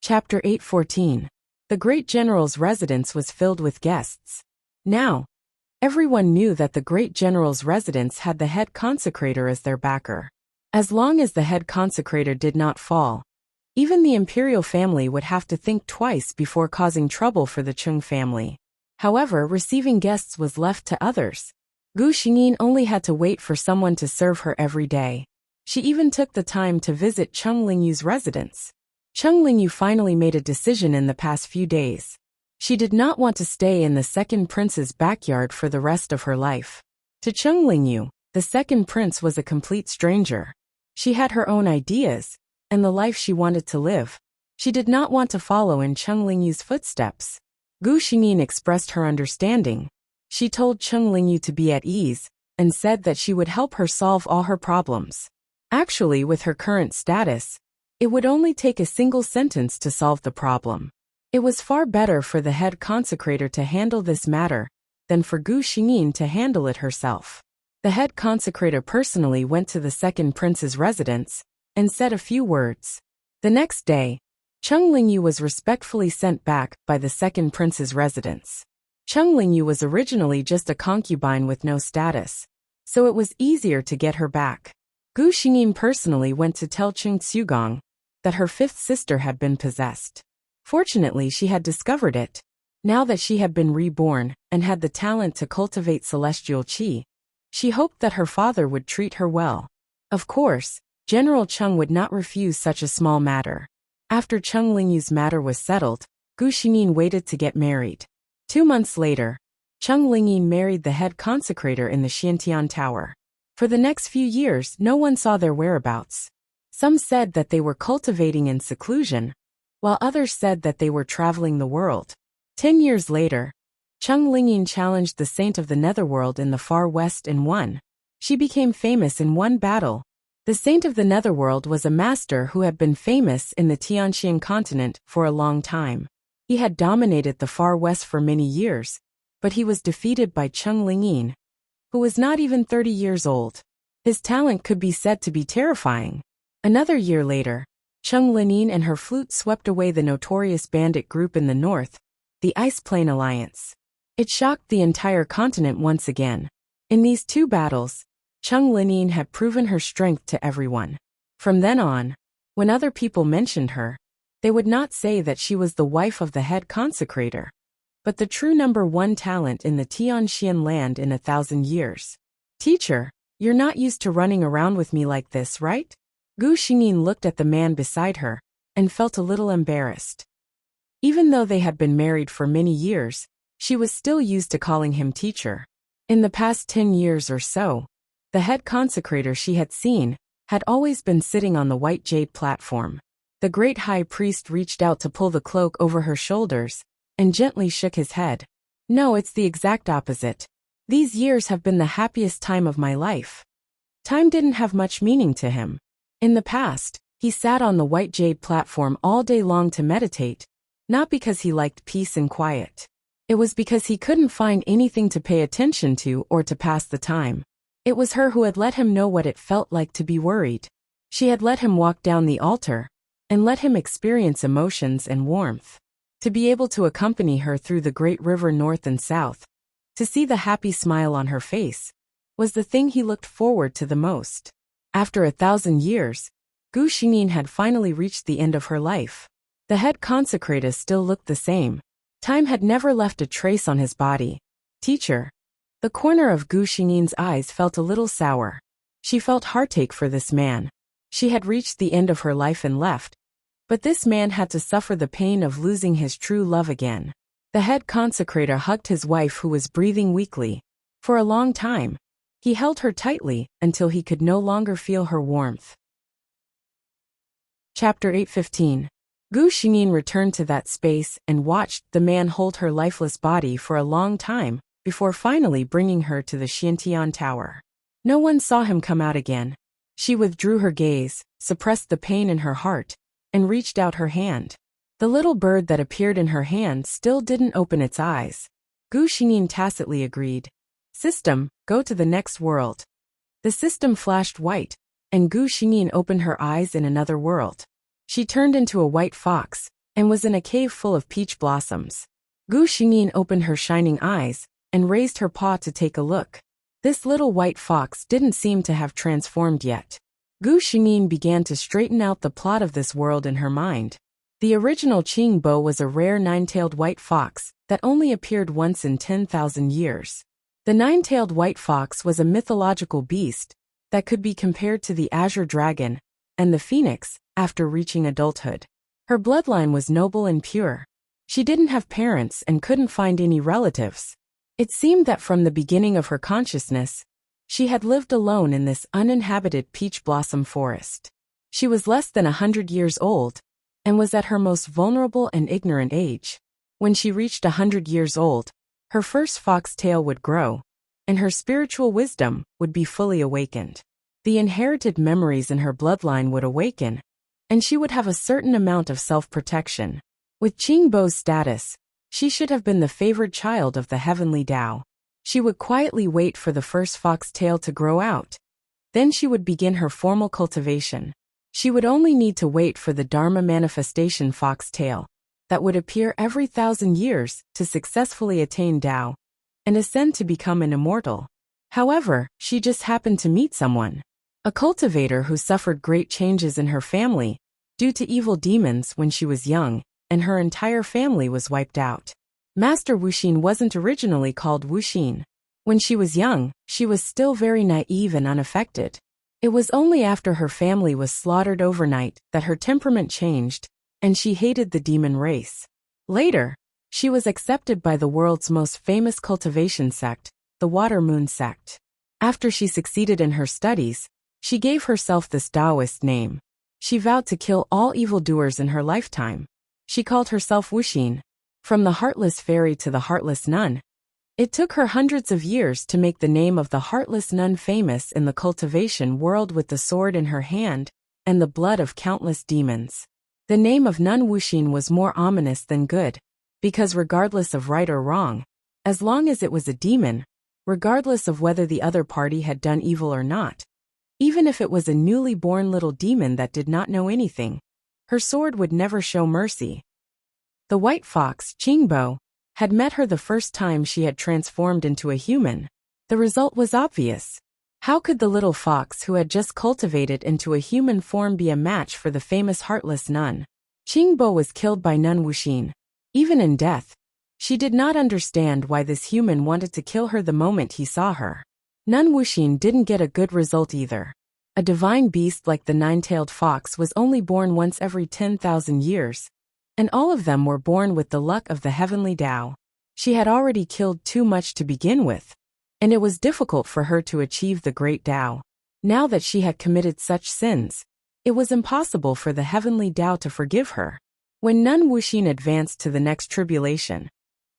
Chapter 8:14. The great general's residence was filled with guests. Now, everyone knew that the great general's residence had the head consecrator as their backer. As long as the head consecrator did not fall, even the imperial family would have to think twice before causing trouble for the Chung family. However, receiving guests was left to others. Gu Xingyin only had to wait for someone to serve her every day. She even took the time to visit Chung Lingyu's residence. Chung Lingyu finally made a decision in the past few days. She did not want to stay in the second prince's backyard for the rest of her life. To Chung Lingyu, the second prince was a complete stranger. She had her own ideas, and the life she wanted to live. She did not want to follow in Chung Lingyu's footsteps. Gu Xingyin expressed her understanding. She told Chung Lingyu to be at ease, and said that she would help her solve all her problems. Actually, with her current status, it would only take a single sentence to solve the problem. It was far better for the head consecrator to handle this matter than for Gu Xingyin to handle it herself. The head consecrator personally went to the second prince's residence and said a few words. The next day, Chung Lingyu was respectfully sent back by the second prince's residence. Chung Lingyu was originally just a concubine with no status, so it was easier to get her back. Gu Xingyin personally went to tell Chung Tsugong that her fifth sister had been possessed. Fortunately, she had discovered it. Now that she had been reborn and had the talent to cultivate celestial qi, she hoped that her father would treat her well. Of course, General Chung would not refuse such a small matter. After Chung Lingyu's matter was settled, Gu Xingyin waited to get married. 2 months later, Chung Lingyin married the head consecrator in the Xiantian Tower. For the next few years, no one saw their whereabouts. Some said that they were cultivating in seclusion, while others said that they were traveling the world. 10 years later, Chung Lingyin challenged the Saint of the Netherworld in the far west and won. She became famous in one battle. The Saint of the Netherworld was a master who had been famous in the Tianxian continent for a long time. He had dominated the far west for many years, but he was defeated by Chung Lingyin, who was not even 30 years old. His talent could be said to be terrifying. Another year later, Chung Lingyin and her flute swept away the notorious bandit group in the north, the Ice Plain Alliance. It shocked the entire continent once again. In these two battles, Chung Lingyin had proven her strength to everyone. From then on, when other people mentioned her, they would not say that she was the wife of the head consecrator, but the true #1 talent in the Tianxian land in 1,000 years. Teacher, you're not used to running around with me like this, right? Gu Xingyin looked at the man beside her and felt a little embarrassed. Even though they had been married for many years, she was still used to calling him teacher. In the past 10 years or so, the head consecrator she had seen had always been sitting on the white jade platform. The great high priest reached out to pull the cloak over her shoulders and gently shook his head. No, it's the exact opposite. These years have been the happiest time of my life. Time didn't have much meaning to him. In the past, he sat on the white jade platform all day long to meditate, not because he liked peace and quiet. It was because he couldn't find anything to pay attention to or to pass the time. It was her who had let him know what it felt like to be worried. She had let him walk down the altar and let him experience emotions and warmth. To be able to accompany her through the great river north and south, to see the happy smile on her face, was the thing he looked forward to the most. After 1,000 years, Gu Xingyin had finally reached the end of her life. The head consecrator still looked the same. Time had never left a trace on his body. Teacher. The corner of Gu Xingyin's eyes felt a little sour. She felt heartache for this man. She had reached the end of her life and left, but this man had to suffer the pain of losing his true love again. The head consecrator hugged his wife who was breathing weakly. For a long time, he held her tightly until he could no longer feel her warmth. Chapter 8:15. Gu Xingyin returned to that space and watched the man hold her lifeless body for a long time before finally bringing her to the Xiantian Tower. No one saw him come out again. She withdrew her gaze, suppressed the pain in her heart, and reached out her hand. The little bird that appeared in her hand still didn't open its eyes. Gu Xingyin tacitly agreed. System, go to the next world. The system flashed white, and Gu Xingyin opened her eyes in another world. She turned into a white fox, and was in a cave full of peach blossoms. Gu Xingyin opened her shining eyes and raised her paw to take a look. This little white fox didn't seem to have transformed yet. Gu Xingyin began to straighten out the plot of this world in her mind. The original Qingbo was a rare nine-tailed white fox that only appeared once in 10,000 years. The nine-tailed white fox was a mythological beast that could be compared to the azure dragon and the phoenix after reaching adulthood. Her bloodline was noble and pure. She didn't have parents and couldn't find any relatives. It seemed that from the beginning of her consciousness, she had lived alone in this uninhabited peach blossom forest. She was less than 100 years old and was at her most vulnerable and ignorant age. When she reached 100 years old, her first fox tail would grow, and her spiritual wisdom would be fully awakened. The inherited memories in her bloodline would awaken, and she would have a certain amount of self-protection. With Qingbo's status, she should have been the favored child of the heavenly Tao. She would quietly wait for the first fox tail to grow out. Then she would begin her formal cultivation. She would only need to wait for the Dharma manifestation fox tail that would appear every 1,000 years to successfully attain Tao and ascend to become an immortal. However, she just happened to meet someone, a cultivator who suffered great changes in her family due to evil demons when she was young, and her entire family was wiped out. Master Wuxin wasn't originally called Wuxin. When she was young, she was still very naive and unaffected. It was only after her family was slaughtered overnight that her temperament changed, and she hated the demon race. Later, she was accepted by the world's most famous cultivation sect, the Water Moon sect. After she succeeded in her studies, she gave herself this Taoist name. She vowed to kill all evildoers in her lifetime. She called herself Wuxin. From the heartless fairy to the heartless nun. It took her hundreds of years to make the name of the heartless nun famous in the cultivation world with the sword in her hand and the blood of countless demons. The name of Nun Wuxin was more ominous than good, because regardless of right or wrong, as long as it was a demon, regardless of whether the other party had done evil or not, even if it was a newly born little demon that did not know anything, her sword would never show mercy. The white fox, Qingbo, had met her the first time she had transformed into a human. The result was obvious. How could the little fox who had just cultivated into a human form be a match for the famous heartless nun? Qingbo was killed by Nun Wuxin. Even in death, she did not understand why this human wanted to kill her the moment he saw her. Nun Wuxin didn't get a good result either. A divine beast like the nine-tailed fox was only born once every 10,000 years, and all of them were born with the luck of the heavenly Tao. She had already killed too much to begin with, and it was difficult for her to achieve the great Tao. Now that she had committed such sins, it was impossible for the heavenly Tao to forgive her. When Nun Wuxin advanced to the next tribulation,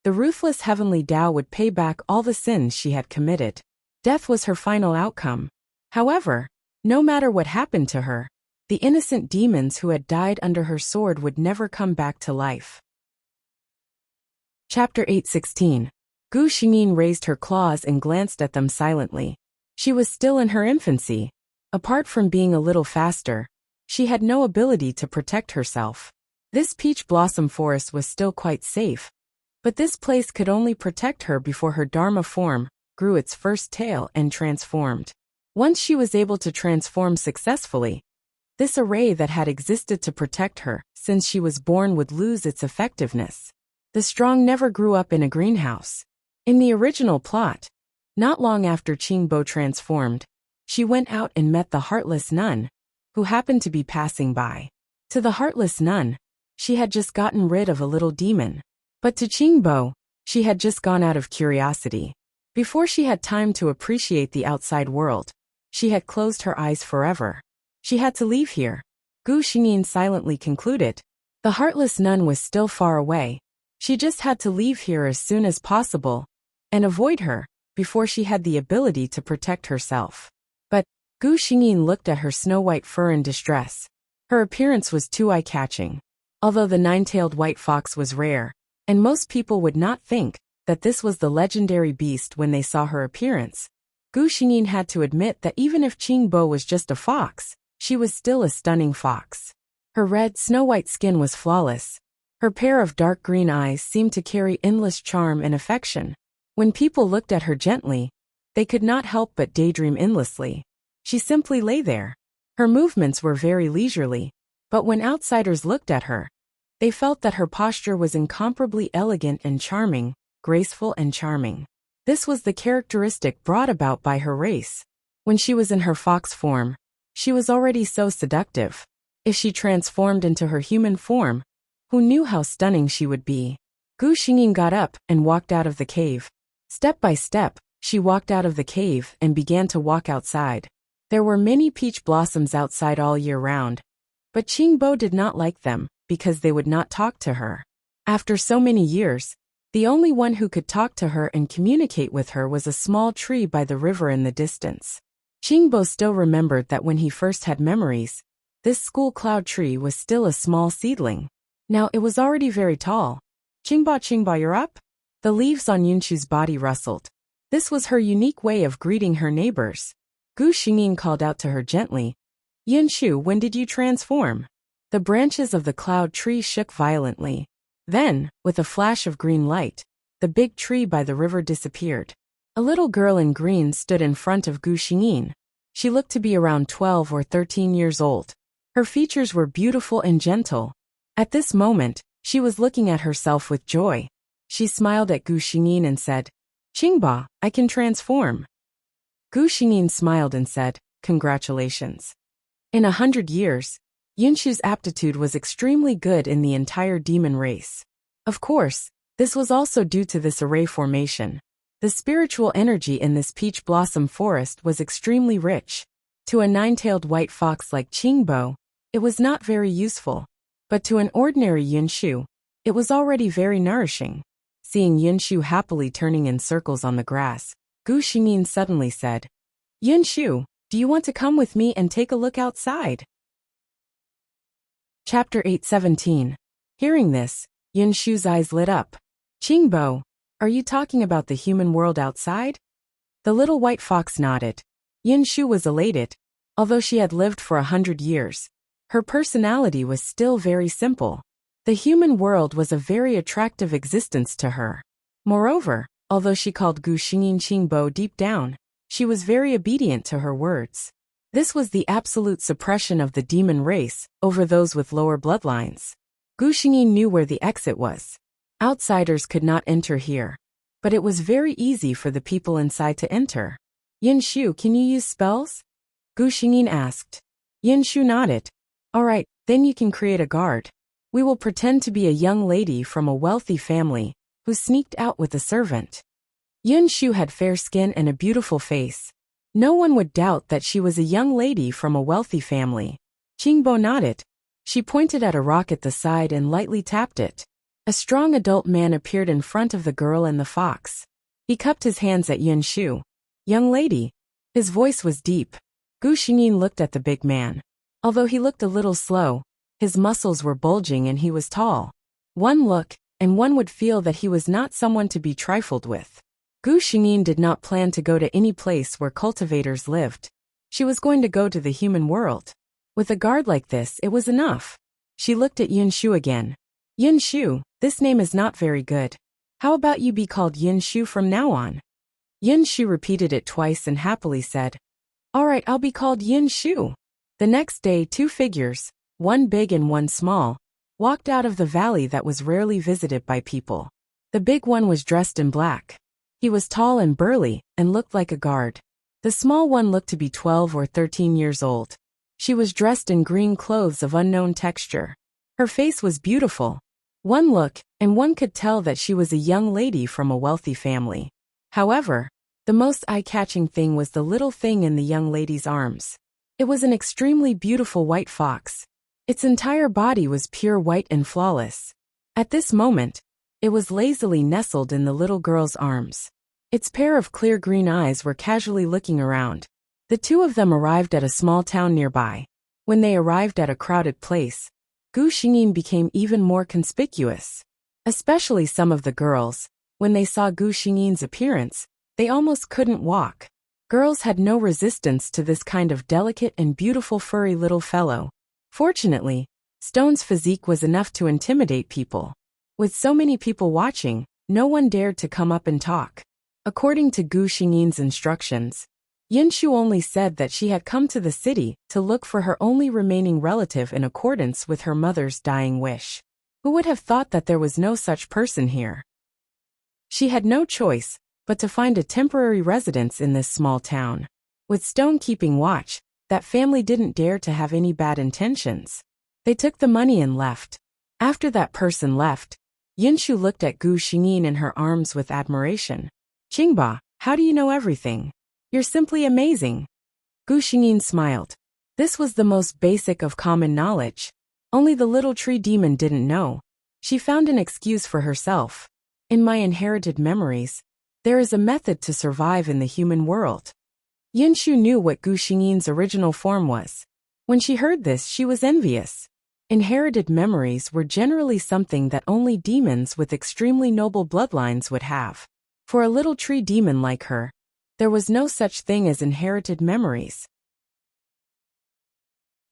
the ruthless heavenly Tao would pay back all the sins she had committed. Death was her final outcome. However, no matter what happened to her, the innocent demons who had died under her sword would never come back to life. Chapter 8:16. Gu Xingyin raised her claws and glanced at them silently. She was still in her infancy. Apart from being a little faster, she had no ability to protect herself. This peach blossom forest was still quite safe, but this place could only protect her before her Dharma form grew its first tail and transformed. Once she was able to transform successfully, this array that had existed to protect her since she was born would lose its effectiveness. The strong never grew up in a greenhouse. In the original plot, not long after Qingbo transformed, she went out and met the heartless nun, who happened to be passing by. To the heartless nun, she had just gotten rid of a little demon. But to Qingbo, she had just gone out of curiosity. Before she had time to appreciate the outside world, she had closed her eyes forever. She had to leave here. Gu Xingyin silently concluded. The heartless nun was still far away. She just had to leave here as soon as possible and avoid her before she had the ability to protect herself. But Gu Xingyin looked at her snow-white fur in distress. Her appearance was too eye-catching. Although the nine-tailed white fox was rare, and most people would not think that this was the legendary beast when they saw her appearance, Gu Xingyin had to admit that even if Qingbo was just a fox, she was still a stunning fox. Her red, snow-white skin was flawless. Her pair of dark green eyes seemed to carry endless charm and affection. When people looked at her gently, they could not help but daydream endlessly. She simply lay there. Her movements were very leisurely, but when outsiders looked at her, they felt that her posture was incomparably elegant and charming, graceful and charming. This was the characteristic brought about by her race. When she was in her fox form, she was already so seductive. If she transformed into her human form, who knew how stunning she would be? Gu Xingyin got up and walked out of the cave. Step by step, she walked out of the cave and began to walk outside. There were many peach blossoms outside all year round, but Qingbo did not like them because they would not talk to her. After so many years, the only one who could talk to her and communicate with her was a small tree by the river in the distance. Qingbo still remembered that when he first had memories, this school cloud tree was still a small seedling. Now it was already very tall. Qingba, you're up? The leaves on Yunshu's body rustled. This was her unique way of greeting her neighbors. Gu Xingyin called out to her gently, Yunshu, when did you transform? The branches of the cloud tree shook violently. Then, with a flash of green light, the big tree by the river disappeared. A little girl in green stood in front of Gu Xingyin. She looked to be around 12 or 13 years old. Her features were beautiful and gentle. At this moment, she was looking at herself with joy. She smiled at Gu Xingyin and said, Qingba, I can transform. Gu Xingyin smiled and said, Congratulations. In 100 years, Yunshu's aptitude was extremely good in the entire demon race. Of course, this was also due to this array formation. The spiritual energy in this peach blossom forest was extremely rich. To a nine-tailed white fox like Qingbo, it was not very useful. But to an ordinary Yunshu, it was already very nourishing. Seeing Yunshu happily turning in circles on the grass, Gu Xingyin suddenly said, Yunshu, do you want to come with me and take a look outside? Chapter 8:17. Hearing this, Yunshu's eyes lit up. Qingbo, are you talking about the human world outside? The little white fox nodded. Yunshu was elated. Although she had lived for 100 years, her personality was still very simple. The human world was a very attractive existence to her. Moreover, although she called Gu Xingyin Qingbo deep down, she was very obedient to her words. This was the absolute suppression of the demon race over those with lower bloodlines. Gu Xingyin knew where the exit was. Outsiders could not enter here, but it was very easy for the people inside to enter. Yunshu, can you use spells? Gu Xingyin asked. Yunshu nodded. All right, then you can create a guard. We will pretend to be a young lady from a wealthy family who sneaked out with a servant. Yunshu had fair skin and a beautiful face. No one would doubt that she was a young lady from a wealthy family. Qingbo nodded. She pointed at a rock at the side and lightly tapped it. A strong adult man appeared in front of the girl and the fox. He cupped his hands at Yunshu. Young lady. His voice was deep. Gu Xingyin looked at the big man. Although he looked a little slow, his muscles were bulging and he was tall. One look, and one would feel that he was not someone to be trifled with. Gu Xingyin did not plan to go to any place where cultivators lived. She was going to go to the human world. With a guard like this, it was enough. She looked at Yunshu again. Yunshu, this name is not very good. How about you be called Yunshu from now on? Yunshu repeated it twice and happily said, All right, I'll be called Yunshu. The next day, two figures, one big and one small, walked out of the valley that was rarely visited by people. The big one was dressed in black. He was tall and burly, and looked like a guard. The small one looked to be 12 or 13 years old. She was dressed in green clothes of unknown texture. Her face was beautiful. One look, and one could tell that she was a young lady from a wealthy family. However, the most eye-catching thing was the little thing in the young lady's arms. It was an extremely beautiful white fox. Its entire body was pure white and flawless. At this moment, it was lazily nestled in the little girl's arms. Its pair of clear green eyes were casually looking around. The two of them arrived at a small town nearby. When they arrived at a crowded place, Gu Xingyin became even more conspicuous. Especially some of the girls, when they saw Gu Xingyin's appearance, they almost couldn't walk. Girls had no resistance to this kind of delicate and beautiful furry little fellow. Fortunately, Stone's physique was enough to intimidate people. With so many people watching, no one dared to come up and talk. According to Gu Xingyin's instructions, Yinshu only said that she had come to the city to look for her only remaining relative in accordance with her mother's dying wish. Who would have thought that there was no such person here? She had no choice but to find a temporary residence in this small town. With Stone keeping watch, that family didn't dare to have any bad intentions. They took the money and left. After that person left, Yinshu looked at Gu Xingyin in her arms with admiration. "Qingba, how do you know everything? You're simply amazing." Gu Xingyin smiled. This was the most basic of common knowledge. Only the little tree demon didn't know. She found an excuse for herself. "In my inherited memories, there is a method to survive in the human world." Yinshu knew what Gu Xingyin's original form was. When she heard this, she was envious. Inherited memories were generally something that only demons with extremely noble bloodlines would have. For a little tree demon like her, there was no such thing as inherited memories.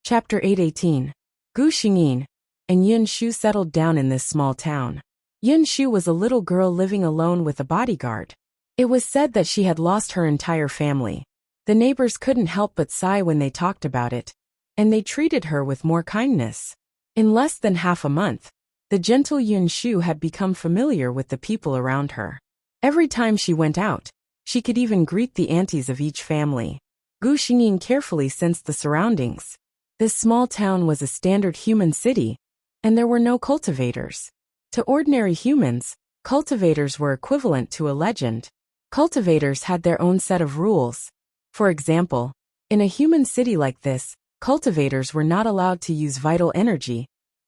Chapter 818. Gu Xingyin and Yinshu settled down in this small town. Yinshu was a little girl living alone with a bodyguard. It was said that she had lost her entire family. The neighbors couldn't help but sigh when they talked about it, and they treated her with more kindness. In less than half a month, the gentle Yinshu had become familiar with the people around her. Every time she went out, she could even greet the aunties of each family. Gu Xingyin carefully sensed the surroundings. This small town was a standard human city, and there were no cultivators. To ordinary humans, cultivators were equivalent to a legend. Cultivators had their own set of rules. For example, in a human city like this, cultivators were not allowed to use vital energy,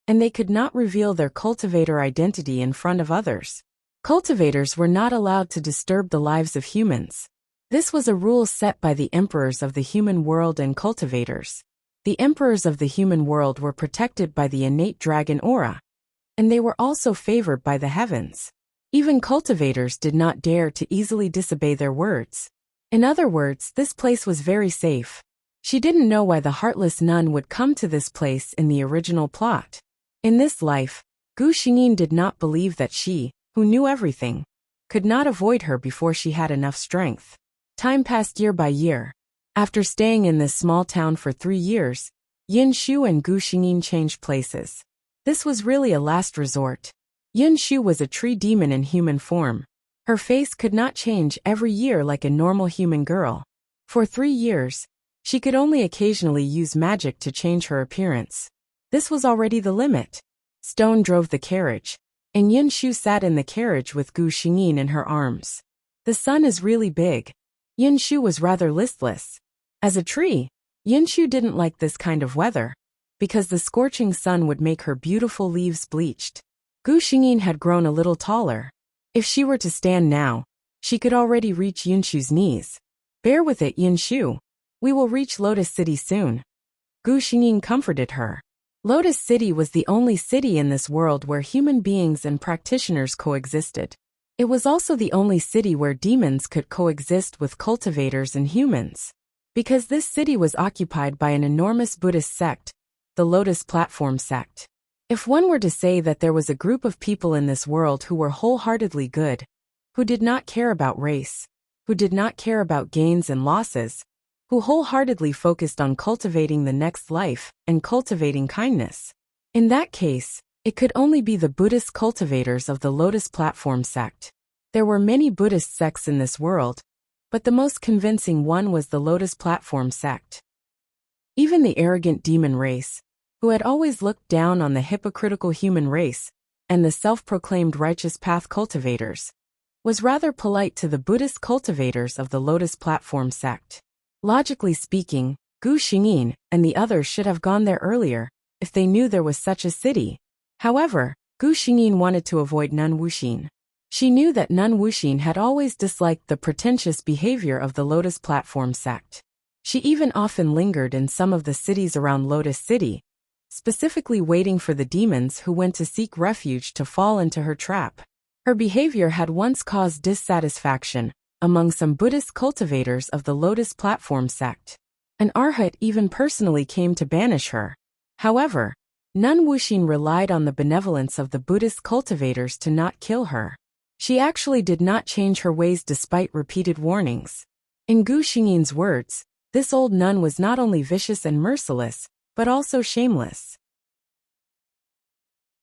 and they could not reveal their cultivator identity in front of others. Cultivators were not allowed to disturb the lives of humans. This was a rule set by the emperors of the human world and cultivators. The emperors of the human world were protected by the innate dragon aura, and they were also favored by the heavens. Even cultivators did not dare to easily disobey their words. In other words, this place was very safe. She didn't know why the heartless nun would come to this place in the original plot. In this life, Gu Xingyin did not believe that she, who knew everything, could not avoid her before she had enough strength. Time passed year by year. After staying in this small town for 3 years, Yinshu and Gu Xingyin changed places. This was really a last resort. Yinshu was a tree demon in human form. Her face could not change every year like a normal human girl. For 3 years, she could only occasionally use magic to change her appearance. This was already the limit. Stone drove the carriage, and Yinshu sat in the carriage with Gu Xingyin in her arms. The sun is really big. Yinshu was rather listless. As a tree, Yinshu didn't like this kind of weather, because the scorching sun would make her beautiful leaves bleached. Gu Xingyin had grown a little taller. If she were to stand now, she could already reach Yinshu's knees. "Bear with it, Yinshu. We will reach Lotus City soon." Gu Xingyin comforted her. Lotus City was the only city in this world where human beings and practitioners coexisted. It was also the only city where demons could coexist with cultivators and humans. Because this city was occupied by an enormous Buddhist sect, the Lotus Platform sect. If one were to say that there was a group of people in this world who were wholeheartedly good, who did not care about race, who did not care about gains and losses, who wholeheartedly focused on cultivating the next life and cultivating kindness, in that case, it could only be the Buddhist cultivators of the Lotus Platform sect. There were many Buddhist sects in this world, but the most convincing one was the Lotus Platform sect. Even the arrogant demon race, who had always looked down on the hypocritical human race and the self-proclaimed righteous path cultivators, was rather polite to the Buddhist cultivators of the Lotus Platform sect. Logically speaking, Gu Xingyin and the others should have gone there earlier, if they knew there was such a city. However, Gu Xingyin wanted to avoid Nun Wuxin. She knew that Nun Wuxin had always disliked the pretentious behavior of the Lotus Platform sect. She even often lingered in some of the cities around Lotus City, specifically waiting for the demons who went to seek refuge to fall into her trap. Her behavior had once caused dissatisfaction among some Buddhist cultivators of the Lotus Platform sect. An arhat even personally came to banish her. However, Nun Wuxin relied on the benevolence of the Buddhist cultivators to not kill her. She actually did not change her ways despite repeated warnings. In Gu Xingyin's words, this old nun was not only vicious and merciless, but also shameless.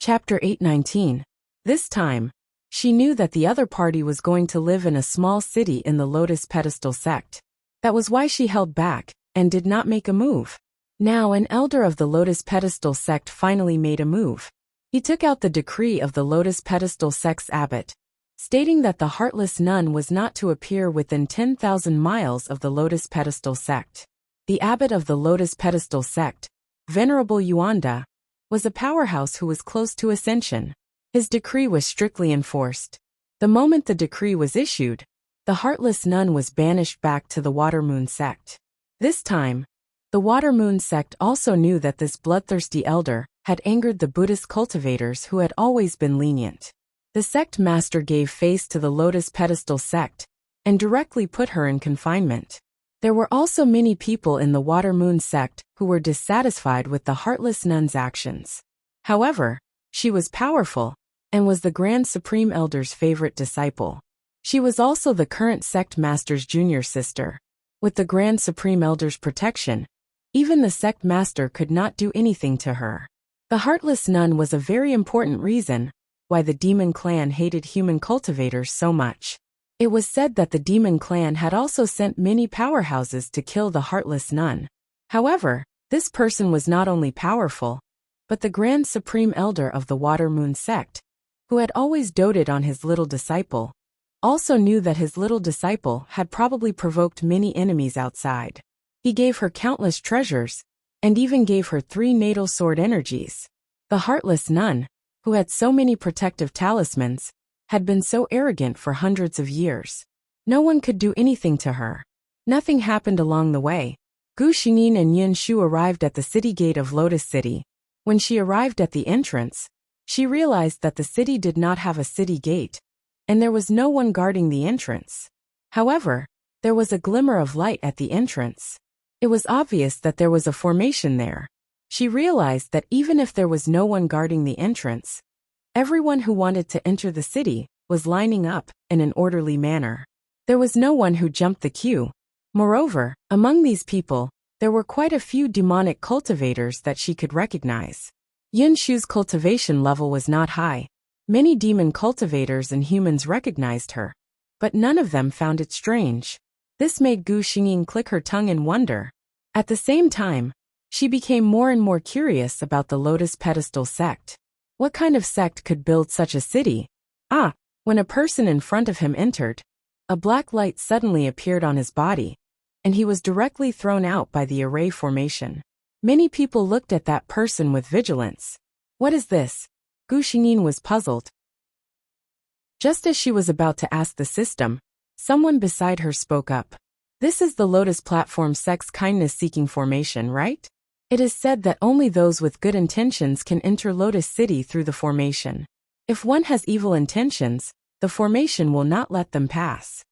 Chapter 819. This time, she knew that the other party was going to live in a small city in the Lotus Pedestal sect. That was why she held back, and did not make a move. Now an elder of the Lotus Pedestal sect finally made a move. He took out the decree of the Lotus Pedestal sect's abbot, stating that the heartless nun was not to appear within 10,000 miles of the Lotus Pedestal sect. The abbot of the Lotus Pedestal sect, Venerable Yuanda, was a powerhouse who was close to ascension. His decree was strictly enforced. The moment the decree was issued, the heartless nun was banished back to the Water Moon sect. This time, the Water Moon sect also knew that this bloodthirsty elder had angered the Buddhist cultivators who had always been lenient. The sect master gave face to the Lotus Pedestal sect and directly put her in confinement. There were also many people in the Water Moon sect who were dissatisfied with the heartless nun's actions. However, she was powerful and was the Grand Supreme Elder's favorite disciple. She was also the current sect master's junior sister. With the Grand Supreme Elder's protection, even the sect master could not do anything to her. The heartless nun was a very important reason why the demon clan hated human cultivators so much. It was said that the demon clan had also sent many powerhouses to kill the heartless nun. However, this person was not only powerful, but the Grand Supreme Elder of the Water Moon sect, who had always doted on his little disciple, also knew that his little disciple had probably provoked many enemies outside. He gave her countless treasures, and even gave her 3 natal sword energies. The heartless nun, who had so many protective talismans, had been so arrogant for hundreds of years. No one could do anything to her. Nothing happened along the way. Gu Xingyin and Yin Shu arrived at the city gate of Lotus City. When she arrived at the entrance, she realized that the city did not have a city gate, and there was no one guarding the entrance. However, there was a glimmer of light at the entrance. It was obvious that there was a formation there. She realized that even if there was no one guarding the entrance, everyone who wanted to enter the city was lining up in an orderly manner. There was no one who jumped the queue. Moreover, among these people, there were quite a few demonic cultivators that she could recognize. Yin Shu's cultivation level was not high. Many demon cultivators and humans recognized her, but none of them found it strange. This made Gu Xingyin click her tongue in wonder. At the same time, she became more and more curious about the Lotus Pedestal sect. What kind of sect could build such a city? When a person in front of him entered, a black light suddenly appeared on his body, and he was directly thrown out by the array formation. Many people looked at that person with vigilance. What is this? Gu Xingyin was puzzled. Just as she was about to ask the system, someone beside her spoke up. This is the Lotus Platform sect's kindness-seeking formation, right? It is said that only those with good intentions can enter Lotus City through the formation. If one has evil intentions, the formation will not let them pass.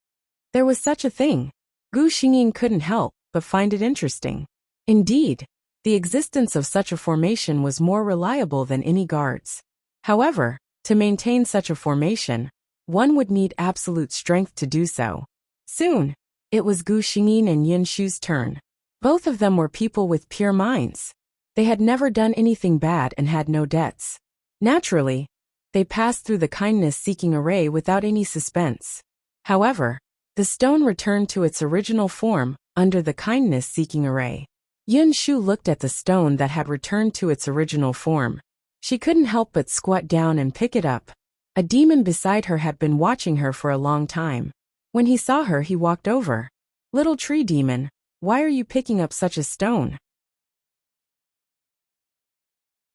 There was such a thing. Gu Xingyin couldn't help but find it interesting. Indeed, the existence of such a formation was more reliable than any guards. However, to maintain such a formation, one would need absolute strength to do so. Soon, it was Gu Xingyin and Yin Shu's turn. Both of them were people with pure minds. They had never done anything bad and had no debts. Naturally, they passed through the kindness-seeking array without any suspense. However, the stone returned to its original form under the kindness-seeking array. Yin Shu looked at the stone that had returned to its original form. She couldn't help but squat down and pick it up. A demon beside her had been watching her for a long time. When he saw her, he walked over. "Little tree demon, why are you picking up such a stone?"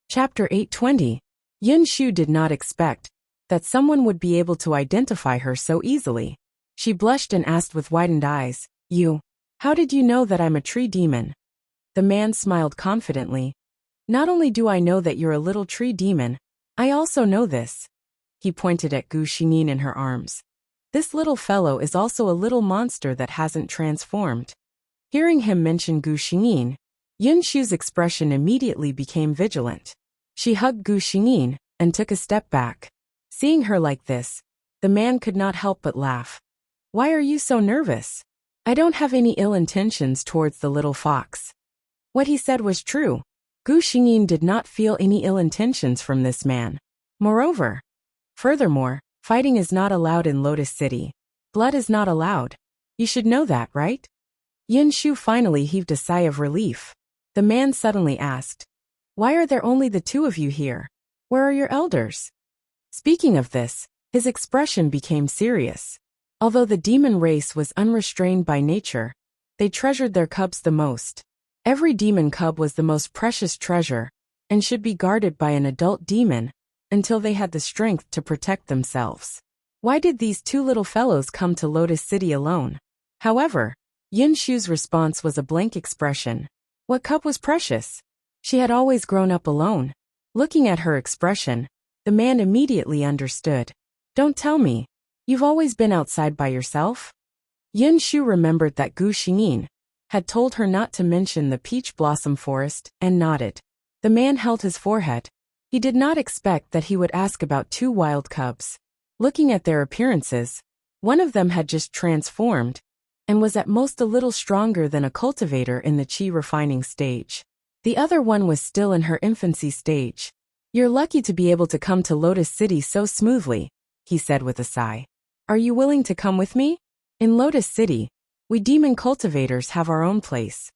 Chapter 820. Yin Shu did not expect that someone would be able to identify her so easily. She blushed and asked with widened eyes, How did you know that I'm a tree demon?" The man smiled confidently. "Not only do I know that you're a little tree demon, I also know this." He pointed at Gu Xingyin in her arms. "This little fellow is also a little monster that hasn't transformed." Hearing him mention Gu Xingyin, Yin Shu's expression immediately became vigilant. She hugged Gu Xingyin and took a step back. Seeing her like this, the man could not help but laugh. Why are you so nervous? I don't have any ill intentions towards the little fox. What he said was true. Gu Xingyin did not feel any ill intentions from this man. Furthermore, fighting is not allowed in Lotus City. Blood is not allowed. You should know that, right? Yin Shu finally heaved a sigh of relief. The man suddenly asked, why are there only the two of you here? Where are your elders? Speaking of this, his expression became serious. Although the demon race was unrestrained by nature, they treasured their cubs the most. Every demon cub was the most precious treasure, and should be guarded by an adult demon until they had the strength to protect themselves. Why did these two little fellows come to Lotus City alone? However, Yin Shu's response was a blank expression. What cub was precious? She had always grown up alone. Looking at her expression, the man immediately understood. Don't tell me. You've always been outside by yourself? Yin Shu remembered that Gu Xingyin had told her not to mention the peach blossom forest and nodded. The man held his forehead. He did not expect that he would ask about two wild cubs. Looking at their appearances, one of them had just transformed and was at most a little stronger than a cultivator in the qi refining stage. The other one was still in her infancy stage. You're lucky to be able to come to Lotus City so smoothly, he said with a sigh. Are you willing to come with me? In Lotus City, we demon cultivators have our own place,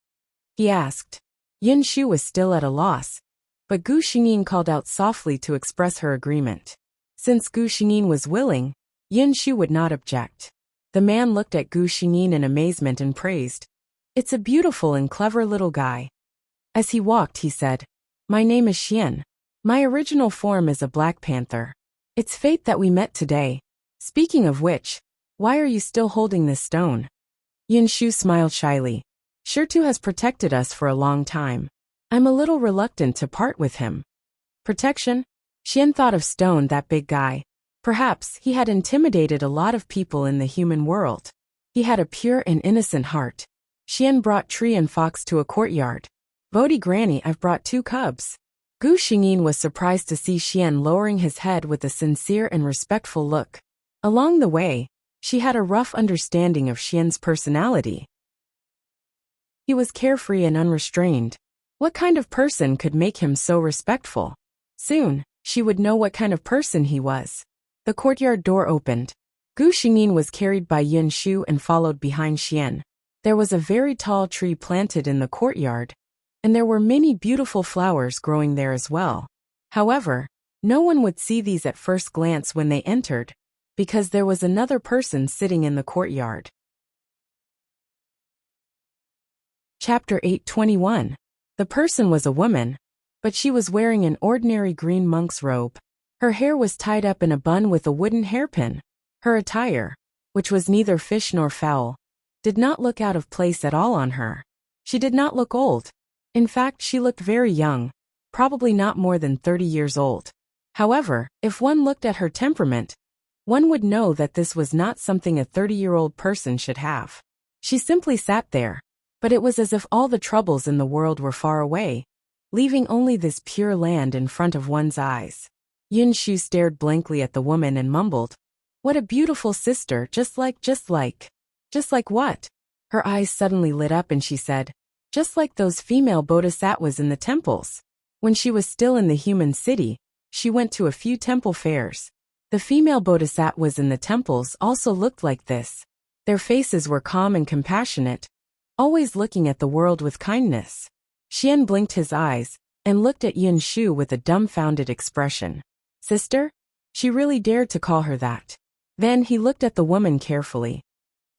he asked. Yin Shu was still at a loss, but Gu Xingyin called out softly to express her agreement. Since Gu Xingyin was willing, Yin Shu would not object. The man looked at Gu Xingyin in amazement and praised. It's a beautiful and clever little guy. As he walked, he said, my name is Xian. My original form is a black panther. It's fate that we met today. Speaking of which, why are you still holding this stone? Yin Shu smiled shyly. Shirtu has protected us for a long time. I'm a little reluctant to part with him. Protection? Xian thought of stone, that big guy. Perhaps he had intimidated a lot of people in the human world. He had a pure and innocent heart. Xian brought Tree and Fox to a courtyard. Bodhi Granny, I've brought two cubs. Gu Xingyin was surprised to see Xian lowering his head with a sincere and respectful look. Along the way, she had a rough understanding of Xian's personality. He was carefree and unrestrained. What kind of person could make him so respectful? Soon, she would know what kind of person he was. The courtyard door opened. Gu Xingyin was carried by Yin Shu and followed behind Xian. There was a very tall tree planted in the courtyard, and there were many beautiful flowers growing there as well. However, no one would see these at first glance when they entered, because there was another person sitting in the courtyard. Chapter 8:21. The person was a woman, but she was wearing an ordinary green monk's robe. Her hair was tied up in a bun with a wooden hairpin. Her attire, which was neither fish nor fowl, did not look out of place at all on her. She did not look old. In fact, she looked very young, probably not more than 30 years old. However, if one looked at her temperament, one would know that this was not something a 30-year-old person should have. She simply sat there, but it was as if all the troubles in the world were far away, leaving only this pure land in front of one's eyes. Yin Shu stared blankly at the woman and mumbled, "What a beautiful sister, just like what?" Her eyes suddenly lit up and she said, "Just like those female bodhisattvas in the temples." When she was still in the human city, she went to a few temple fairs. The female bodhisattvas in the temples also looked like this. Their faces were calm and compassionate, always looking at the world with kindness. Xian blinked his eyes and looked at Yin Shu with a dumbfounded expression. Sister? She really dared to call her that. Then he looked at the woman carefully.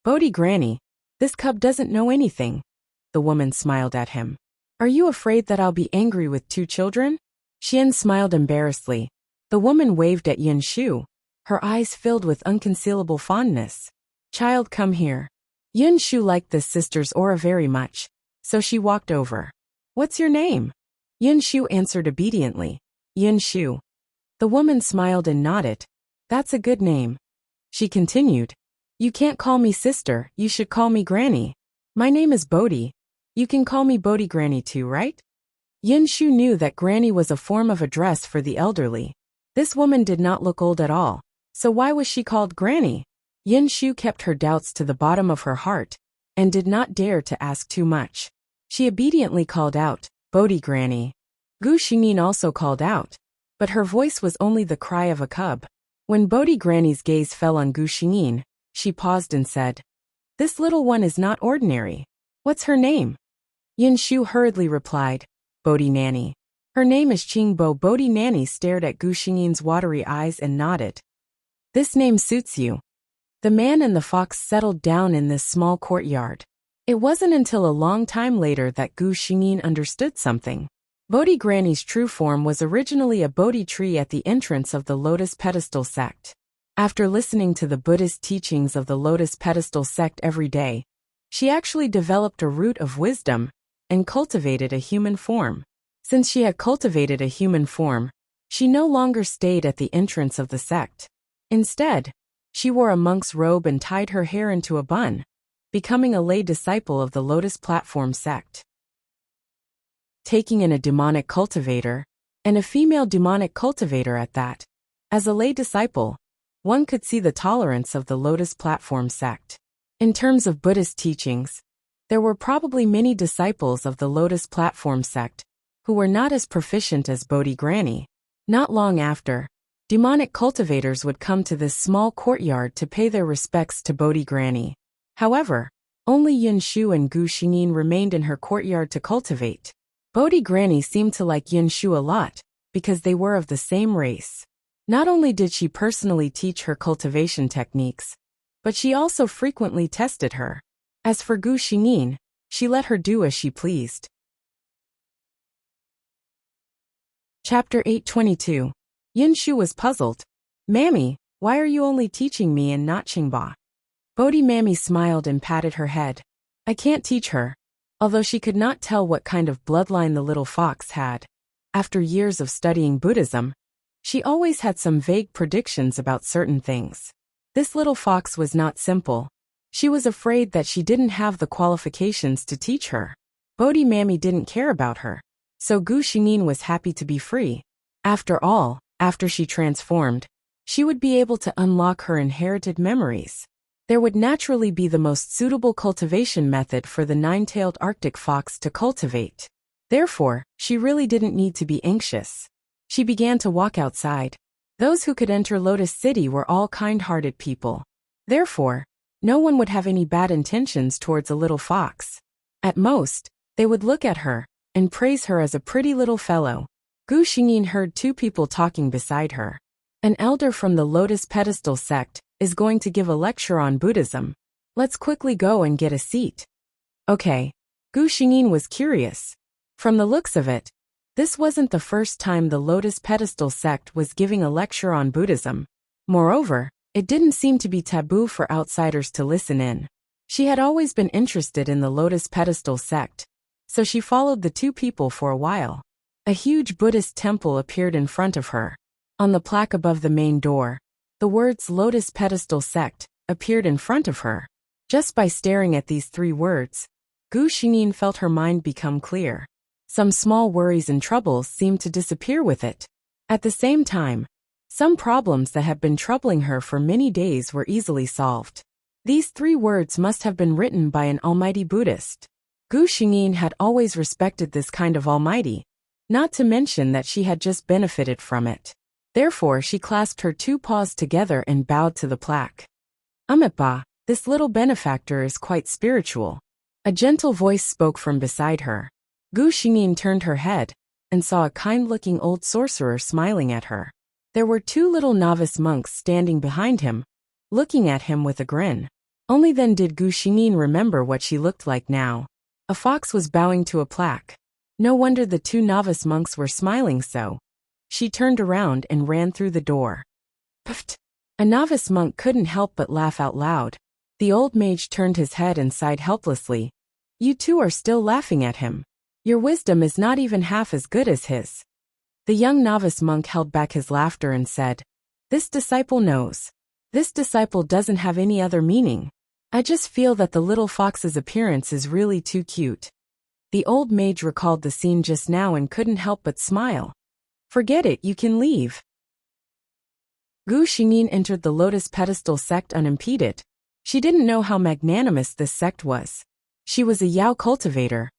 Bodhi Granny, this cub doesn't know anything. The woman smiled at him. Are you afraid that I'll be angry with two children? Xian smiled embarrassedly. The woman waved at Yin Shu, her eyes filled with unconcealable fondness. Child, come here. Yin Shu liked this sister's aura very much, so she walked over. What's your name? Yin Shu answered obediently. Yin Shu. The woman smiled and nodded. That's a good name. She continued. You can't call me sister, you should call me Granny. My name is Bodhi. You can call me Bodhi Granny too, right? Yin Shu knew that granny was a form of address for the elderly. This woman did not look old at all, so why was she called granny? Yin Shu kept her doubts to the bottom of her heart, and did not dare to ask too much. She obediently called out, "Bodhi granny." Gu Xingyin also called out, but her voice was only the cry of a cub. When Bodhi granny's gaze fell on Gu Xingyin, she paused and said, "This little one is not ordinary. What's her name?" Yin Shu hurriedly replied, "Bodhi nanny." Her name is Qingbo. Bodhi nanny stared at Gu Xingyin's watery eyes and nodded. "This name suits you." The man and the fox settled down in this small courtyard. It wasn't until a long time later that Gu Xingyin understood something. Bodhi granny's true form was originally a Bodhi tree at the entrance of the Lotus Pedestal sect. After listening to the Buddhist teachings of the Lotus Pedestal sect every day, she actually developed a root of wisdom and cultivated a human form. Since she had cultivated a human form, she no longer stayed at the entrance of the sect. Instead, she wore a monk's robe and tied her hair into a bun, becoming a lay disciple of the Lotus Platform sect. Taking in a demonic cultivator, and a female demonic cultivator at that. As a lay disciple, one could see the tolerance of the Lotus Platform sect. In terms of Buddhist teachings, there were probably many disciples of the Lotus Platform sect who were not as proficient as Bodhi granny. Not long after, demonic cultivators would come to this small courtyard to pay their respects to Bodhi granny. However, only Yin Shu and Gu Xingyin remained in her courtyard to cultivate. Bodhi granny seemed to like Yin Shu a lot, because they were of the same race. Not only did she personally teach her cultivation techniques, but she also frequently tested her. As for Gu Xingyin, she let her do as she pleased. Chapter 822. Yin Shu was puzzled. "Mammy, why are you only teaching me and not Qingba?" Bodhi Mammy smiled and patted her head. "I can't teach her." Although she could not tell what kind of bloodline the little fox had. After years of studying Buddhism, she always had some vague predictions about certain things. This little fox was not simple. She was afraid that she didn't have the qualifications to teach her. Bodhi Mammy didn't care about her, so Gu Xingyin was happy to be free. After all, after she transformed, she would be able to unlock her inherited memories. There would naturally be the most suitable cultivation method for the nine-tailed Arctic fox to cultivate. Therefore, she really didn't need to be anxious. She began to walk outside. Those who could enter Lotus City were all kind-hearted people. Therefore, no one would have any bad intentions towards a little fox. At most, they would look at her and praise her as a pretty little fellow. Gu Xingyin heard two people talking beside her. An elder from the Lotus Pedestal sect is going to give a lecture on Buddhism. Let's quickly go and get a seat. Okay. Gu Xingyin was curious. From the looks of it, this wasn't the first time the Lotus Pedestal sect was giving a lecture on Buddhism. Moreover, it didn't seem to be taboo for outsiders to listen in. She had always been interested in the Lotus Pedestal sect, so she followed the two people for a while. A huge Buddhist temple appeared in front of her. On the plaque above the main door, the words Lotus Pedestal Sect appeared in front of her. Just by staring at these three words, Gu Xingyin felt her mind become clear. Some small worries and troubles seemed to disappear with it. At the same time, some problems that had been troubling her for many days were easily solved. These three words must have been written by an almighty Buddhist. Gu Xingyin had always respected this kind of almighty, not to mention that she had just benefited from it. Therefore she clasped her two paws together and bowed to the plaque. Amipa, this little benefactor is quite spiritual. A gentle voice spoke from beside her. Gu Xingyin turned her head, and saw a kind-looking old sorcerer smiling at her. There were two little novice monks standing behind him, looking at him with a grin. Only then did Gu Xingyin remember what she looked like now. A fox was bowing to a plaque. No wonder the two novice monks were smiling so. She turned around and ran through the door. Pft! A novice monk couldn't help but laugh out loud. The old mage turned his head and sighed helplessly. You two are still laughing at him. Your wisdom is not even half as good as his. The young novice monk held back his laughter and said, This disciple knows. This disciple doesn't have any other meaning. I just feel that the little fox's appearance is really too cute. The old mage recalled the scene just now and couldn't help but smile. Forget it, you can leave. Gu Xingyin entered the Lotus Pedestal sect unimpeded. She didn't know how magnanimous this sect was. She was a Yao cultivator,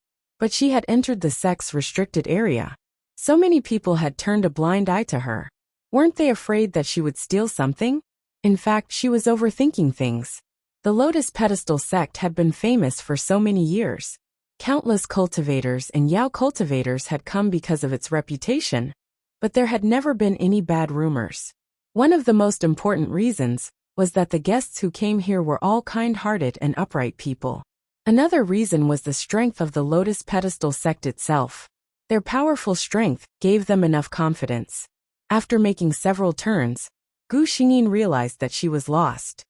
but she had entered the sect's restricted area. So many people had turned a blind eye to her. Weren't they afraid that she would steal something? In fact, she was overthinking things. The Lotus Pedestal sect had been famous for so many years. Countless cultivators and Yao cultivators had come because of its reputation, but there had never been any bad rumors. One of the most important reasons was that the guests who came here were all kind-hearted and upright people. Another reason was the strength of the Lotus Pedestal sect itself. Their powerful strength gave them enough confidence. After making several turns, Gu Xingyin realized that she was lost.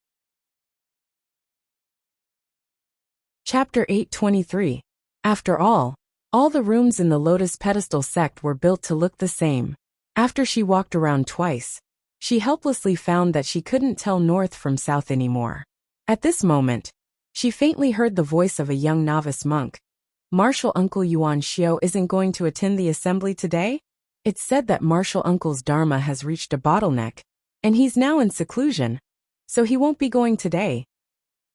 Chapter 823. After all the rooms in the Lotus Pedestal sect were built to look the same. After she walked around twice, she helplessly found that she couldn't tell north from south anymore. At this moment, she faintly heard the voice of a young novice monk. Martial Uncle Yuan Xiao isn't going to attend the assembly today? It's said that Martial Uncle's dharma has reached a bottleneck, and he's now in seclusion, so he won't be going today.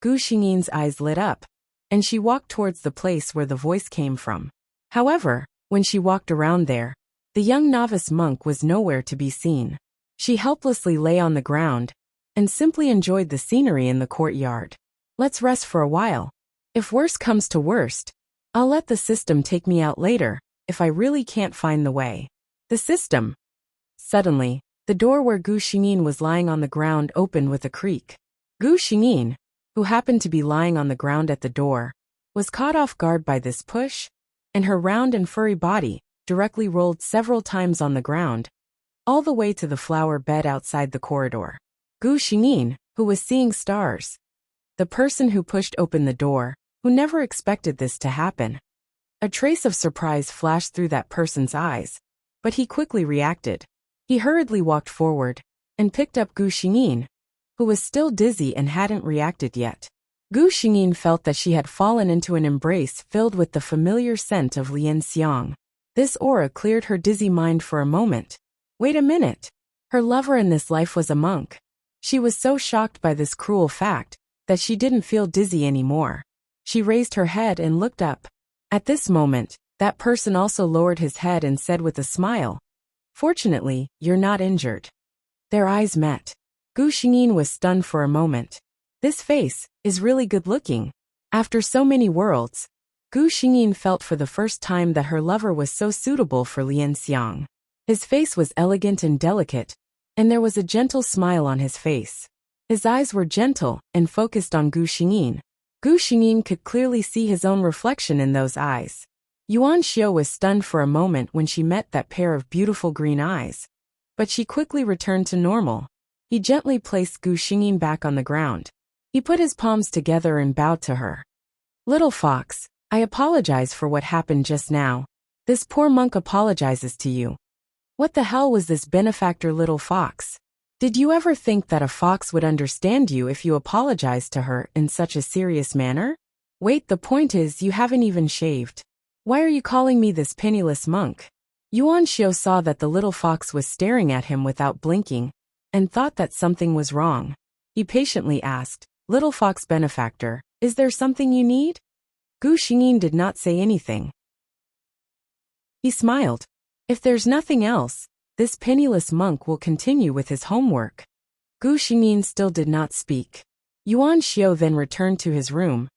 Gu Xingyin's eyes lit up, and she walked towards the place where the voice came from. However, when she walked around there, the young novice monk was nowhere to be seen. She helplessly lay on the ground and simply enjoyed the scenery in the courtyard. Let's rest for a while. If worst comes to worst, I'll let the system take me out later, if I really can't find the way. The system. Suddenly, the door where Gu Xingyin was lying on the ground opened with a creak. Gu Xingyin, who happened to be lying on the ground at the door, was caught off guard by this push, and her round and furry body directly rolled several times on the ground, all the way to the flower bed outside the corridor. Gu Xingyin, who was seeing stars. The person who pushed open the door, who never expected this to happen. A trace of surprise flashed through that person's eyes, but he quickly reacted. He hurriedly walked forward and picked up Gu Xingyin, who was still dizzy and hadn't reacted yet. Gu Xingyin felt that she had fallen into an embrace filled with the familiar scent of Lian Xiang. This aura cleared her dizzy mind for a moment. Wait a minute. Her lover in this life was a monk. She was so shocked by this cruel fact that she didn't feel dizzy anymore. She raised her head and looked up. At this moment, that person also lowered his head and said with a smile, "Fortunately, you're not injured." Their eyes met. Gu Xingyin was stunned for a moment. This face is really good-looking. After so many worlds, Gu Xingyin felt for the first time that her lover was so suitable for Lian Xiang. His face was elegant and delicate, and there was a gentle smile on his face. His eyes were gentle and focused on Gu Xingyin. Gu Xingyin could clearly see his own reflection in those eyes. Yuan Xiao was stunned for a moment when she met that pair of beautiful green eyes, but she quickly returned to normal. He gently placed Gu Xingyin back on the ground. He put his palms together and bowed to her. "Little fox, I apologize for what happened just now. This poor monk apologizes to you." What the hell was this benefactor little fox? Did you ever think that a fox would understand you if you apologized to her in such a serious manner? Wait, the point is you haven't even shaved. Why are you calling me this penniless monk? Yuan Xiao saw that the little fox was staring at him without blinking, and thought that something was wrong. He patiently asked, "Little fox benefactor, is there something you need?" Gu Xingyin did not say anything. He smiled. "If there's nothing else, this penniless monk will continue with his homework." Gu Xingyin still did not speak. Yuan Xiao then returned to his room,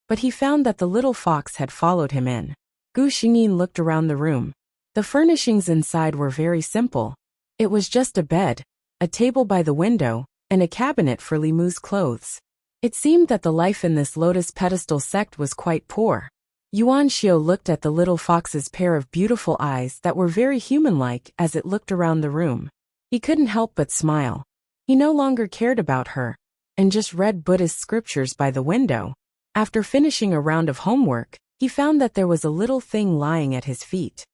but he found that the little fox had followed him in. Gu Xingyin looked around the room. The furnishings inside were very simple. It was just a bed, a table by the window, and a cabinet for Li Mu's clothes. It seemed that the life in this Lotus Pedestal sect was quite poor. Yuan Xiao looked at the little fox's pair of beautiful eyes that were very human-like as it looked around the room. He couldn't help but smile. He no longer cared about her, and just read Buddhist scriptures by the window. After finishing a round of homework, he found that there was a little thing lying at his feet.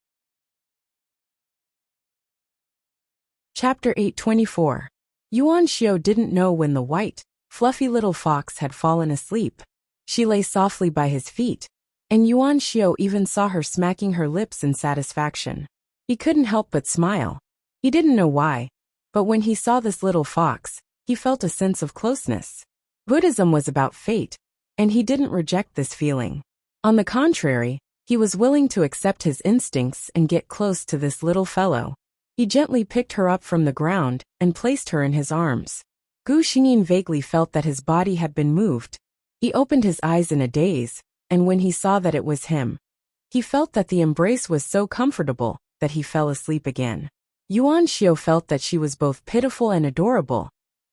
Chapter 824. Yuan Xiao didn't know when the white, fluffy little fox had fallen asleep. She lay softly by his feet, and Yuan Xiao even saw her smacking her lips in satisfaction. He couldn't help but smile. He didn't know why, but when he saw this little fox, he felt a sense of closeness. Buddhism was about fate, and he didn't reject this feeling. On the contrary, he was willing to accept his instincts and get close to this little fellow. He gently picked her up from the ground and placed her in his arms. Gu Xingyin vaguely felt that his body had been moved. He opened his eyes in a daze, and when he saw that it was him, he felt that the embrace was so comfortable that he fell asleep again. Yuan Xiao felt that she was both pitiful and adorable,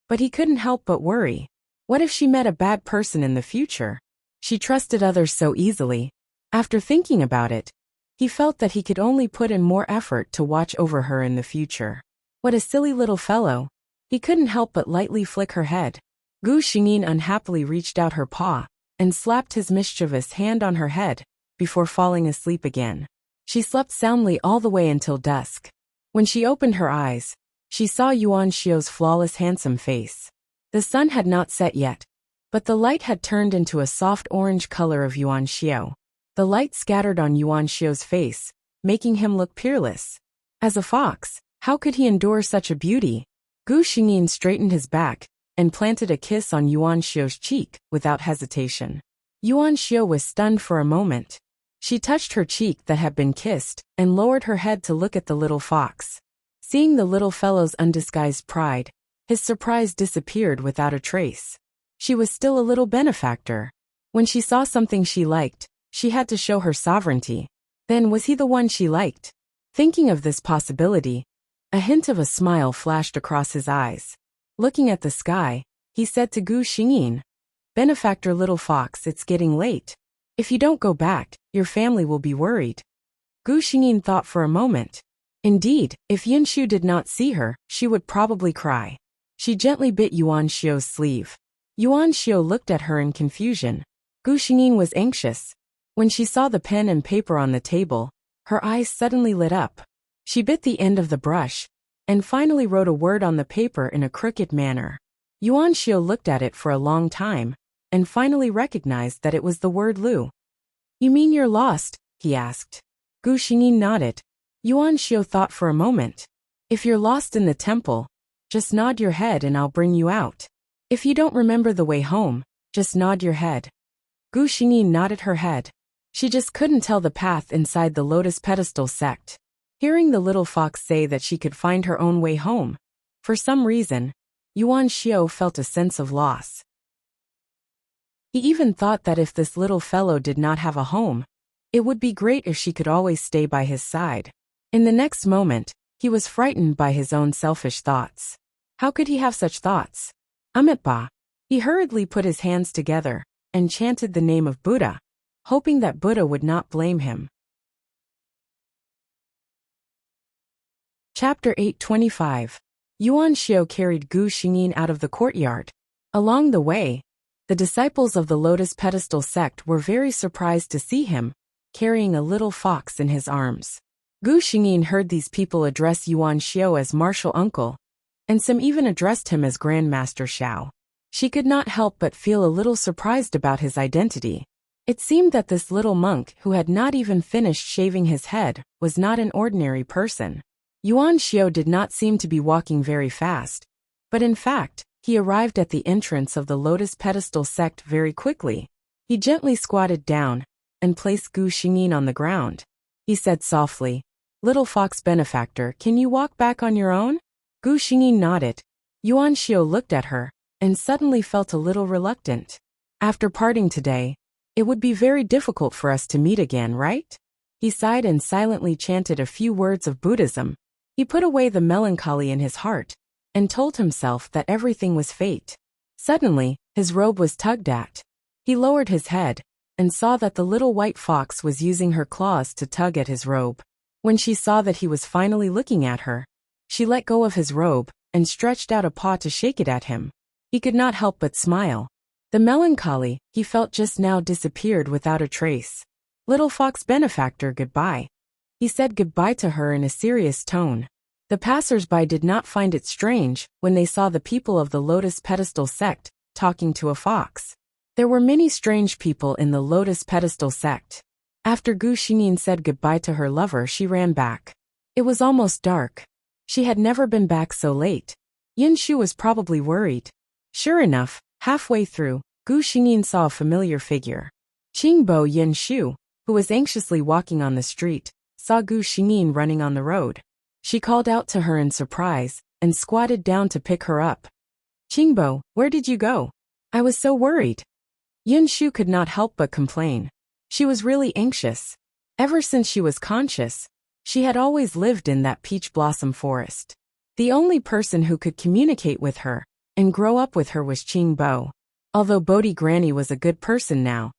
but he couldn't help but worry. What if she met a bad person in the future? She trusted others so easily. After thinking about it, he felt that he could only put in more effort to watch over her in the future. What a silly little fellow. He couldn't help but lightly flick her head. Gu Xingyin unhappily reached out her paw and slapped his mischievous hand on her head before falling asleep again. She slept soundly all the way until dusk. When she opened her eyes, she saw Yuan Xiao's flawless handsome face. The sun had not set yet, but the light had turned into a soft orange color of Yuan Xiao. The light scattered on Yuan Xiao's face, making him look peerless. As a fox, how could he endure such a beauty? Gu Xingyin straightened his back and planted a kiss on Yuan Xiao's cheek without hesitation. Yuan Xiao was stunned for a moment. She touched her cheek that had been kissed and lowered her head to look at the little fox. Seeing the little fellow's undisguised pride, his surprise disappeared without a trace. She was still a little benefactor. When she saw something she liked, she had to show her sovereignty. Then was he the one she liked? Thinking of this possibility, a hint of a smile flashed across his eyes. Looking at the sky, he said to Gu Xingyin, "Benefactor little fox, it's getting late. If you don't go back, your family will be worried." Gu Xingyin thought for a moment. Indeed, if Yinshu did not see her, she would probably cry. She gently bit Yuan Xiao's sleeve. Yuan Xiao looked at her in confusion. Gu Xingyin was anxious. When she saw the pen and paper on the table, her eyes suddenly lit up. She bit the end of the brush and finally wrote a word on the paper in a crooked manner. Yuan Xiao looked at it for a long time and finally recognized that it was the word Lu. "You mean you're lost?" he asked. Gu Xingyin nodded. Yuan Xiao thought for a moment. "If you're lost in the temple, just nod your head and I'll bring you out. If you don't remember the way home, just nod your head." Gu Xingyin nodded her head. She just couldn't tell the path inside the Lotus Pedestal sect. Hearing the little fox say that she could find her own way home, for some reason, Yuan Xiao felt a sense of loss. He even thought that if this little fellow did not have a home, it would be great if she could always stay by his side. In the next moment, he was frightened by his own selfish thoughts. How could he have such thoughts? Amitabha. He hurriedly put his hands together and chanted the name of Buddha, hoping that Buddha would not blame him. Chapter 825. Yuan Xiao carried Gu Xingyin out of the courtyard. Along the way, the disciples of the Lotus Pedestal sect were very surprised to see him, carrying a little fox in his arms. Gu Xingyin heard these people address Yuan Xiao as martial uncle, and some even addressed him as Grandmaster Xiao. She could not help but feel a little surprised about his identity. It seemed that this little monk who had not even finished shaving his head was not an ordinary person. Yuan Xiao did not seem to be walking very fast, but in fact, he arrived at the entrance of the Lotus Pedestal sect very quickly. He gently squatted down and placed Gu Xingyin on the ground. He said softly, "Little fox benefactor, can you walk back on your own?" Gu Xingyin nodded. Yuan Xiao looked at her and suddenly felt a little reluctant. After parting today, it would be very difficult for us to meet again, right? He sighed and silently chanted a few words of Buddhism. He put away the melancholy in his heart and told himself that everything was fate. Suddenly, his robe was tugged at. He lowered his head and saw that the little white fox was using her claws to tug at his robe. When she saw that he was finally looking at her, she let go of his robe and stretched out a paw to shake it at him. He could not help but smile. The melancholy he felt just now disappeared without a trace. "Little fox benefactor, goodbye." He said goodbye to her in a serious tone. The passers-by did not find it strange when they saw the people of the Lotus Pedestal sect talking to a fox. There were many strange people in the Lotus Pedestal sect. After Gu Xingyin said goodbye to her lover, she ran back. It was almost dark. She had never been back so late. Yin Shu was probably worried. Sure enough, halfway through, Gu Xingyin saw a familiar figure. Qingbo Yin Shu, who was anxiously walking on the street, saw Gu Xingyin running on the road. She called out to her in surprise, and squatted down to pick her up. Qingbo, where did you go? I was so worried. Yin Shu could not help but complain. She was really anxious. Ever since she was conscious, she had always lived in that peach blossom forest. The only person who could communicate with her and grow up with her was Qingbo. Although Bodhi Granny was a good person now,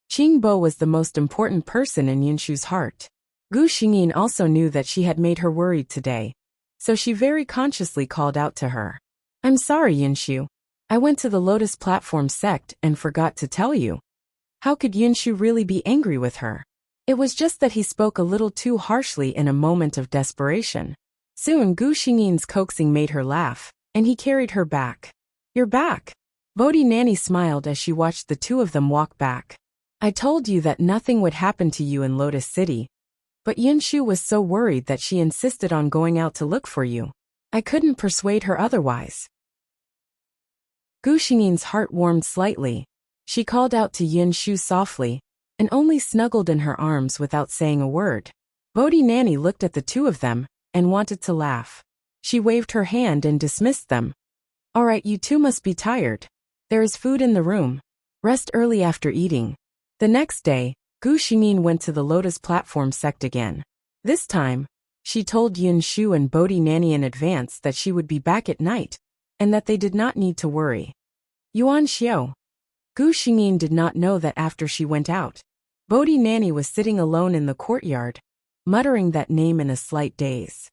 Qingbo was the most important person in Yinshu's heart. Gu Xingyin also knew that she had made her worried today, so she very consciously called out to her. I'm sorry, Yinshu. I went to the Lotus Platform sect and forgot to tell you. How could Yinshu really be angry with her? It was just that he spoke a little too harshly in a moment of desperation. Soon Gu Xingyin's coaxing made her laugh, and he carried her back. You're back. Bodhi Nanny smiled as she watched the two of them walk back. I told you that nothing would happen to you in Lotus City. But Yinshu was so worried that she insisted on going out to look for you. I couldn't persuade her otherwise. Gu Xingyin's heart warmed slightly. She called out to Yinshu softly, and only snuggled in her arms without saying a word. Bodhi Nanny looked at the two of them, and wanted to laugh. She waved her hand and dismissed them. All right, you two must be tired. There is food in the room. Rest early after eating. The next day, Gu Xingyin went to the Lotus Platform sect again. This time, she told Yinshu and Bodhi Nanny in advance that she would be back at night, and that they did not need to worry. Yuan Xiao. Gu Xingyin did not know that after she went out, Bodhi Nanny was sitting alone in the courtyard, muttering that name in a slight daze.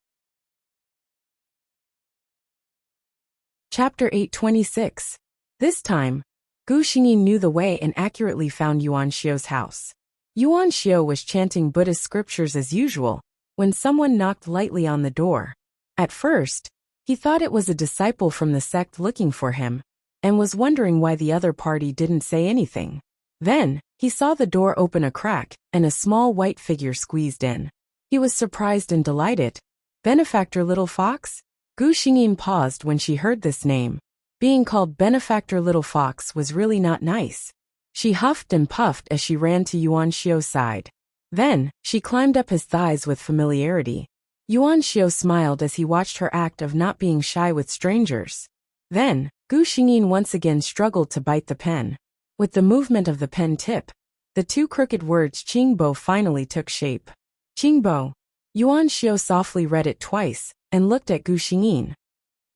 Chapter 826. This time, Gu Xingyin knew the way and accurately found Yuan Xiao's house. Yuan Xiao was chanting Buddhist scriptures as usual, when someone knocked lightly on the door. At first, he thought it was a disciple from the sect looking for him, and was wondering why the other party didn't say anything. Then, he saw the door open a crack, and a small white figure squeezed in. He was surprised and delighted. Benefactor Little Fox? Gu Xingyin paused when she heard this name. Being called Benefactor Little Fox was really not nice. She huffed and puffed as she ran to Yuan Xiao's side. Then, she climbed up his thighs with familiarity. Yuan Xiao smiled as he watched her act of not being shy with strangers. Then, Gu Xingyin once again struggled to bite the pen. With the movement of the pen tip, the two crooked words Qingbo finally took shape. Qingbo. Yuan Xiao softly read it twice, and looked at Gu Xingyin.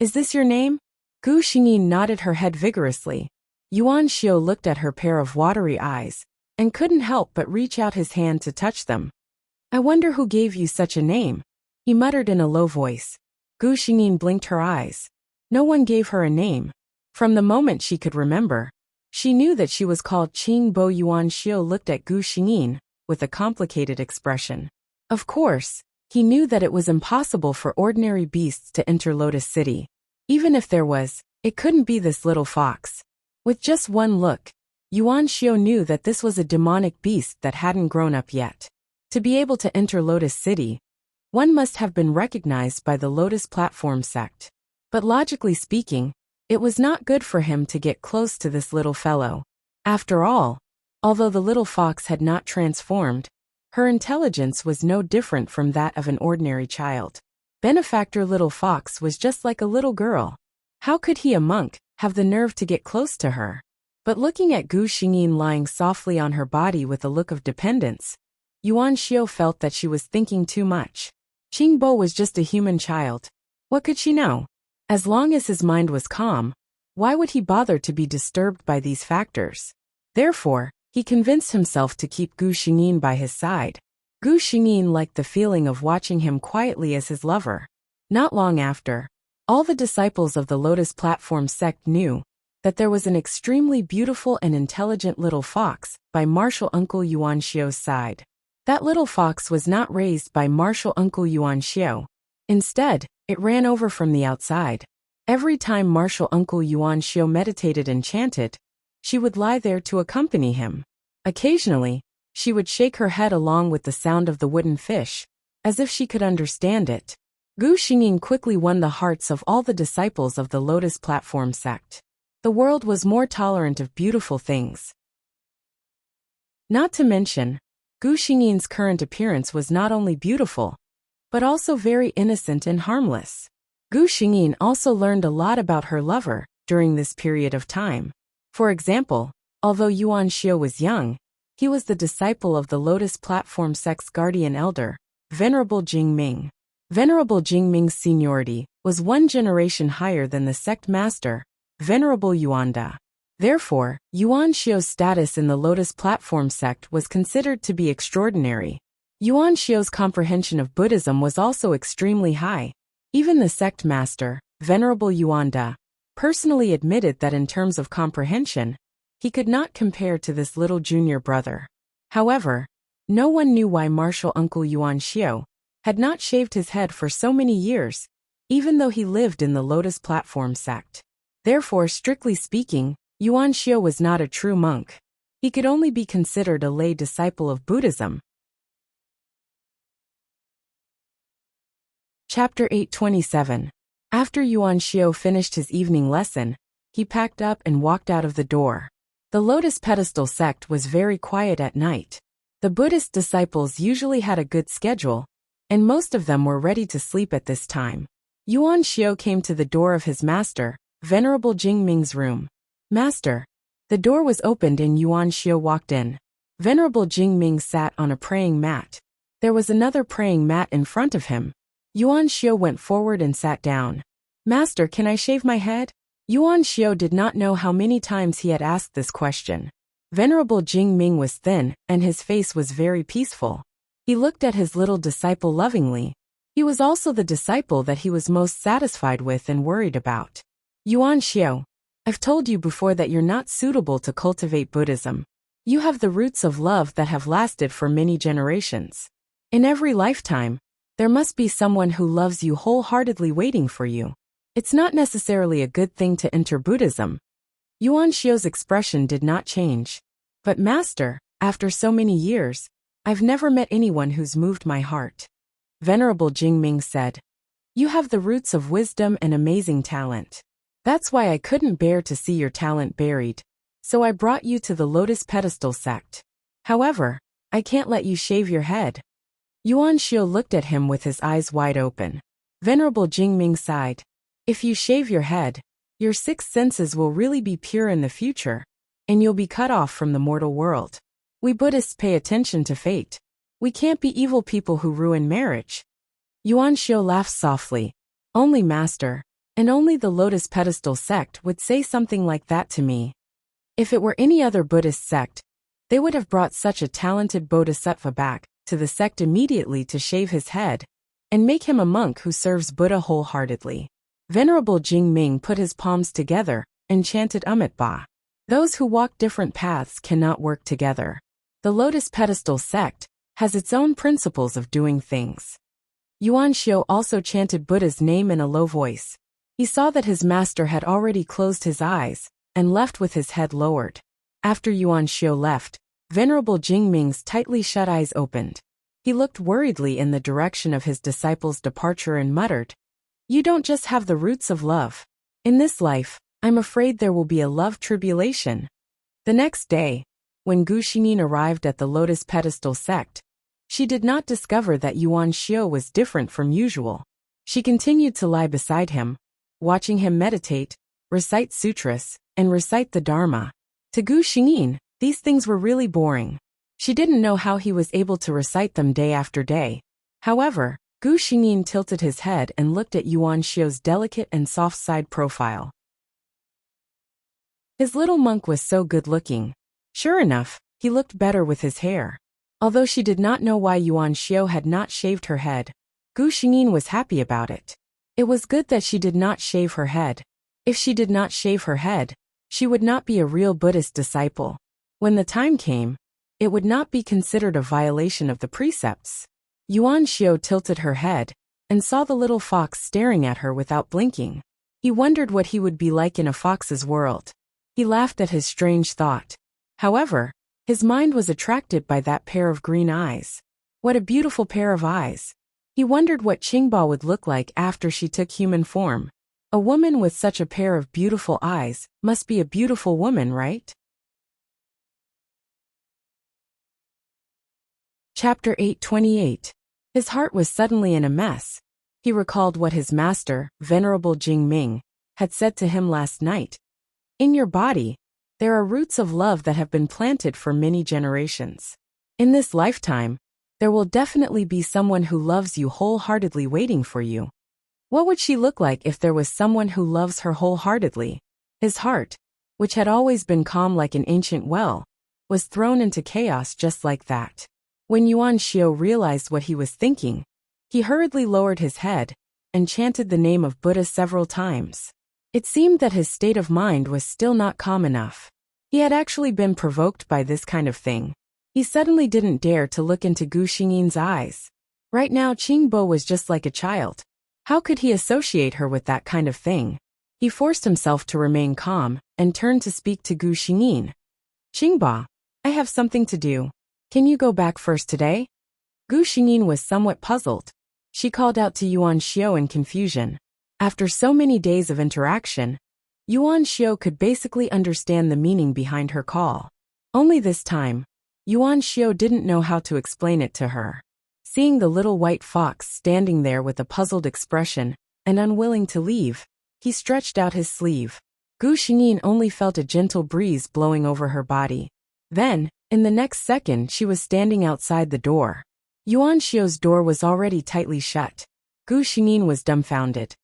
Is this your name? Gu Xingyin nodded her head vigorously. Yuan Xiao looked at her pair of watery eyes, and couldn't help but reach out his hand to touch them. I wonder who gave you such a name, he muttered in a low voice. Gu Xingyin blinked her eyes. No one gave her a name. From the moment she could remember, she knew that she was called Qingbo. Yuan Xiao looked at Gu Xingyin with a complicated expression. Of course, he knew that it was impossible for ordinary beasts to enter Lotus City. Even if there was, it couldn't be this little fox. With just one look, Yuan Xiao knew that this was a demonic beast that hadn't grown up yet. To be able to enter Lotus City, one must have been recognized by the Lotus Platform sect. But logically speaking, it was not good for him to get close to this little fellow. After all, although the little fox had not transformed, her intelligence was no different from that of an ordinary child. Benefactor Little Fox was just like a little girl. How could he, a monk, have the nerve to get close to her? But looking at Gu Xingyin lying softly on her body with a look of dependence, Yuan Xiao felt that she was thinking too much. Qingbo was just a human child. What could she know? As long as his mind was calm, why would he bother to be disturbed by these factors? Therefore, he convinced himself to keep Gu Xingyin by his side. Gu Xingyin liked the feeling of watching him quietly as his lover. Not long after, all the disciples of the Lotus Platform sect knew that there was an extremely beautiful and intelligent little fox by martial uncle Yuan Xiao's side. That little fox was not raised by martial uncle Yuan Xiao. Instead, it ran over from the outside. Every time martial uncle Yuan Xiao meditated and chanted, she would lie there to accompany him. Occasionally, She would shake her head along with the sound of the wooden fish, as if she could understand it. Gu Xingyin quickly won the hearts of all the disciples of the Lotus Platform sect. The world was more tolerant of beautiful things. Not to mention, Gu Xingyin's current appearance was not only beautiful, but also very innocent and harmless. Gu Xingyin also learned a lot about her lover during this period of time. For example, although Yuan Xiu was young, he was the disciple of the Lotus Platform sect's guardian elder, Venerable Jingming. Venerable Jingming's seniority was one generation higher than the sect master, Venerable Yuanda. Therefore, Yuan Xiu's status in the Lotus Platform sect was considered to be extraordinary. Yuan Xiu's comprehension of Buddhism was also extremely high. Even the sect master, Venerable Yuanda, personally admitted that in terms of comprehension, he could not compare to this little junior brother. However, no one knew why martial uncle Yuan Xiu had not shaved his head for so many years, even though he lived in the Lotus Platform sect. Therefore, strictly speaking, Yuan Xiu was not a true monk. He could only be considered a lay disciple of Buddhism. Chapter 827. After Yuan Xiu finished his evening lesson, he packed up and walked out of the door. The Lotus Pedestal sect was very quiet at night. The Buddhist disciples usually had a good schedule, and most of them were ready to sleep at this time. Yuan Xiu came to the door of his master, Venerable Jingming's room. Master. The door was opened and Yuan Xiu walked in. Venerable Jingming sat on a praying mat. There was another praying mat in front of him. Yuan Xiu went forward and sat down. Master, can I shave my head? Yuan Xiu did not know how many times he had asked this question. Venerable Jingming was thin, and his face was very peaceful. He looked at his little disciple lovingly. He was also the disciple that he was most satisfied with and worried about. Yuan Xiu, I've told you before that you're not suitable to cultivate Buddhism. You have the roots of love that have lasted for many generations. In every lifetime, there must be someone who loves you wholeheartedly waiting for you. It's not necessarily a good thing to enter Buddhism. Yuan Xiu's expression did not change. But Master, after so many years, I've never met anyone who's moved my heart. Venerable Jingming said, You have the roots of wisdom and amazing talent. That's why I couldn't bear to see your talent buried, so I brought you to the Lotus Pedestal sect. However, I can't let you shave your head. Yuan Xiu looked at him with his eyes wide open. Venerable Jingming sighed. If you shave your head, your six senses will really be pure in the future, and you'll be cut off from the mortal world. We Buddhists pay attention to fate. We can't be evil people who ruin marriage. Yuan Xiu laughed softly. Only Master, and only the Lotus Pedestal sect would say something like that to me. If it were any other Buddhist sect, they would have brought such a talented bodhisattva back to the sect immediately to shave his head and make him a monk who serves Buddha wholeheartedly. Venerable Jingming put his palms together and chanted Ba. Those who walk different paths cannot work together. The Lotus Pedestal sect has its own principles of doing things. Yuan Xiu also chanted Buddha's name in a low voice. He saw that his master had already closed his eyes and left with his head lowered. After Yuan Xiu left, Venerable Jingming's tightly shut eyes opened. He looked worriedly in the direction of his disciple's departure and muttered, You don't just have the roots of love. In this life, I'm afraid there will be a love tribulation. The next day, when Gu Xingyin arrived at the Lotus Pedestal sect, she did not discover that Yuan Xiu was different from usual. She continued to lie beside him, watching him meditate, recite sutras, and recite the Dharma. To Gu Xingyin, these things were really boring. She didn't know how he was able to recite them day after day. However, Gu Xingyin tilted his head and looked at Yuan Xiu's delicate and soft side profile. His little monk was so good-looking. Sure enough, he looked better with his hair. Although she did not know why Yuan Xiu had not shaved her head, Gu Xingyin was happy about it. It was good that she did not shave her head. If she did not shave her head, she would not be a real Buddhist disciple. When the time came, it would not be considered a violation of the precepts. Yuan Xiu tilted her head and saw the little fox staring at her without blinking. He wondered what he would be like in a fox's world. He laughed at his strange thought. However, His mind was attracted by that pair of green eyes. What a beautiful pair of eyes. He wondered what Qingba would look like after she took human form. A woman with such a pair of beautiful eyes must be a beautiful woman, right? Chapter 828. His heart was suddenly in a mess. He recalled what his master, Venerable Jing Ming, had said to him last night. In your body, there are roots of love that have been planted for many generations. In this lifetime, there will definitely be someone who loves you wholeheartedly waiting for you. What would she look like if there was someone who loves her wholeheartedly? His heart, which had always been calm like an ancient well, was thrown into chaos just like that. When Yuan Xiao realized what he was thinking, he hurriedly lowered his head and chanted the name of Buddha several times. It seemed that his state of mind was still not calm enough. He had actually been provoked by this kind of thing. He suddenly didn't dare to look into Gu Xingyin's eyes. Right now Qingbo was just like a child. How could he associate her with that kind of thing? He forced himself to remain calm and turned to speak to Gu Xingyin. Qingba, I have something to do. Can you go back first today? Gu Xingyin was somewhat puzzled. She called out to Yuan Xiao in confusion. After so many days of interaction, Yuan Xiao could basically understand the meaning behind her call. Only this time, Yuan Xiao didn't know how to explain it to her. Seeing the little white fox standing there with a puzzled expression and unwilling to leave, he stretched out his sleeve. Gu Xingyin only felt a gentle breeze blowing over her body. Then, in the next second, she was standing outside the door. Yuan Xiao's door was already tightly shut. Gu Xingyin was dumbfounded.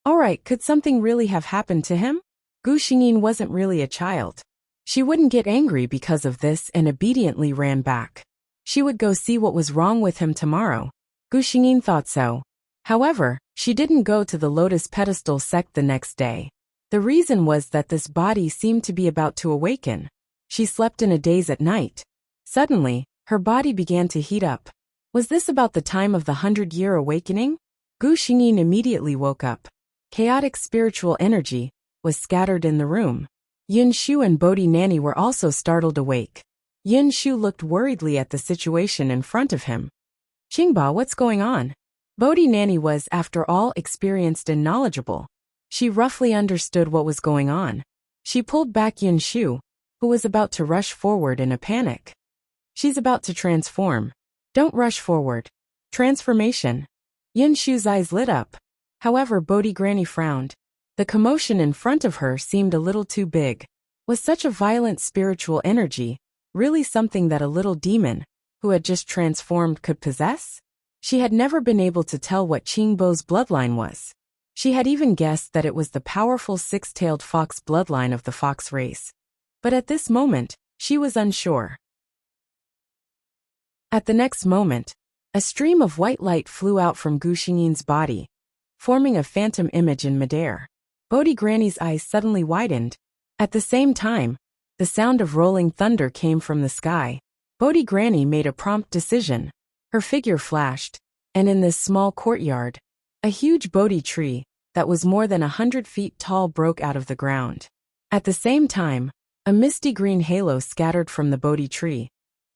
Alright, could something really have happened to him? Gu Xingyin wasn't really a child. She wouldn't get angry because of this and obediently ran back. She would go see what was wrong with him tomorrow. Gu Xingyin thought so. However, she didn't go to the lotus pedestal sect the next day. The reason was that this body seemed to be about to awaken. She slept in a daze at night. Suddenly, her body began to heat up. Was this about the time of the 100-year awakening? Gu Xingyin immediately woke up. Chaotic spiritual energy was scattered in the room. Yin Shu and Bodhi Nanny were also startled awake. Yin Shu looked worriedly at the situation in front of him. Qingba, what's going on? Bodhi Nanny was, after all, experienced and knowledgeable. She roughly understood what was going on. She pulled back Yin Shu, who was about to rush forward in a panic. She's about to transform. Don't rush forward. Transformation. Yin Shu's eyes lit up. However, Bodhi Granny frowned. The commotion in front of her seemed a little too big. Was such a violent spiritual energy really something that a little demon, who had just transformed, could possess? She had never been able to tell what Qingbo's bloodline was. She had even guessed that it was the powerful six-tailed fox bloodline of the fox race. But at this moment, she was unsure. At the next moment, a stream of white light flew out from Gu Xingyin's body, forming a phantom image in midair. Bodhi Granny's eyes suddenly widened. At the same time, the sound of rolling thunder came from the sky. Bodhi Granny made a prompt decision. Her figure flashed, and in this small courtyard, a huge Bodhi tree that was more than 100 feet tall broke out of the ground. At the same time, a misty green halo scattered from the Bodhi tree,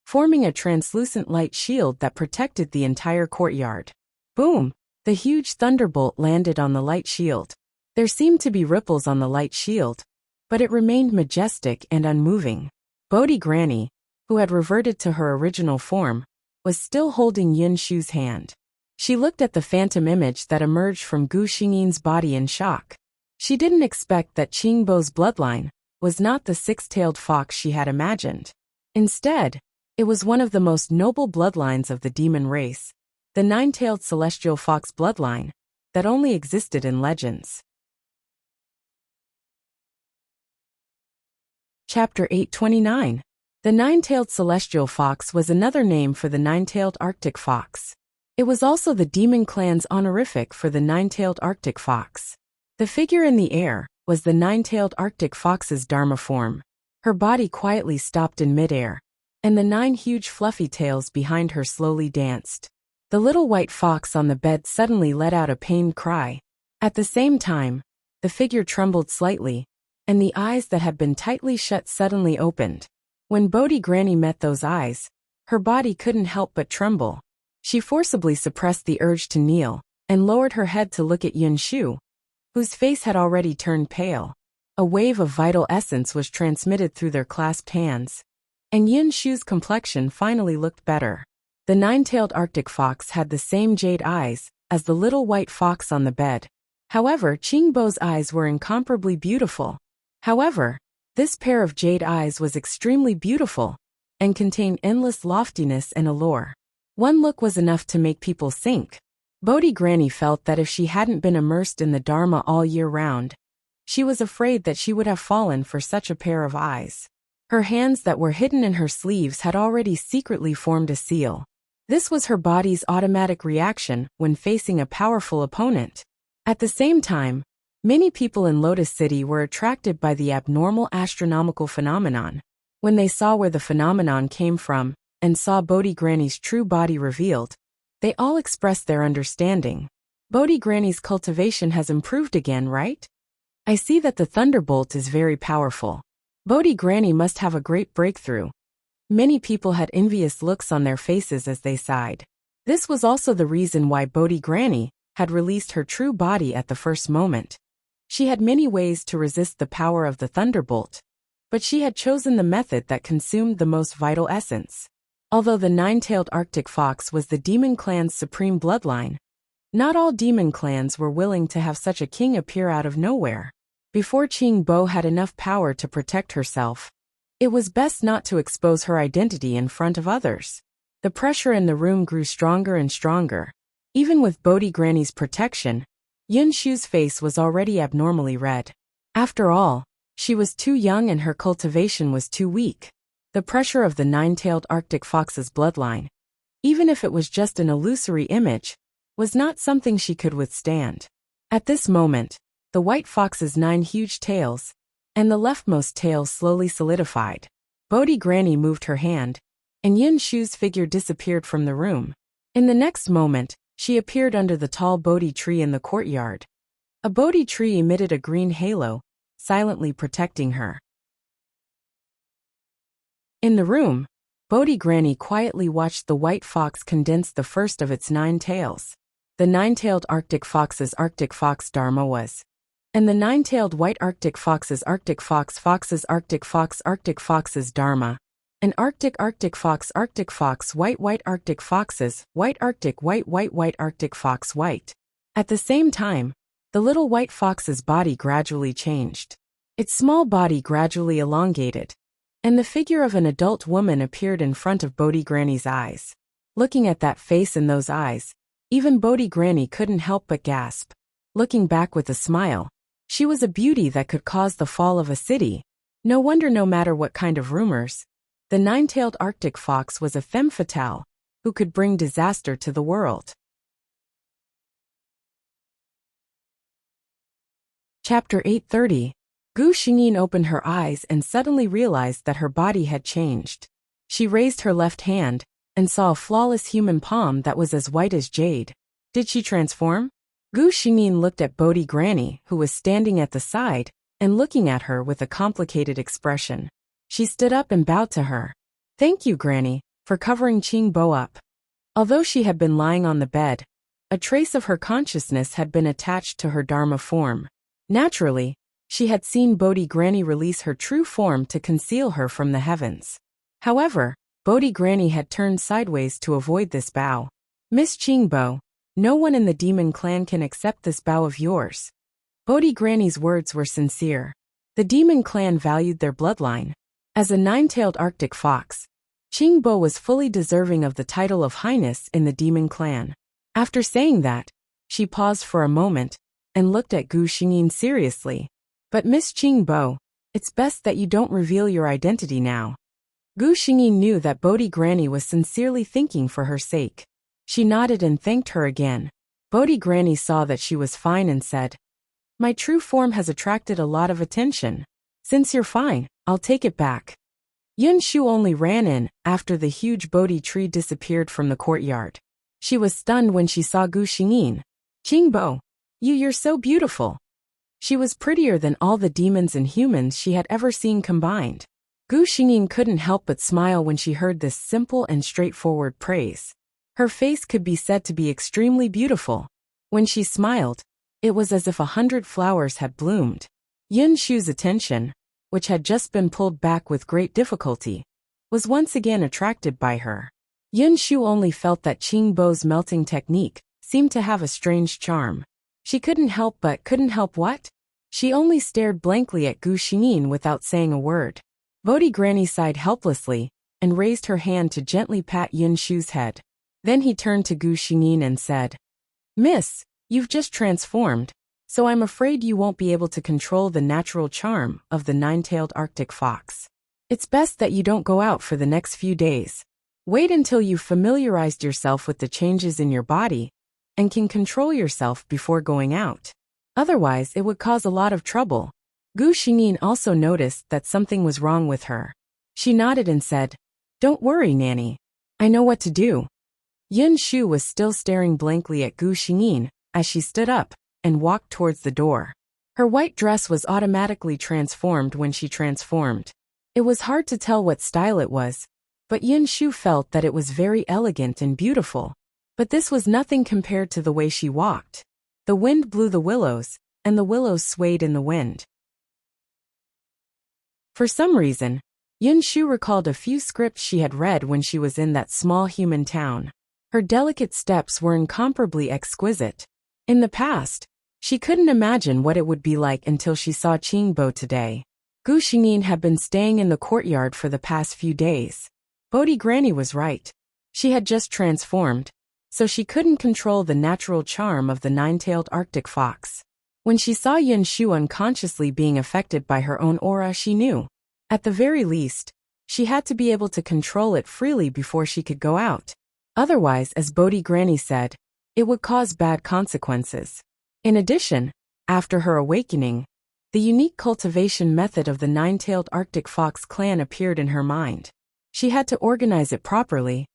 forming a translucent light shield that protected the entire courtyard. Boom! The huge thunderbolt landed on the light shield. There seemed to be ripples on the light shield, but it remained majestic and unmoving. Bodhi Granny, who had reverted to her original form, was still holding Yin Shu's hand. She looked at the phantom image that emerged from Gu Xingyin's body in shock. She didn't expect that Qingbo's bloodline was not the six-tailed fox she had imagined. Instead, it was one of the most noble bloodlines of the demon race, the nine-tailed celestial fox bloodline, that only existed in legends. Chapter 829. The nine-tailed celestial fox was another name for the nine-tailed Arctic fox. It was also the demon clan's honorific for the nine-tailed Arctic fox. The figure in the air was the nine-tailed Arctic fox's Dharma form. Her body quietly stopped in midair, and the 9 huge fluffy tails behind her slowly danced. The little white fox on the bed suddenly let out a pained cry. At the same time, the figure trembled slightly, and the eyes that had been tightly shut suddenly opened. When Bodhi Granny met those eyes, her body couldn't help but tremble. She forcibly suppressed the urge to kneel, and lowered her head to look at Yun Shu, whose face had already turned pale. A wave of vital essence was transmitted through their clasped hands, and Yun Shu's complexion finally looked better. The nine-tailed Arctic fox had the same jade eyes as the little white fox on the bed. However, Qingbo's eyes were incomparably beautiful. However, this pair of jade eyes was extremely beautiful and contained endless loftiness and allure. One look was enough to make people sink. Bodhi Granny felt that if she hadn't been immersed in the Dharma all year round, she was afraid that she would have fallen for such a pair of eyes. Her hands that were hidden in her sleeves had already secretly formed a seal. This was her body's automatic reaction when facing a powerful opponent. At the same time, many people in Lotus City were attracted by the abnormal astronomical phenomenon. When they saw where the phenomenon came from, and saw Bodhi Granny's true body revealed, they all expressed their understanding. Bodhi Granny's cultivation has improved again, right? I see that the thunderbolt is very powerful. Bodhi Granny must have a great breakthrough. Many people had envious looks on their faces as they sighed. This was also the reason why Bodhi Granny had released her true body at the first moment. She had many ways to resist the power of the thunderbolt, but she had chosen the method that consumed the most vital essence. Although the nine-tailed Arctic fox was the demon clan's supreme bloodline, not all demon clans were willing to have such a king appear out of nowhere. Before Qingbo had enough power to protect herself, it was best not to expose her identity in front of others. The pressure in the room grew stronger and stronger. Even with Bodhi Granny's protection, Yun Shu's face was already abnormally red. After all, she was too young and her cultivation was too weak. The pressure of the nine-tailed Arctic fox's bloodline, even if it was just an illusory image, was not something she could withstand. At this moment, the white fox's 9 huge tails, and the leftmost tail slowly solidified. Bodhi Granny moved her hand, and Yun Shu's figure disappeared from the room. In the next moment, she appeared under the tall Bodhi tree in the courtyard. A Bodhi tree emitted a green halo, silently protecting her. In the room, Bodhi Granny quietly watched the white fox condense the first of its 9 tails. The nine-tailed Arctic fox's Arctic fox Dharma was, and the nine-tailed white Arctic fox's Arctic fox's Arctic fox's Dharma, and Arctic fox white Arctic foxes white Arctic white Arctic fox white. At the same time, the little white fox's body gradually changed. Its small body gradually elongated, and the figure of an adult woman appeared in front of Bodhi Granny's eyes. Looking at that face and those eyes, even Bodhi Granny couldn't help but gasp. Looking back with a smile, she was a beauty that could cause the fall of a city. No wonder, no matter what kind of rumors, the nine-tailed Arctic fox was a femme fatale who could bring disaster to the world. Chapter 830. Gu Xingyin opened her eyes and suddenly realized that her body had changed. She raised her left hand and saw a flawless human palm that was as white as jade. Did she transform? Gu Xingyin looked at Bodhi Granny, who was standing at the side, and looking at her with a complicated expression. She stood up and bowed to her. Thank you, Granny, for covering Qingbo up. Although she had been lying on the bed, a trace of her consciousness had been attached to her Dharma form. Naturally, she had seen Bodhi Granny release her true form to conceal her from the heavens. However, Bodhi Granny had turned sideways to avoid this bow. Miss Qingbo, no one in the demon clan can accept this bow of yours. Bodhi Granny's words were sincere. The demon clan valued their bloodline. As a nine-tailed Arctic fox, Qingbo was fully deserving of the title of Highness in the demon clan. After saying that, she paused for a moment and looked at Gu Xingyin seriously. But Miss Qingbo, it's best that you don't reveal your identity now. Gu Xingyin knew that Bodhi Granny was sincerely thinking for her sake. She nodded and thanked her again. Bodhi Granny saw that she was fine and said, My true form has attracted a lot of attention. Since you're fine, I'll take it back. Yun Shu only ran in after the huge Bodhi tree disappeared from the courtyard. She was stunned when she saw Gu Xingyin. Qingbo, you're so beautiful. She was prettier than all the demons and humans she had ever seen combined. Gu Xingyin couldn't help but smile when she heard this simple and straightforward praise. Her face could be said to be extremely beautiful. When she smiled, it was as if 100 flowers had bloomed. Yin Shu's attention, which had just been pulled back with great difficulty, was once again attracted by her. Yin Shu only felt that Qing Bo's melting technique seemed to have a strange charm. She couldn't help what? She only stared blankly at Gu Xingyin without saying a word. Bodhi Granny sighed helplessly and raised her hand to gently pat Yin Shu's head. Then he turned to Gu Xingyin and said, "Miss, you've just transformed, so I'm afraid you won't be able to control the natural charm of the nine-tailed Arctic fox. It's best that you don't go out for the next few days. Wait until you've familiarized yourself with the changes in your body and can control yourself before going out. Otherwise, it would cause a lot of trouble." Gu Xingyin also noticed that something was wrong with her. She nodded and said, "Don't worry, Nanny. I know what to do." Yin Shu was still staring blankly at Gu Xingyin as she stood up and walked towards the door. Her white dress was automatically transformed when she transformed. It was hard to tell what style it was, but Yin Shu felt that it was very elegant and beautiful. But this was nothing compared to the way she walked. The wind blew the willows, and the willows swayed in the wind. For some reason, Yin Shu recalled a few scripts she had read when she was in that small human town. Her delicate steps were incomparably exquisite. In the past, she couldn't imagine what it would be like until she saw Qingbo today. Gu Xingyin had been staying in the courtyard for the past few days. Bodhi Granny was right. She had just transformed, so she couldn't control the natural charm of the nine-tailed Arctic fox. When she saw Yin Shu unconsciously being affected by her own aura, she knew, at the very least, she had to be able to control it freely before she could go out. Otherwise, as Bodhi Granny said, it would cause bad consequences. In addition, after her awakening, the unique cultivation method of the nine-tailed Arctic fox clan appeared in her mind. She had to organize it properly.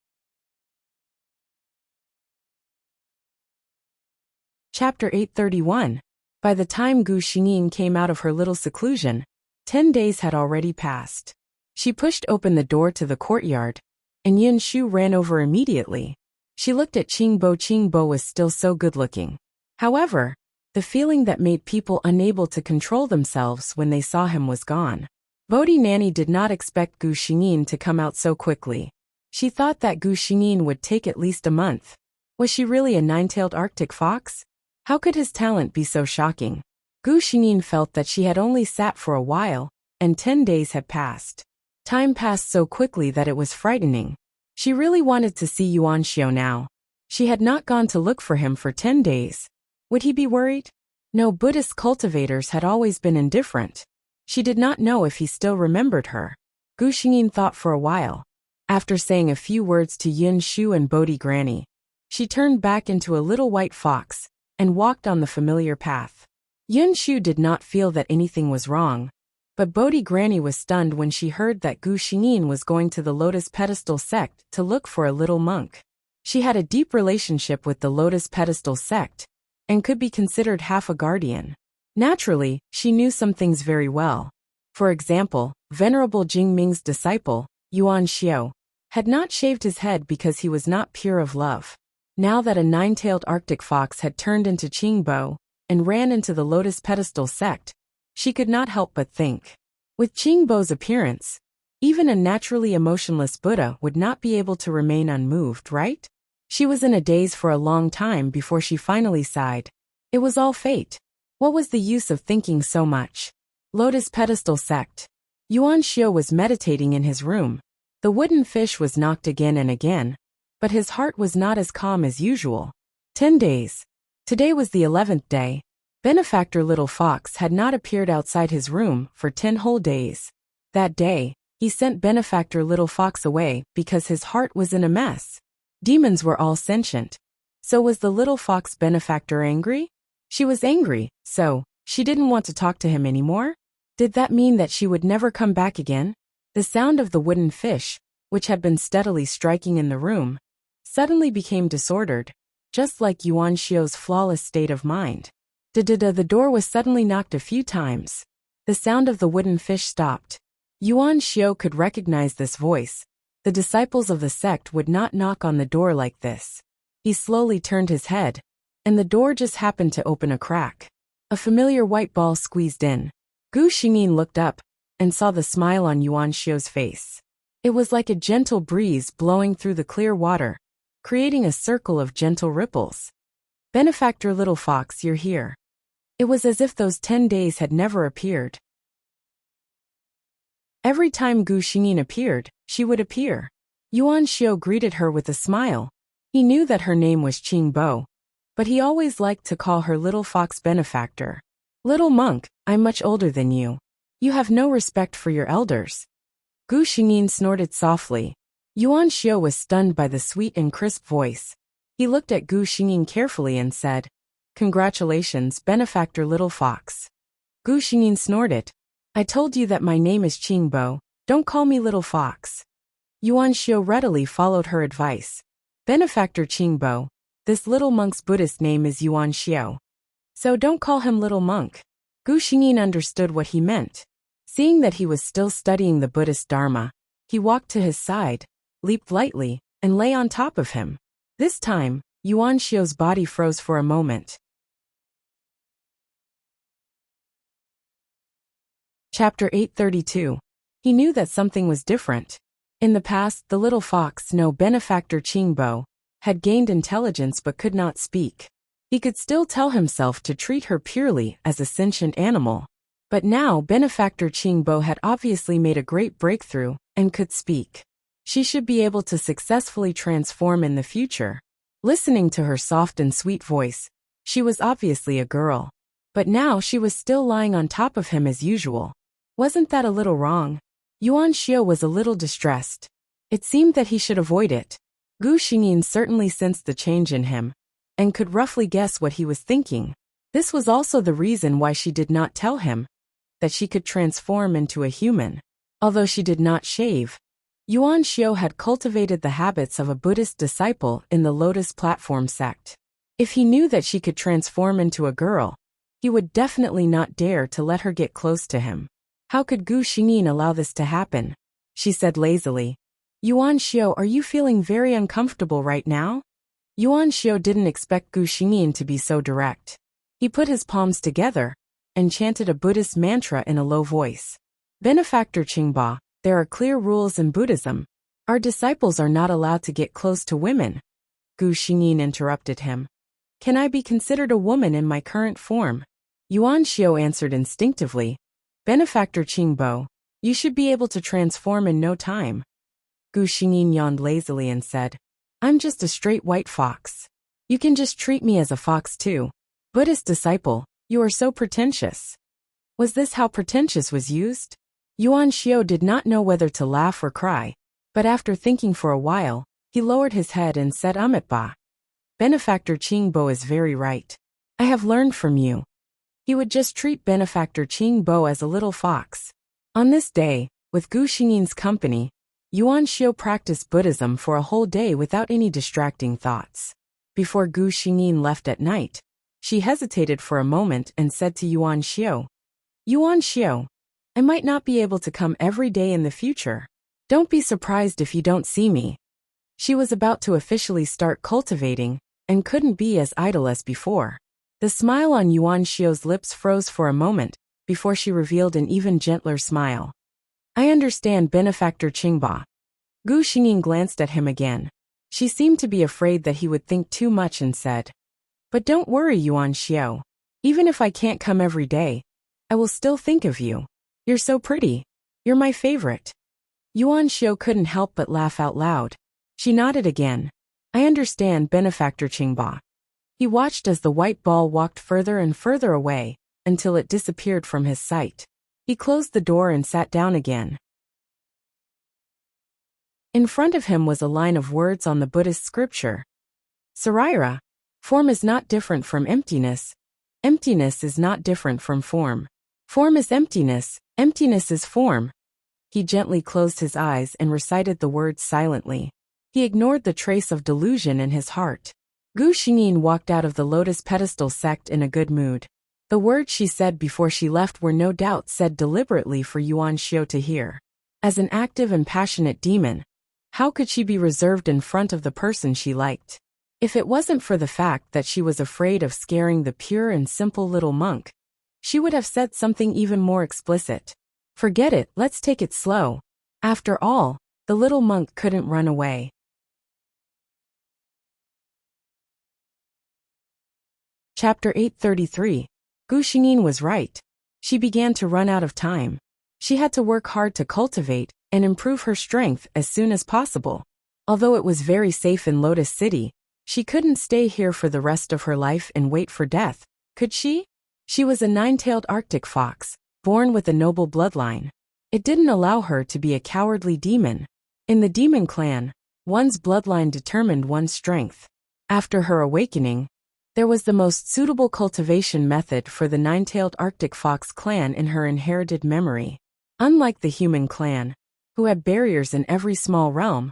Chapter 831. By the time Gu Xingyin came out of her little seclusion, 10 days had already passed. She pushed open the door to the courtyard, and Yin Shu ran over immediately. She looked at Qingbo. Qingbo was still so good-looking. However, the feeling that made people unable to control themselves when they saw him was gone. Bodhi Nanny did not expect Gu Xingyin to come out so quickly. She thought that Gu Xingyin would take at least a month. Was she really a nine-tailed Arctic fox? How could his talent be so shocking? Gu Xingyin felt that she had only sat for a while, and 10 days had passed. Time passed so quickly that it was frightening. She really wanted to see Yuan Xiao now. She had not gone to look for him for 10 days. Would he be worried? No, Buddhist cultivators had always been indifferent. She did not know if he still remembered her. Gu Xingyin thought for a while. After saying a few words to Yin Shu and Bodhi Granny, she turned back into a little white fox and walked on the familiar path. Yin Shu did not feel that anything was wrong, but Bodhi Granny was stunned when she heard that Gu Xingyin was going to the Lotus Pedestal sect to look for a little monk. She had a deep relationship with the Lotus Pedestal sect and could be considered half a guardian. Naturally, she knew some things very well. For example, Venerable Jingming's disciple, Yuan Xiao, had not shaved his head because he was not pure of love. Now that a nine-tailed Arctic fox had turned into Qingbo and ran into the Lotus Pedestal sect, she could not help but think. With Qingbo's appearance, even a naturally emotionless Buddha would not be able to remain unmoved, right? She was in a daze for a long time before she finally sighed. It was all fate. What was the use of thinking so much? Lotus Pedestal sect. Yuan Xiao was meditating in his room. The wooden fish was knocked again and again, but his heart was not as calm as usual. 10 days. Today was the 11th day. Benefactor Little Fox had not appeared outside his room for 10 whole days. That day, he sent Benefactor Little Fox away because his heart was in a mess. Demons were all sentient. So was the little fox benefactor angry? She was angry, so she didn't want to talk to him anymore? Did that mean that she would never come back again? The sound of the wooden fish, which had been steadily striking in the room, suddenly became disordered, just like Yuan Xiao's flawless state of mind. The door was suddenly knocked a few times. The sound of the wooden fish stopped. Yuan Xiao could recognize this voice. The disciples of the sect would not knock on the door like this. He slowly turned his head, and the door just happened to open a crack. A familiar white ball squeezed in. Gu Xingyin looked up and saw the smile on Yuan Xiao's face. It was like a gentle breeze blowing through the clear water, creating a circle of gentle ripples. Benefactor Little Fox, you're here. It was as if those 10 days had never appeared. Every time Gu Xingyin appeared, she would appear. Yuan Xiao greeted her with a smile. He knew that her name was Qingbo, but he always liked to call her Little Fox Benefactor. Little monk, I'm much older than you. You have no respect for your elders. Gu Xingyin snorted softly. Yuan Xiao was stunned by the sweet and crisp voice. He looked at Gu Xingyin carefully and said, Congratulations, Benefactor Little Fox. Gu Xingyin snorted. I told you that my name is Qingbo, don't call me Little Fox. Yuan Xiao readily followed her advice. Benefactor Qingbo, this little monk's Buddhist name is Yuan Xiao. So don't call him Little Monk. Gu Xingyin understood what he meant. Seeing that he was still studying the Buddhist Dharma, he walked to his side, leaped lightly, and lay on top of him. This time, Yuan Xiao's body froze for a moment. Chapter 832. He knew that something was different. In the past, the little fox, no Benefactor Qingbo, had gained intelligence but could not speak. He could still tell himself to treat her purely as a sentient animal. But now Benefactor Qingbo had obviously made a great breakthrough and could speak. She should be able to successfully transform in the future. Listening to her soft and sweet voice, she was obviously a girl. But now she was still lying on top of him as usual. Wasn't that a little wrong? Yuan Xiao was a little distressed. It seemed that he should avoid it. Gu Xingyin certainly sensed the change in him, and could roughly guess what he was thinking. This was also the reason why she did not tell him that she could transform into a human. Although she did not shave, Yuan Xiao had cultivated the habits of a Buddhist disciple in the Lotus Platform sect. If he knew that she could transform into a girl, he would definitely not dare to let her get close to him. How could Gu Xingyin allow this to happen? She said lazily. Yuan Xiao, are you feeling very uncomfortable right now? Yuan Xiao didn't expect Gu Xingyin to be so direct. He put his palms together and chanted a Buddhist mantra in a low voice. Benefactor Qingbo, there are clear rules in Buddhism. Our disciples are not allowed to get close to women. Gu Xingyin interrupted him. Can I be considered a woman in my current form? Yuan Xiao answered instinctively. Benefactor Qingbo, you should be able to transform in no time. Gu Xingyin yawned lazily and said, I'm just a straight white fox. You can just treat me as a fox too. Buddhist disciple, you are so pretentious. Was this how pretentious was used? Yuan Xiao did not know whether to laugh or cry, but after thinking for a while, he lowered his head and said Ba. Benefactor Qingbo is very right. I have learned from you. He would just treat Benefactor Qingbo as a little fox. On this day, with Gu Xingyin's company, Yuan Xiao practiced Buddhism for a whole day without any distracting thoughts. Before Gu Xingyin left at night, she hesitated for a moment and said to Yuan Xiao, Yuan Xiao, I might not be able to come every day in the future. Don't be surprised if you don't see me. She was about to officially start cultivating and couldn't be as idle as before. The smile on Yuan Xiao's lips froze for a moment before she revealed an even gentler smile. I understand, Benefactor Qingbo. Gu Xingyin glanced at him again. She seemed to be afraid that he would think too much and said, But don't worry, Yuan Xiao. Even if I can't come every day, I will still think of you. You're so pretty. You're my favorite. Yuan Xiao couldn't help but laugh out loud. She nodded again. I understand, Benefactor Qingbo. He watched as the white ball walked further and further away, until it disappeared from his sight. He closed the door and sat down again. In front of him was a line of words on the Buddhist scripture. Saraira, form is not different from emptiness. Emptiness is not different from form. Form is emptiness, emptiness is form. He gently closed his eyes and recited the words silently. He ignored the trace of delusion in his heart. Gu Xingyin walked out of the Lotus Pedestal sect in a good mood. The words she said before she left were no doubt said deliberately for Yuan Xiao to hear. As an active and passionate demon, how could she be reserved in front of the person she liked? If it wasn't for the fact that she was afraid of scaring the pure and simple little monk, she would have said something even more explicit. Forget it, let's take it slow. After all, the little monk couldn't run away. Chapter 833. Gu Xingyin was right. She began to run out of time. She had to work hard to cultivate and improve her strength as soon as possible. Although it was very safe in Lotus City, she couldn't stay here for the rest of her life and wait for death, could she? She was a nine-tailed Arctic fox, born with a noble bloodline. It didn't allow her to be a cowardly demon. In the demon clan, one's bloodline determined one's strength. After her awakening, there was the most suitable cultivation method for the nine-tailed Arctic fox clan in her inherited memory. Unlike the human clan, who had barriers in every small realm,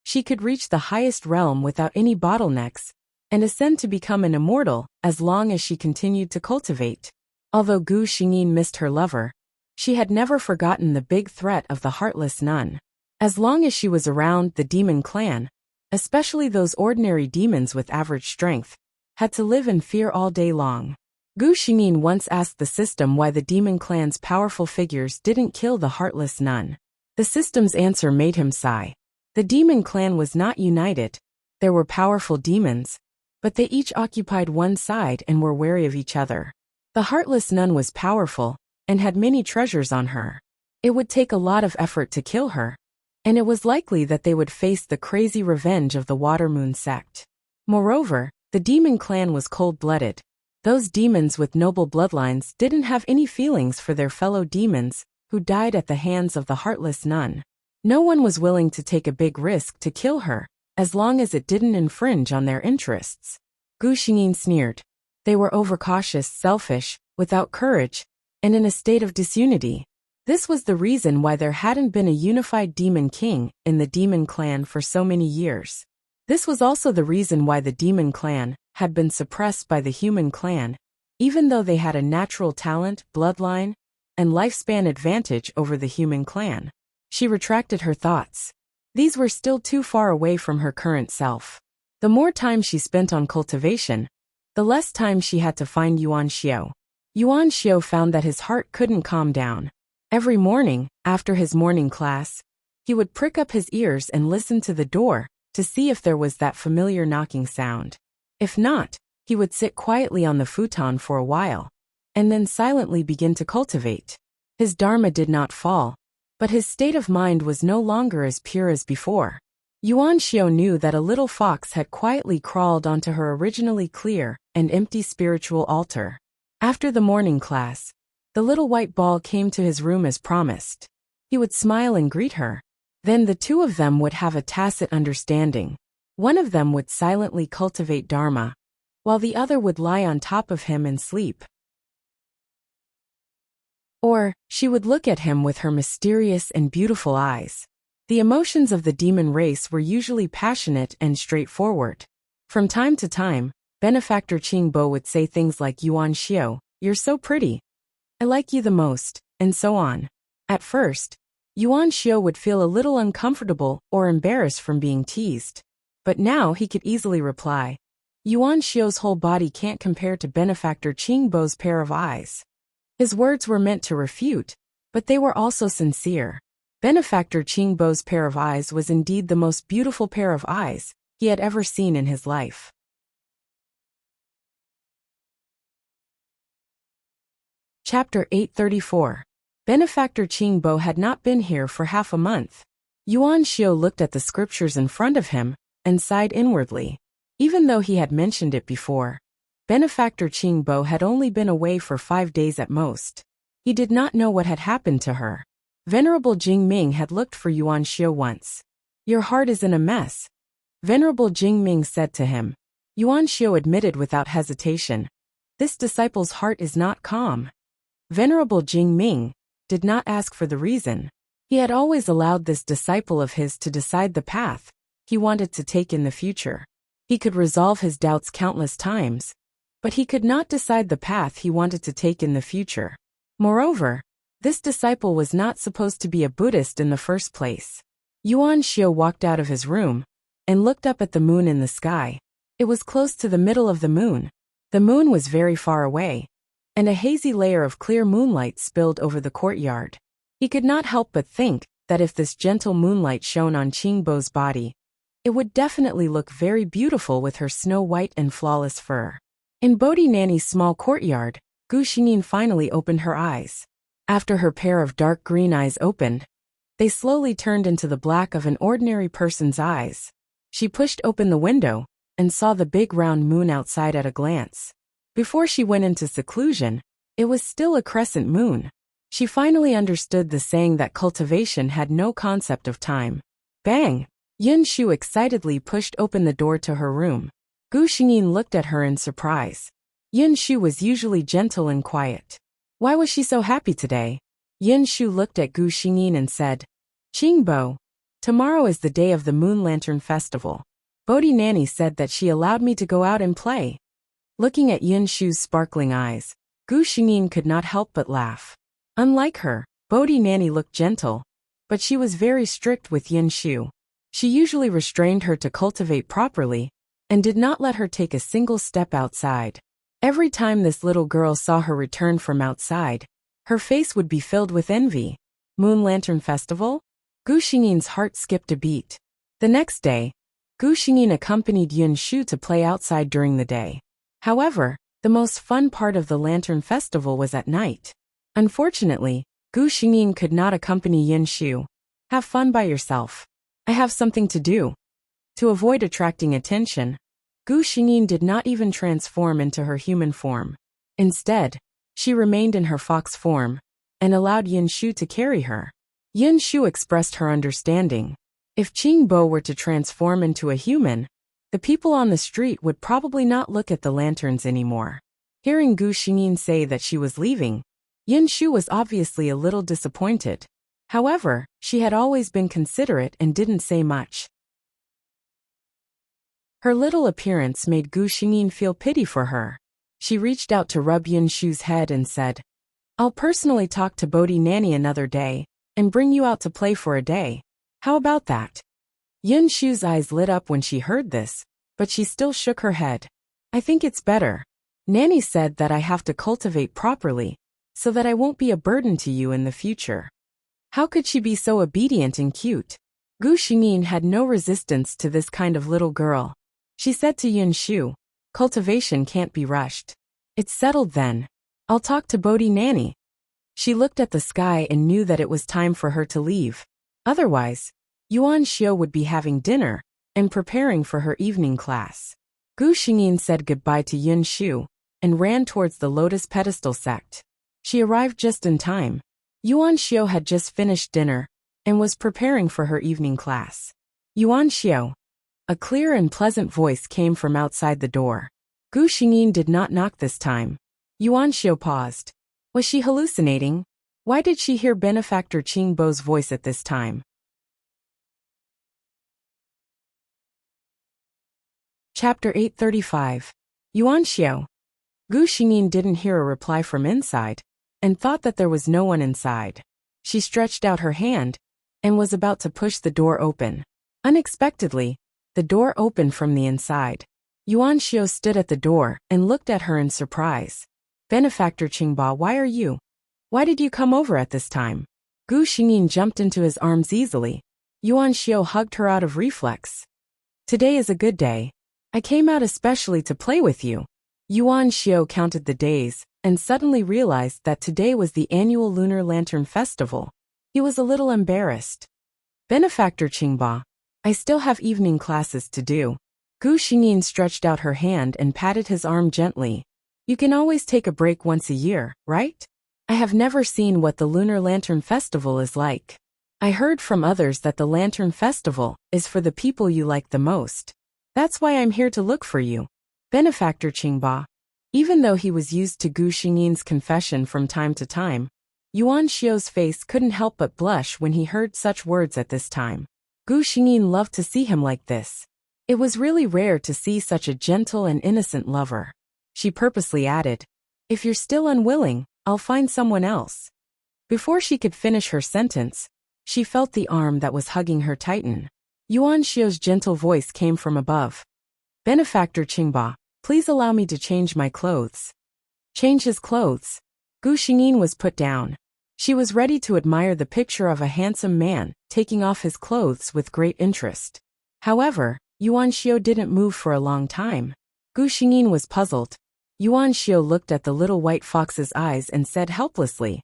she could reach the highest realm without any bottlenecks and ascend to become an immortal as long as she continued to cultivate. Although Gu Xingyin missed her lover, she had never forgotten the big threat of the heartless nun. As long as she was around, the demon clan, especially those ordinary demons with average strength, had to live in fear all day long. Gu Xingyin once asked the system why the demon clan's powerful figures didn't kill the heartless nun. The system's answer made him sigh. The demon clan was not united. There were powerful demons, but they each occupied one side and were wary of each other. The heartless nun was powerful and had many treasures on her. It would take a lot of effort to kill her, and it was likely that they would face the crazy revenge of the Water Moon sect. Moreover, the demon clan was cold-blooded. Those demons with noble bloodlines didn't have any feelings for their fellow demons who died at the hands of the heartless nun. No one was willing to take a big risk to kill her, as long as it didn't infringe on their interests. Gu Xingyin sneered. They were overcautious, selfish, without courage, and in a state of disunity. This was the reason why there hadn't been a unified demon king in the demon clan for so many years. This was also the reason why the demon clan had been suppressed by the human clan, even though they had a natural talent, bloodline, and lifespan advantage over the human clan. She retracted her thoughts. These were still too far away from her current self. The more time she spent on cultivation, the less time she had to find Yuan Xiao. Yuan Xiao found that his heart couldn't calm down. Every morning, after his morning class, he would prick up his ears and listen to the door to see if there was that familiar knocking sound. If not, he would sit quietly on the futon for a while, and then silently begin to cultivate. His dharma did not fall, but his state of mind was no longer as pure as before. Yuan Xiao knew that a little fox had quietly crawled onto her originally clear and empty spiritual altar. After the morning class, the little white ball came to his room as promised. He would smile and greet her. Then the two of them would have a tacit understanding. One of them would silently cultivate dharma, while the other would lie on top of him and sleep. Or, she would look at him with her mysterious and beautiful eyes. The emotions of the demon race were usually passionate and straightforward. From time to time, benefactor Qingbo would say things like, "Yuan Xiao, you're so pretty. I like you the most," and so on. At first, Yuan Xiao would feel a little uncomfortable or embarrassed from being teased. But now he could easily reply, "Yuan Xiao's whole body can't compare to benefactor Qingbo's pair of eyes." His words were meant to refute, but they were also sincere. Benefactor Qingbo's pair of eyes was indeed the most beautiful pair of eyes he had ever seen in his life. Chapter 834. Benefactor Qingbo had not been here for half a month. Yuan Xiao looked at the scriptures in front of him and sighed inwardly. Even though he had mentioned it before, Benefactor Qingbo had only been away for 5 days at most. He did not know what had happened to her. Venerable Jingming had looked for Yuan Xiao once. "Your heart is in a mess," Venerable Jingming said to him. Yuan Xiao admitted without hesitation, "This disciple's heart is not calm." Venerable Jingming did not ask for the reason. He had always allowed this disciple of his to decide the path he wanted to take in the future. He could resolve his doubts countless times, but he could not decide the path he wanted to take in the future. Moreover, This disciple was not supposed to be a Buddhist in the first place. Yuan Xiu walked out of his room and looked up at the moon in the sky. It was close to the middle of the moon. The moon was very far away, and a hazy layer of clear moonlight spilled over the courtyard. He could not help but think that if this gentle moonlight shone on Qingbo's body, it would definitely look very beautiful with her snow-white and flawless fur. In Bodhi Nanny's small courtyard, Gu Xingyin finally opened her eyes. After her pair of dark green eyes opened, they slowly turned into the black of an ordinary person's eyes. She pushed open the window and saw the big round moon outside at a glance. Before she went into seclusion, it was still a crescent moon. She finally understood the saying that cultivation had no concept of time. Bang! Yin Shu excitedly pushed open the door to her room. Gu Xingyin looked at her in surprise. Yin Shu was usually gentle and quiet. Why was she so happy today? Yin Shu looked at Gu Xingyin and said, Qingbo, tomorrow is the day of the Moon Lantern Festival. Bodhi Nanny said that she allowed me to go out and play. Looking at Yin Shu's sparkling eyes, Gu Xingyin could not help but laugh. Unlike her, Bodhi Nanny looked gentle, but she was very strict with Yin Shu. She usually restrained her to cultivate properly and did not let her take a single step outside. Every time this little girl saw her return from outside, her face would be filled with envy. Moon Lantern Festival? Gu Xingyin's heart skipped a beat. The next day, Gu Xingyin accompanied Yin Shu to play outside during the day. However, the most fun part of the Lantern Festival was at night. Unfortunately, Gu Xingyin could not accompany Yin Shu. Have fun by yourself. I have something to do. To avoid attracting attention, Gu Xingyin did not even transform into her human form. Instead, she remained in her fox form and allowed Yin Shu to carry her. Yin Shu expressed her understanding. If Qingbo were to transform into a human, the people on the street would probably not look at the lanterns anymore. Hearing Gu Xingyin say that she was leaving, Yin Shu was obviously a little disappointed. However, she had always been considerate and didn't say much. Her little appearance made Gu Xingyin feel pity for her. She reached out to rub Yin Shu's head and said, I'll personally talk to Bodhi Nanny another day and bring you out to play for a day. How about that? Yin Shu's eyes lit up when she heard this, but she still shook her head. I think it's better. Nanny said that I have to cultivate properly, so that I won't be a burden to you in the future. How could she be so obedient and cute? Gu Xingyin had no resistance to this kind of little girl. She said to Yin Shu, cultivation can't be rushed. It's settled then. I'll talk to Bodhi Nanny. She looked at the sky and knew that it was time for her to leave. Otherwise, Yuan Xiu would be having dinner and preparing for her evening class. Gu Xingyin said goodbye to Yin Shu and ran towards the lotus pedestal sect. She arrived just in time. Yuan Xiu had just finished dinner and was preparing for her evening class. Yuan Xiu. A clear and pleasant voice came from outside the door. Gu Xingyin did not knock this time. Yuan Xiu paused. Was she hallucinating? Why did she hear Benefactor Qingbo's voice at this time? Chapter 835. Yuan Xiu. Gu Xingyin didn't hear a reply from inside and thought that there was no one inside. She stretched out her hand and was about to push the door open. Unexpectedly, the door opened from the inside. Yuan Xiu stood at the door and looked at her in surprise. Benefactor Qingba, why are you? Why did you come over at this time? Gu Xingyin jumped into his arms easily. Yuan Xiu hugged her out of reflex. Today is a good day. I came out especially to play with you. Yuan Xiu counted the days and suddenly realized that today was the annual Lunar Lantern Festival. He was a little embarrassed. Benefactor Qingba, I still have evening classes to do. Gu Xingyin stretched out her hand and patted his arm gently. You can always take a break once a year, right? I have never seen what the Lunar Lantern Festival is like. I heard from others that the Lantern Festival is for the people you like the most. That's why I'm here to look for you. Benefactor Qingba. Even though he was used to Gu Xingyin's confession from time to time, Yuan Xiu's face couldn't help but blush when he heard such words at this time. Gu Xingyin loved to see him like this. It was really rare to see such a gentle and innocent lover. She purposely added, If you're still unwilling, I'll find someone else. Before she could finish her sentence, she felt the arm that was hugging her tighten. Yuan Xiao's gentle voice came from above. Benefactor Qingba, please allow me to change my clothes. Change his clothes. Gu Xingyin was put down. She was ready to admire the picture of a handsome man taking off his clothes with great interest. However, Yuan Xiao didn't move for a long time. Gu Xingyin was puzzled. Yuan Xiao looked at the little white fox's eyes and said helplessly,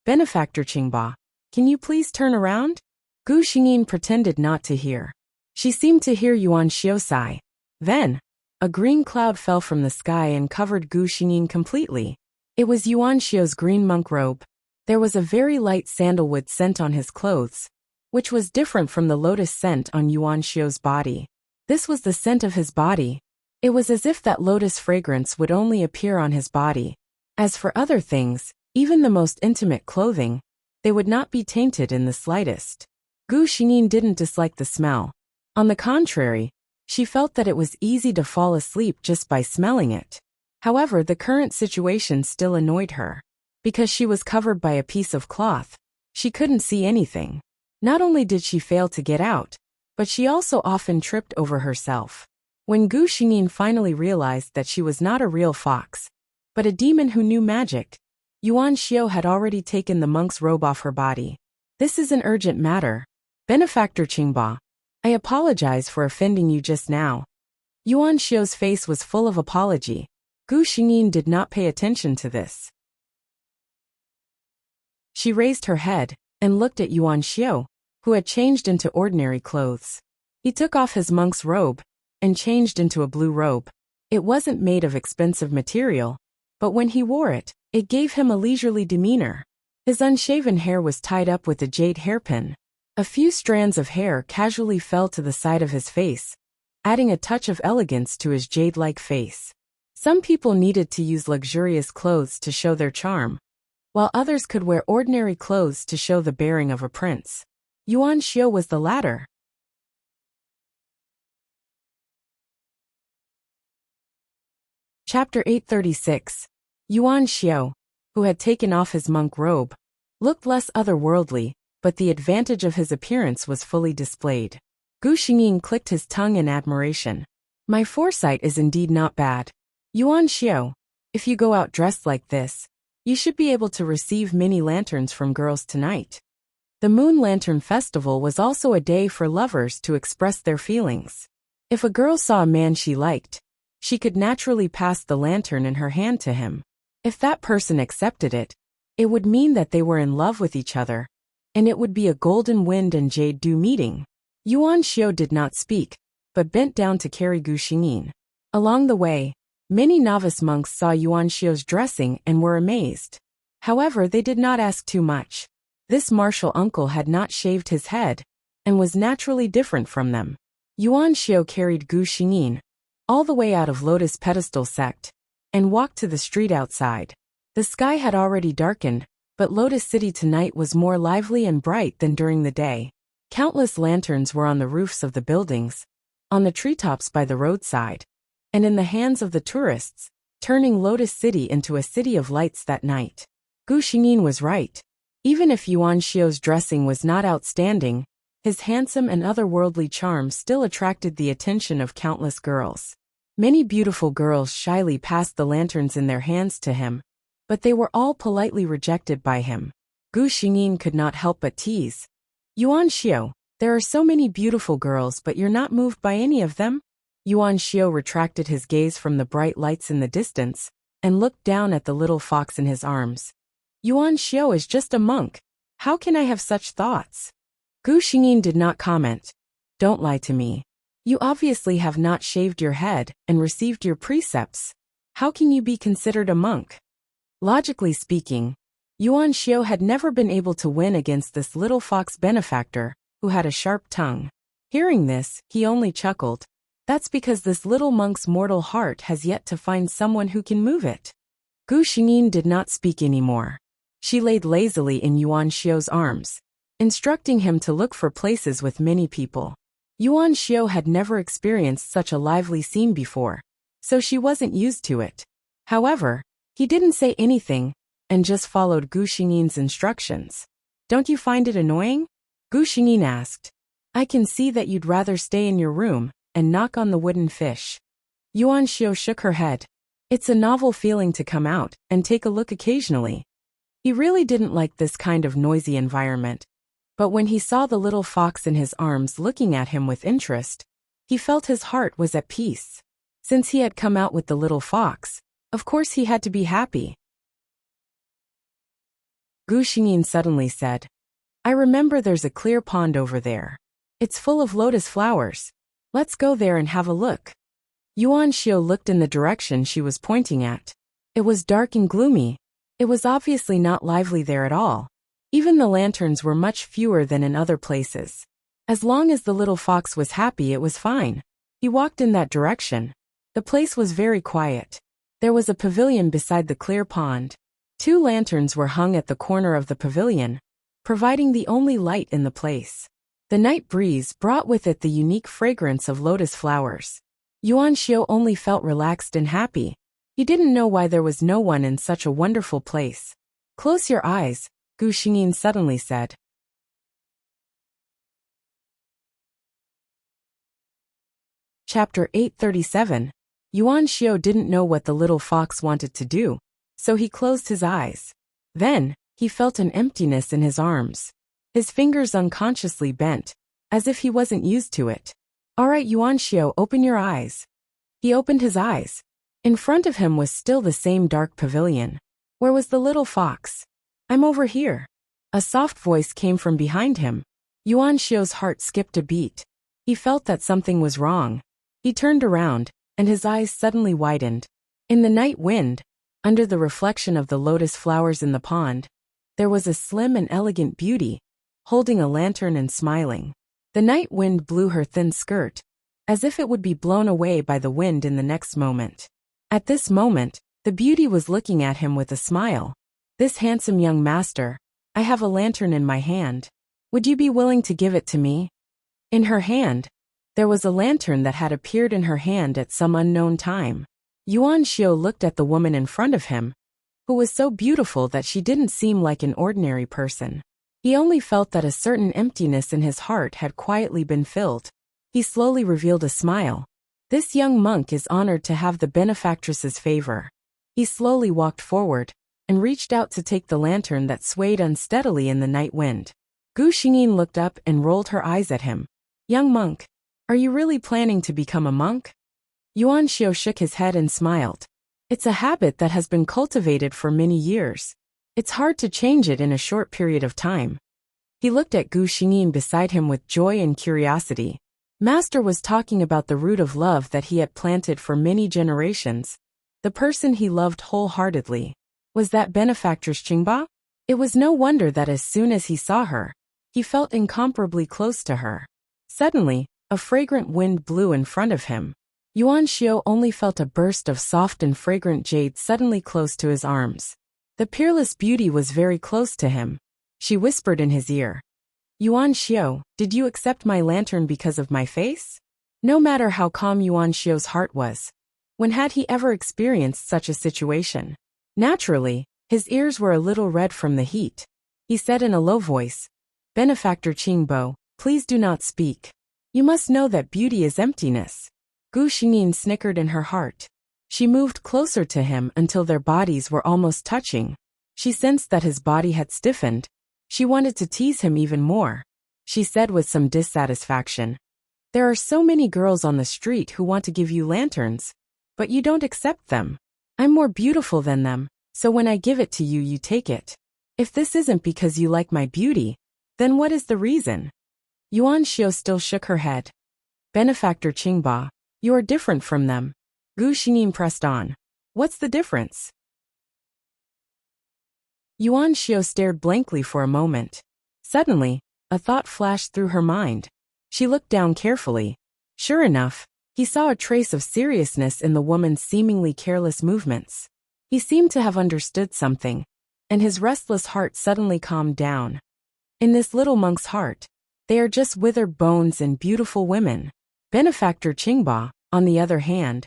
Benefactor Qingba, can you please turn around? Gu Xingyin pretended not to hear. She seemed to hear Yuan Xiao sigh. Then, a green cloud fell from the sky and covered Gu Xingyin completely. It was Yuan Xiao's green monk robe. There was a very light sandalwood scent on his clothes, which was different from the lotus scent on Yuan Xiao's body. This was the scent of his body. It was as if that lotus fragrance would only appear on his body. As for other things, even the most intimate clothing, they would not be tainted in the slightest. Gu Xingyin didn't dislike the smell. On the contrary, she felt that it was easy to fall asleep just by smelling it. However, the current situation still annoyed her. Because she was covered by a piece of cloth, she couldn't see anything. Not only did she fail to get out, but she also often tripped over herself. When Gu Xingyin finally realized that she was not a real fox, but a demon who knew magic, Yuan Xiao had already taken the monk's robe off her body. This is an urgent matter. Benefactor Qingba, I apologize for offending you just now. Yuan Xiao's face was full of apology. Gu Xingyin did not pay attention to this. She raised her head and looked at Yuan Xiao, who had changed into ordinary clothes. He took off his monk's robe and changed into a blue robe. It wasn't made of expensive material, but when he wore it, it gave him a leisurely demeanor. His unshaven hair was tied up with a jade hairpin. A few strands of hair casually fell to the side of his face, adding a touch of elegance to his jade-like face. Some people needed to use luxurious clothes to show their charm, while others could wear ordinary clothes to show the bearing of a prince. Yuan Xiao was the latter. Chapter 836. Yuan Xiao, who had taken off his monk robe, looked less otherworldly, but the advantage of his appearance was fully displayed. Gu Xingyin clicked his tongue in admiration. My foresight is indeed not bad. Yuan Xiao, if you go out dressed like this, you should be able to receive many lanterns from girls tonight. The Moon Lantern Festival was also a day for lovers to express their feelings. If a girl saw a man she liked, she could naturally pass the lantern in her hand to him. If that person accepted it, it would mean that they were in love with each other, and it would be a golden wind and jade dew meeting. Yuan Xiao did not speak, but bent down to carry Gu Xingyin. Along the way, many novice monks saw Yuan Xiao's dressing and were amazed. However, they did not ask too much. This martial uncle had not shaved his head, and was naturally different from them. Yuan Xiao carried Gu Xingyin all the way out of Lotus Pedestal Sect, and walked to the street outside. The sky had already darkened, but Lotus City tonight was more lively and bright than during the day. Countless lanterns were on the roofs of the buildings, on the treetops by the roadside, and in the hands of the tourists, turning Lotus City into a city of lights that night. Gu Xingyin was right. Even if Yuan Xiao's dressing was not outstanding, his handsome and otherworldly charm still attracted the attention of countless girls. Many beautiful girls shyly passed the lanterns in their hands to him, but they were all politely rejected by him. Gu Xingyin could not help but tease. Yuan Xiao, there are so many beautiful girls, but you're not moved by any of them? Yuan Xiao retracted his gaze from the bright lights in the distance, and looked down at the little fox in his arms. Yuan Xiao is just a monk. How can I have such thoughts? Gu Xingyin did not comment. Don't lie to me. You obviously have not shaved your head and received your precepts. How can you be considered a monk? Logically speaking, Yuan Xiao had never been able to win against this little fox benefactor, who had a sharp tongue. Hearing this, he only chuckled. That's because this little monk's mortal heart has yet to find someone who can move it. Gu Xingyin did not speak anymore. She laid lazily in Yuan Xiao's arms, instructing him to look for places with many people. Yuan Xiao had never experienced such a lively scene before, so she wasn't used to it. However, he didn't say anything, and just followed Gu Xingyin's instructions. Don't you find it annoying? Gu Xingyin asked. I can see that you'd rather stay in your room and knock on the wooden fish. Yuan Xiao shook her head. It's a novel feeling to come out and take a look occasionally. He really didn't like this kind of noisy environment, but when he saw the little fox in his arms looking at him with interest, he felt his heart was at peace. Since he had come out with the little fox, of course he had to be happy. Gu Xingyin suddenly said, I remember there's a clear pond over there. It's full of lotus flowers. Let's go there and have a look. Yuan Xiao looked in the direction she was pointing at. It was dark and gloomy. It was obviously not lively there at all. Even the lanterns were much fewer than in other places. As long as the little fox was happy, it was fine. He walked in that direction. The place was very quiet. There was a pavilion beside the clear pond. 2 lanterns were hung at the corner of the pavilion, providing the only light in the place. The night breeze brought with it the unique fragrance of lotus flowers. Yuan Xiao only felt relaxed and happy. He didn't know why there was no one in such a wonderful place. Close your eyes, Gu Xingyin suddenly said. Chapter 837. Yuan Xiao didn't know what the little fox wanted to do, so he closed his eyes. Then, he felt an emptiness in his arms. His fingers unconsciously bent, as if he wasn't used to it. All right, Yuan Xiao, open your eyes. He opened his eyes. In front of him was still the same dark pavilion. Where was the little fox? I'm over here. A soft voice came from behind him. Yuan Xiao's heart skipped a beat. He felt that something was wrong. He turned around, and his eyes suddenly widened. In the night wind, under the reflection of the lotus flowers in the pond, there was a slim and elegant beauty, holding a lantern and smiling. The night wind blew her thin skirt, as if it would be blown away by the wind in the next moment. At this moment, the beauty was looking at him with a smile. This handsome young master, I have a lantern in my hand. Would you be willing to give it to me? In her hand, there was a lantern that had appeared in her hand at some unknown time. Yuan Xiao looked at the woman in front of him, who was so beautiful that she didn't seem like an ordinary person. He only felt that a certain emptiness in his heart had quietly been filled. He slowly revealed a smile. This young monk is honored to have the benefactress's favor. He slowly walked forward and reached out to take the lantern that swayed unsteadily in the night wind. Gu Xingyin looked up and rolled her eyes at him. Young monk, are you really planning to become a monk? Yuan Xiao shook his head and smiled. It's a habit that has been cultivated for many years. It's hard to change it in a short period of time. He looked at Gu Xingyin beside him with joy and curiosity. Master was talking about the root of love that he had planted for many generations. The person he loved wholeheartedly. Was that benefactress Qingba? It was no wonder that as soon as he saw her, he felt incomparably close to her. Suddenly, a fragrant wind blew in front of him. Yuan Xiao only felt a burst of soft and fragrant jade suddenly close to his arms. The peerless beauty was very close to him. She whispered in his ear. Yuan Xiao, did you accept my lantern because of my face? No matter how calm Yuan Xiao's heart was, when had he ever experienced such a situation? Naturally, his ears were a little red from the heat. He said in a low voice, Benefactor Qingbo, please do not speak. You must know that beauty is emptiness. Gu Xingyin snickered in her heart. She moved closer to him until their bodies were almost touching. She sensed that his body had stiffened. She wanted to tease him even more. She said with some dissatisfaction, There are so many girls on the street who want to give you lanterns, but you don't accept them. I'm more beautiful than them, so when I give it to you, you take it. If this isn't because you like my beauty, then what is the reason? Yuan Xiao still shook her head. Benefactor Qingba, you are different from them. Gu Xingyin pressed on. What's the difference? Yuan Xiao stared blankly for a moment. Suddenly, a thought flashed through her mind. She looked down carefully. Sure enough, he saw a trace of seriousness in the woman's seemingly careless movements. He seemed to have understood something, and his restless heart suddenly calmed down. In this little monk's heart, they are just withered bones and beautiful women. Benefactor Qingba, on the other hand,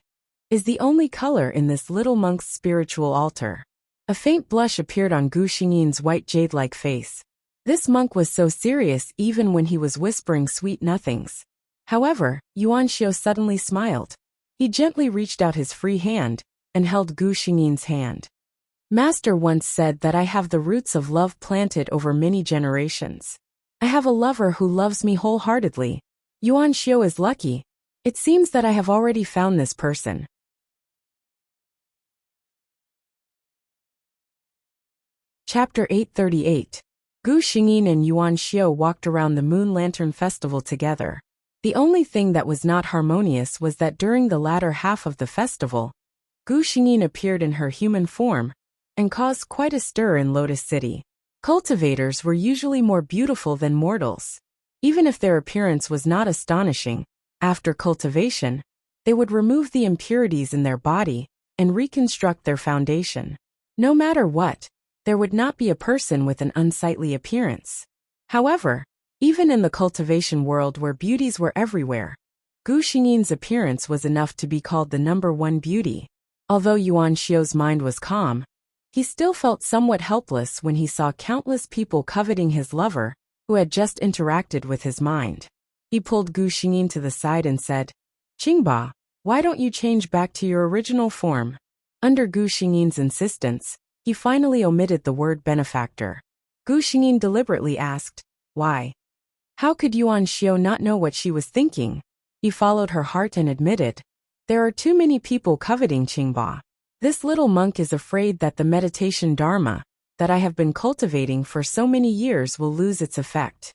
is the only color in this little monk's spiritual altar. A faint blush appeared on Gu Xingyin's white jade-like face. This monk was so serious even when he was whispering sweet nothings. However, Yuan Xiao suddenly smiled. He gently reached out his free hand and held Gu Xingyin's hand. Master once said that I have the roots of love planted over many generations. I have a lover who loves me wholeheartedly. Yuan Xiao is lucky. It seems that I have already found this person. Chapter 838. Gu Xingyin and Yuan Xiao walked around the Moon Lantern Festival together. The only thing that was not harmonious was that during the latter half of the festival, Gu Xingyin appeared in her human form and caused quite a stir in Lotus City. Cultivators were usually more beautiful than mortals. Even if their appearance was not astonishing, after cultivation, they would remove the impurities in their body and reconstruct their foundation. No matter what, there would not be a person with an unsightly appearance. However, even in the cultivation world where beauties were everywhere, Gu Xingyin's appearance was enough to be called the #1 beauty. Although Yuan Xiao's mind was calm, he still felt somewhat helpless when he saw countless people coveting his lover, who had just interacted with his mind. He pulled Gu Xingyin to the side and said, "Qingba, why don't you change back to your original form?" Under Gu Xingyin's insistence, he finally omitted the word benefactor. Gu Xingyin deliberately asked, "Why?" How could Yuan Xiao not know what she was thinking? He followed her heart and admitted, "There are too many people coveting Qingba. This little monk is afraid that the meditation dharma that I have been cultivating for so many years will lose its effect."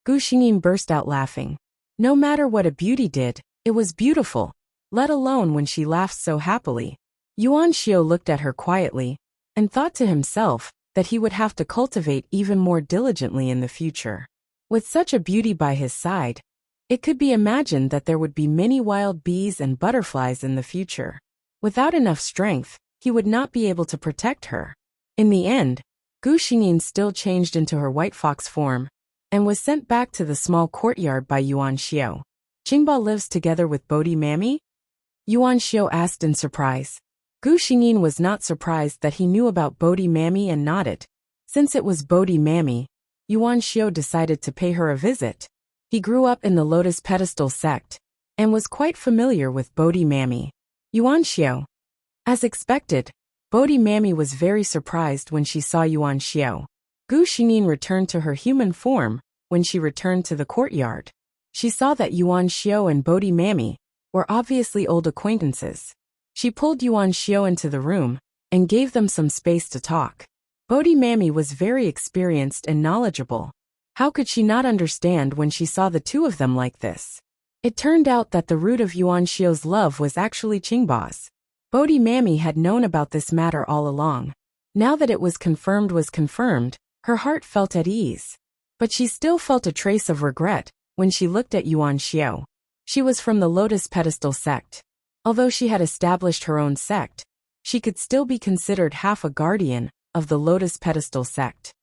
Gu Xingyin burst out laughing. No matter what a beauty did, it was beautiful, let alone when she laughed so happily. Yuan Xiao looked at her quietly and thought to himself that he would have to cultivate even more diligently in the future. With such a beauty by his side, it could be imagined that there would be many wild bees and butterflies in the future. Without enough strength, he would not be able to protect her. In the end, Gu Xingyin still changed into her white fox form and was sent back to the small courtyard by Yuan Xiao. "Qingba lives together with Bodhi Mami?" Yuan Xiao asked in surprise. Gu Xingyin was not surprised that he knew about Bodhi Mami and nodded. Since it was Bodhi Mami, Yuan Xiao decided to pay her a visit. He grew up in the Lotus Pedestal sect and was quite familiar with Bodhi Mami. Yuan Xiao. As expected, Bodhi Mami was very surprised when she saw Yuan Xiao. Gu Xingyin returned to her human form when she returned to the courtyard. She saw that Yuan Xiao and Bodhi Mami were obviously old acquaintances. She pulled Yuan Xiao into the room and gave them some space to talk. Bodhi Mami was very experienced and knowledgeable. How could she not understand when she saw the two of them like this? It turned out that the root of Yuan Xiao's love was actually Qingba's. Bodhi Mami had known about this matter all along. Now that it was confirmed, her heart felt at ease. But she still felt a trace of regret when she looked at Yuan Xiao. She was from the Lotus Pedestal sect. Although she had established her own sect, she could still be considered half a guardian of the Lotus Pedestal sect.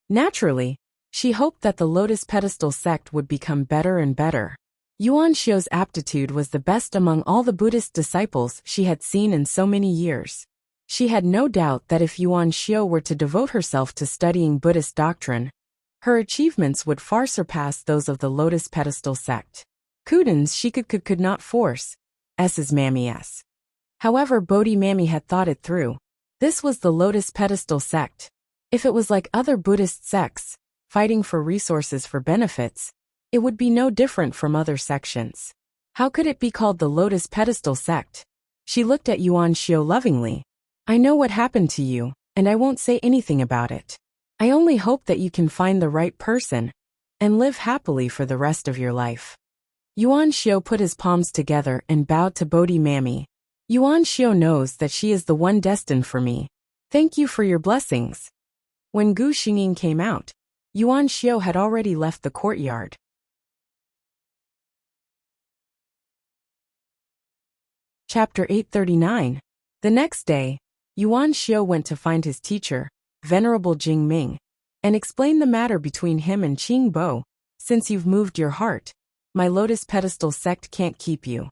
Naturally, she hoped that the Lotus Pedestal sect would become better and better. Yuan Xiao's aptitude was the best among all the Buddhist disciples she had seen in so many years. She had no doubt that if Yuan Xiao were to devote herself to studying Buddhist doctrine, her achievements would far surpass those of the Lotus Pedestal sect. Kudins she could not force, S's Mammy S. However, Bodhi Mami had thought it through. This was the Lotus Pedestal sect. If it was like other Buddhist sects, fighting for resources for benefits, it would be no different from other sections. How could it be called the Lotus Pedestal sect? She looked at Yuan Xiao lovingly. "I know what happened to you, and I won't say anything about it. I only hope that you can find the right person and live happily for the rest of your life." Yuan Xiao put his palms together and bowed to Bodhi Mami. "Yuan Xiao knows that she is the one destined for me. Thank you for your blessings." When Gu Xingyin came out, Yuan Xiao had already left the courtyard. Chapter 839. The next day, Yuan Xiao went to find his teacher, Venerable Jing Ming, and explain the matter between him and Qing Bo. "Since you've moved your heart, my Lotus Pedestal sect can't keep you."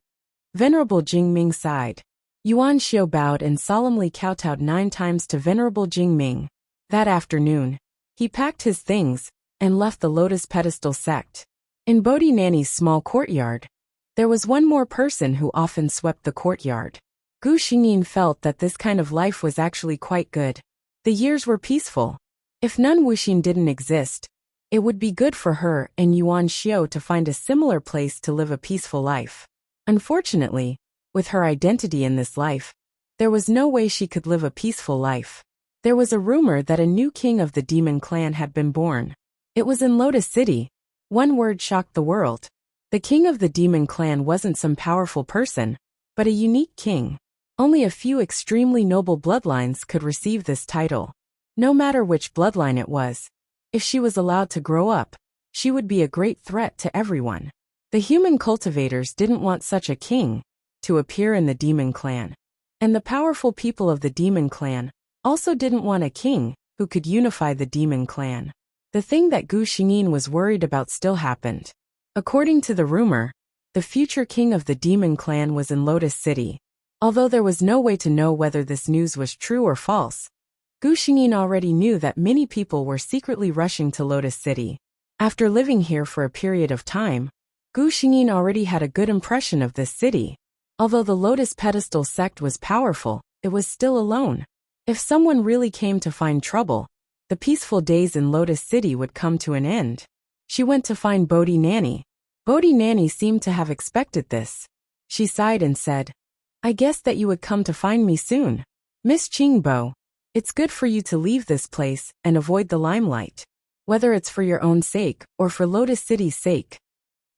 Venerable Jing Ming sighed. Yuan Xiao bowed and solemnly kowtowed 9 times to Venerable Jingming. That afternoon, he packed his things and left the Lotus Pedestal sect. In Bodhi Nanny's small courtyard, there was one more person who often swept the courtyard. Gu Xingyin felt that this kind of life was actually quite good. The years were peaceful. If Nun Wuxin didn't exist, it would be good for her and Yuan Xiao to find a similar place to live a peaceful life. Unfortunately, with her identity in this life, there was no way she could live a peaceful life. There was a rumor that a new king of the demon clan had been born. It was in Lotus City. One word shocked the world. The king of the demon clan wasn't some powerful person, but a unique king. Only a few extremely noble bloodlines could receive this title. No matter which bloodline it was, if she was allowed to grow up, she would be a great threat to everyone. The human cultivators didn't want such a king to appear in the demon clan. And the powerful people of the demon clan also didn't want a king who could unify the demon clan. The thing that Gu Xingyin was worried about still happened. According to the rumor, the future king of the demon clan was in Lotus City. Although there was no way to know whether this news was true or false, Gu Xingyin already knew that many people were secretly rushing to Lotus City. After living here for a period of time, Gu Xingyin already had a good impression of this city. Although the Lotus Pedestal sect was powerful, it was still alone. If someone really came to find trouble, the peaceful days in Lotus City would come to an end. She went to find Bodhi Nanny. Bodhi Nanny seemed to have expected this. She sighed and said, "I guessed that you would come to find me soon. Miss Qingbo, it's good for you to leave this place and avoid the limelight, whether it's for your own sake or for Lotus City's sake."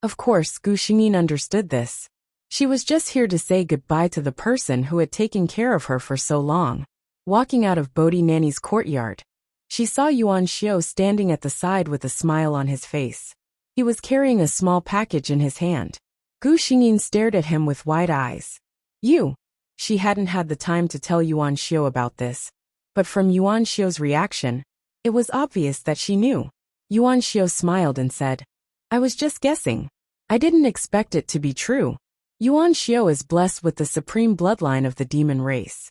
Of course, Gu Xingyin understood this. She was just here to say goodbye to the person who had taken care of her for so long. Walking out of Bodhi Nanny's courtyard, she saw Yuan Xiao standing at the side with a smile on his face. He was carrying a small package in his hand. Gu Xingyin stared at him with wide eyes. "You." She hadn't had the time to tell Yuan Xiao about this, but from Yuan Xiao's reaction, it was obvious that she knew. Yuan Xiao smiled and said, "I was just guessing. I didn't expect it to be true." Yuan Xiao is blessed with the supreme bloodline of the demon race.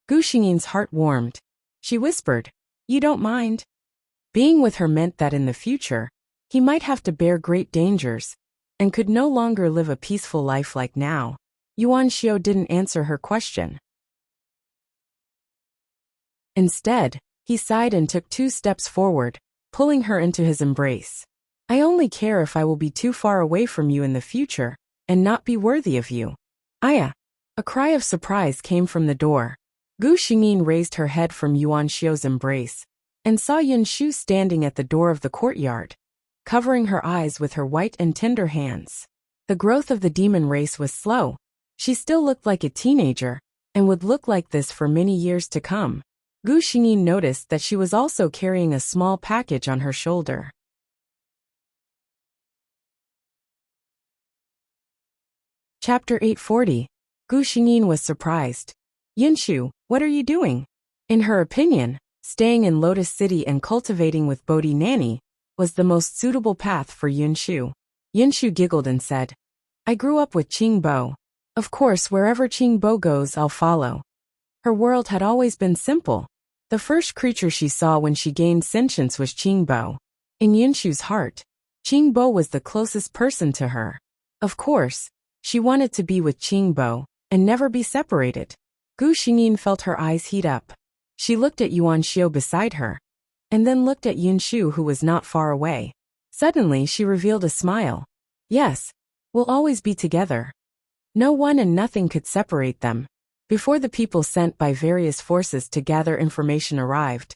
Gu Xingyin's heart warmed. She whispered, "You don't mind?" Being with her meant that in the future, he might have to bear great dangers, and could no longer live a peaceful life like now. Yuan Xiao didn't answer her question. Instead, he sighed and took 2 steps forward, pulling her into his embrace. "I only care if I will be too far away from you in the future, and not be worthy of you." "Aya!" A cry of surprise came from the door. Gu Xingyin raised her head from Yuan Xiao's embrace, and saw Yun Shu standing at the door of the courtyard, covering her eyes with her white and tender hands. The growth of the demon race was slow. She still looked like a teenager, and would look like this for many years to come. Gu Xingyin noticed that she was also carrying a small package on her shoulder. Chapter 840. Gu Xingyin was surprised. "Yunshu, what are you doing?" In her opinion, staying in Lotus City and cultivating with Bodhi Nanny was the most suitable path for Yunshu. Yunshu giggled and said, "I grew up with Qingbo. Of course, wherever Qingbo goes, I'll follow." Her world had always been simple. The first creature she saw when she gained sentience was Qingbo. In Yunshu's heart, Qingbo was the closest person to her. Of course, she wanted to be with Qingbo and never be separated. Gu Xingyin felt her eyes heat up. She looked at Yuan Xiao beside her, and then looked at Yunshu, who was not far away. Suddenly she revealed a smile. "Yes, we'll always be together." No one and nothing could separate them. Before the people sent by various forces to gather information arrived,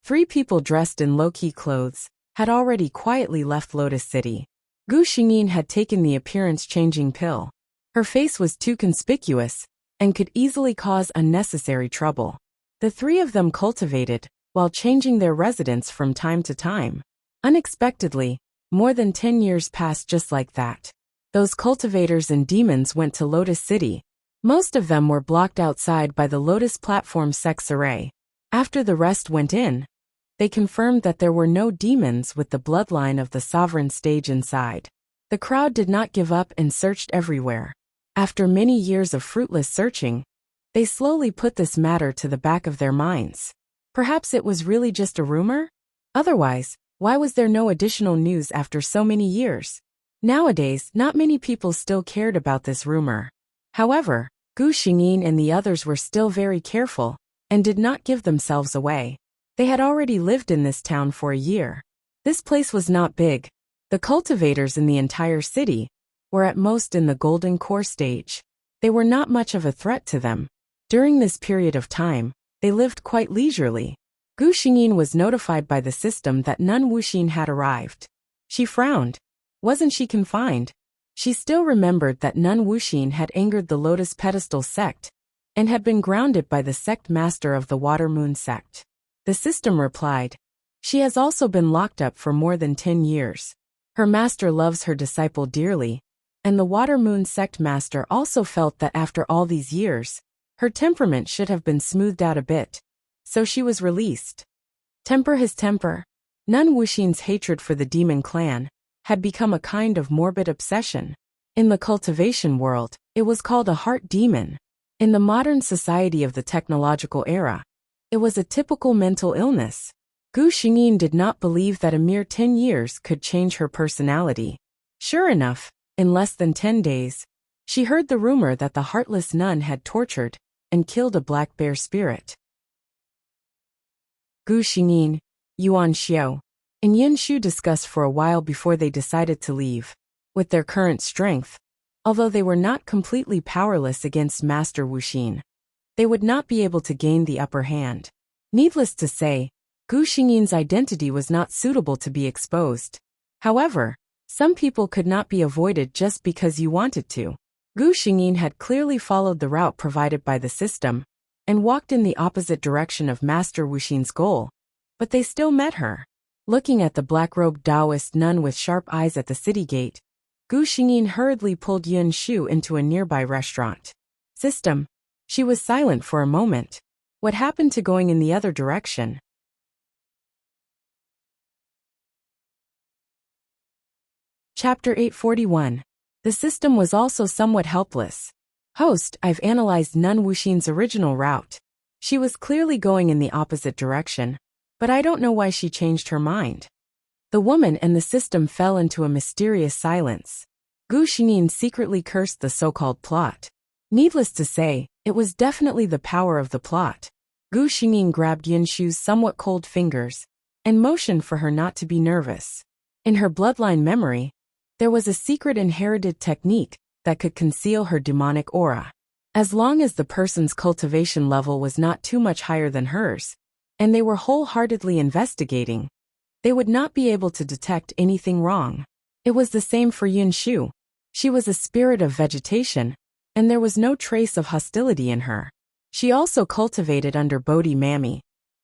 3 people dressed in low-key clothes had already quietly left Lotus City. Gu Xingyin had taken the appearance-changing pill. Her face was too conspicuous and could easily cause unnecessary trouble. The 3 of them cultivated while changing their residence from time to time. Unexpectedly, more than 10 years passed just like that. Those cultivators and demons went to Lotus City. Most of them were blocked outside by the Lotus Platform Sex Array. After the rest went in, they confirmed that there were no demons with the bloodline of the sovereign stage inside. The crowd did not give up and searched everywhere. After many years of fruitless searching, They slowly put this matter to the back of their minds. Perhaps it was really just a rumor? Otherwise, why was there no additional news after so many years? Nowadays, not many people still cared about this rumor. However, Gu Xingyin and the others were still very careful and did not give themselves away. They had already lived in this town for a year. This place was not big. The cultivators in the entire city were at most in the golden core stage. They were not much of a threat to them. During this period of time, they lived quite leisurely. Gu Xingyin was notified by the system that Nun Wuxin had arrived. She frowned. Wasn't she confined? She still remembered that Nun Wuxin had angered the Lotus Pedestal sect and had been grounded by the sect master of the Water Moon sect. The system replied, "She has also been locked up for more than 10 years. Her master loves her disciple dearly, and the Water Moon sect master also felt that after all these years, her temperament should have been smoothed out a bit, so she was released." Temper his temper. Nun Wuxin's hatred for the demon clan had become a kind of morbid obsession. In the cultivation world, it was called a heart demon. In the modern society of the technological era, it was a typical mental illness. Gu Xingyin did not believe that a mere 10 years could change her personality. Sure enough, in less than 10 days, she heard the rumor that the heartless nun had tortured and killed a black bear spirit. Gu Xingyin, Yuan Xiao, and Yin Shu discussed for a while before they decided to leave. With their current strength, although they were not completely powerless against Master Wuxin, they would not be able to gain the upper hand. Needless to say, Gu Xingyin's identity was not suitable to be exposed. However, some people could not be avoided just because you wanted to. Gu Xingyin had clearly followed the route provided by the system and walked in the opposite direction of Master Wuxin's goal, but they still met her. Looking at the black-robed Taoist nun with sharp eyes at the city gate, Gu Xingyin hurriedly pulled Yin Shu into a nearby restaurant. System. She was silent for a moment. What happened to going in the other direction? Chapter 841. The system was also somewhat helpless. Host, I've analyzed Nun Wuxin's original route. She was clearly going in the opposite direction, but I don't know why she changed her mind. The woman and the system fell into a mysterious silence. Gu Xingyin secretly cursed the so-called plot. Needless to say, it was definitely the power of the plot. Gu Xingyin grabbed Yin Shu's somewhat cold fingers and motioned for her not to be nervous. In her bloodline memory, there was a secret inherited technique that could conceal her demonic aura. As long as the person's cultivation level was not too much higher than hers, and they were wholeheartedly investigating, they would not be able to detect anything wrong. It was the same for Yin Shu. She was a spirit of vegetation, and there was no trace of hostility in her. She also cultivated under Bodhi Mami,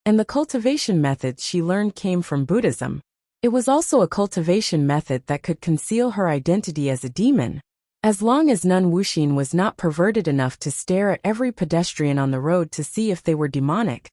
and the cultivation methods she learned came from Buddhism. It was also a cultivation method that could conceal her identity as a demon. As long as Nun Wuxin was not perverted enough to stare at every pedestrian on the road to see if they were demonic,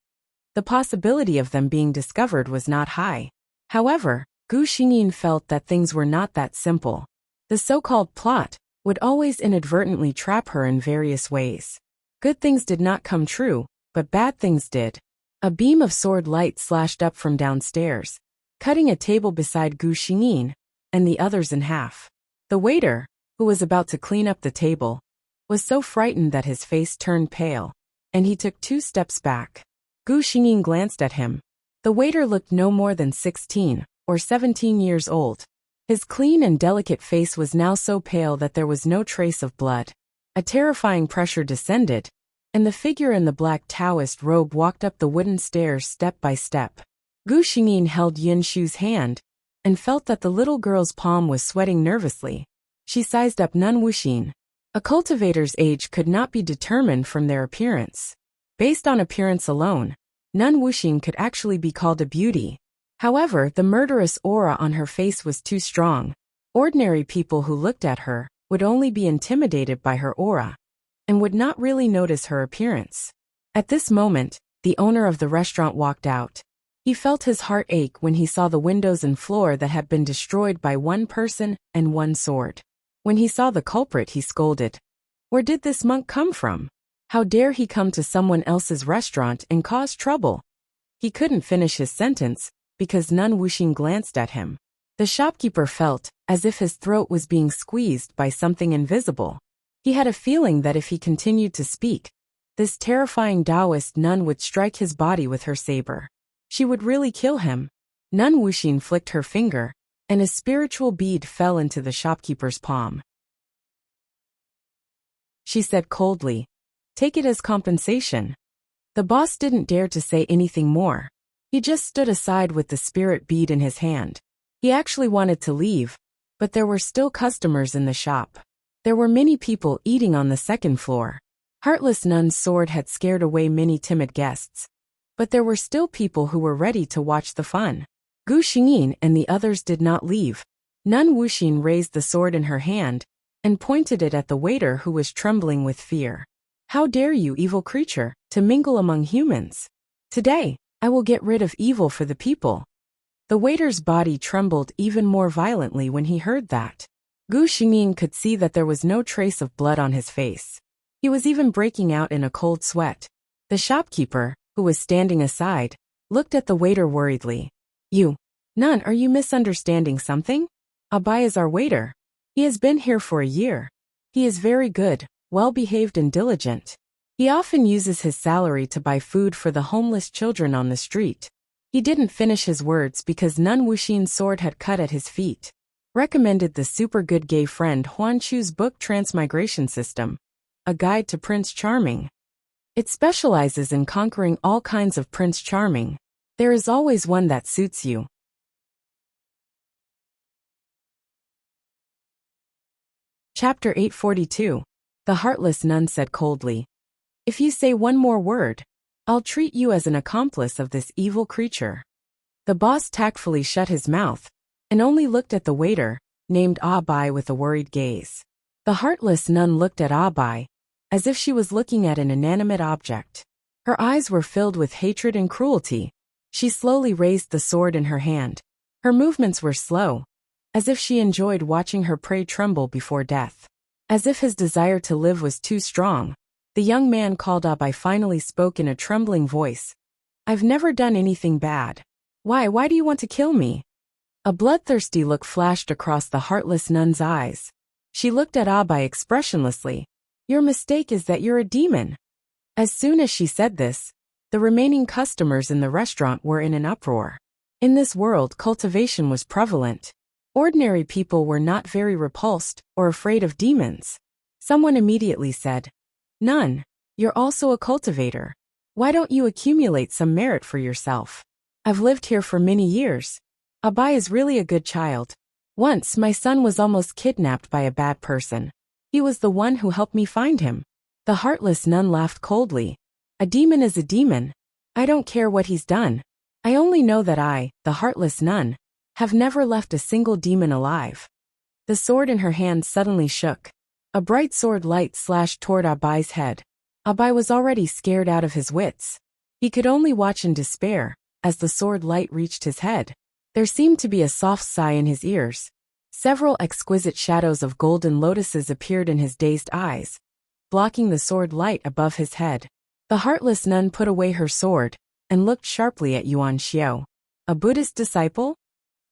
the possibility of them being discovered was not high. However, Gu Xingyin felt that things were not that simple. The so-called plot would always inadvertently trap her in various ways. Good things did not come true, but bad things did. A beam of sword light slashed up from downstairs, cutting a table beside Gu Xingyin and the others in half. The waiter, who was about to clean up the table, was so frightened that his face turned pale, and he took 2 steps back. Gu Xingyin glanced at him. The waiter looked no more than 16 or 17 years old. His clean and delicate face was now so pale that there was no trace of blood. A terrifying pressure descended, and the figure in the black Taoist robe walked up the wooden stairs step by step. Gu Xingyin held Yin Shu's hand and felt that the little girl's palm was sweating nervously. She sized up Nun Wuxin. A cultivator's age could not be determined from their appearance. Based on appearance alone, Nun Wuxin could actually be called a beauty. However, the murderous aura on her face was too strong. Ordinary people who looked at her would only be intimidated by her aura and would not really notice her appearance. At this moment, the owner of the restaurant walked out. He felt his heart ache when he saw the windows and floor that had been destroyed by one person and one sword. When he saw the culprit, he scolded. Where did this monk come from? How dare he come to someone else's restaurant and cause trouble? He couldn't finish his sentence because Nun Wuxing glanced at him. The shopkeeper felt as if his throat was being squeezed by something invisible. He had a feeling that if he continued to speak, this terrifying Taoist nun would strike his body with her saber. She would really kill him. Nun Wuxing flicked her finger, and a spiritual bead fell into the shopkeeper's palm. She said coldly, "Take it as compensation." The boss didn't dare to say anything more. He just stood aside with the spirit bead in his hand. He actually wanted to leave, but there were still customers in the shop. There were many people eating on the second floor. Heartless Nun's sword had scared away many timid guests, but there were still people who were ready to watch the fun. Gu Xingyin and the others did not leave. Nun Wuxing raised the sword in her hand and pointed it at the waiter who was trembling with fear. "How dare you, evil creature, to mingle among humans? Today, I will get rid of evil for the people." The waiter's body trembled even more violently when he heard that. Gu Xingyin could see that there was no trace of blood on his face. He was even breaking out in a cold sweat. The shopkeeper, who was standing aside, looked at the waiter worriedly. Nun, are you misunderstanding something? Abai is our waiter. He has been here for a year. He is very good, well-behaved and diligent. He often uses his salary to buy food for the homeless children on the street." He didn't finish his words because Nun Wuxing's sword had cut at his feet. Recommended the super good gay friend Huan Chu's book Transmigration System, A Guide to Prince Charming. It specializes in conquering all kinds of Prince Charming. There is always one that suits you. Chapter 842. The Heartless Nun said coldly, "If you say one more word, I'll treat you as an accomplice of this evil creature." The boss tactfully shut his mouth and only looked at the waiter, named Abai, with a worried gaze. The Heartless Nun looked at Abai as if she was looking at an inanimate object. Her eyes were filled with hatred and cruelty. She slowly raised the sword in her hand. Her movements were slow, as if she enjoyed watching her prey tremble before death. As if his desire to live was too strong, the young man called Abai finally spoke in a trembling voice. "I've never done anything bad. Why do you want to kill me?" A bloodthirsty look flashed across the Heartless Nun's eyes. She looked at Abai expressionlessly. "Your mistake is that you're a demon." As soon as she said this, the remaining customers in the restaurant were in an uproar. In this world, cultivation was prevalent. Ordinary people were not very repulsed or afraid of demons. Someone immediately said, "Nun, you're also a cultivator. Why don't you accumulate some merit for yourself? I've lived here for many years. Abai is really a good child. Once my son was almost kidnapped by a bad person. He was the one who helped me find him." The Heartless Nun laughed coldly. "A demon is a demon. I don't care what he's done. I only know that I, the Heartless Nun, have never left a single demon alive." The sword in her hand suddenly shook. A bright sword light slashed toward Abai's head. Abai was already scared out of his wits. He could only watch in despair as the sword light reached his head. There seemed to be a soft sigh in his ears. Several exquisite shadows of golden lotuses appeared in his dazed eyes, blocking the sword light above his head. The Heartless Nun put away her sword and looked sharply at Yuan Xiao. A Buddhist disciple?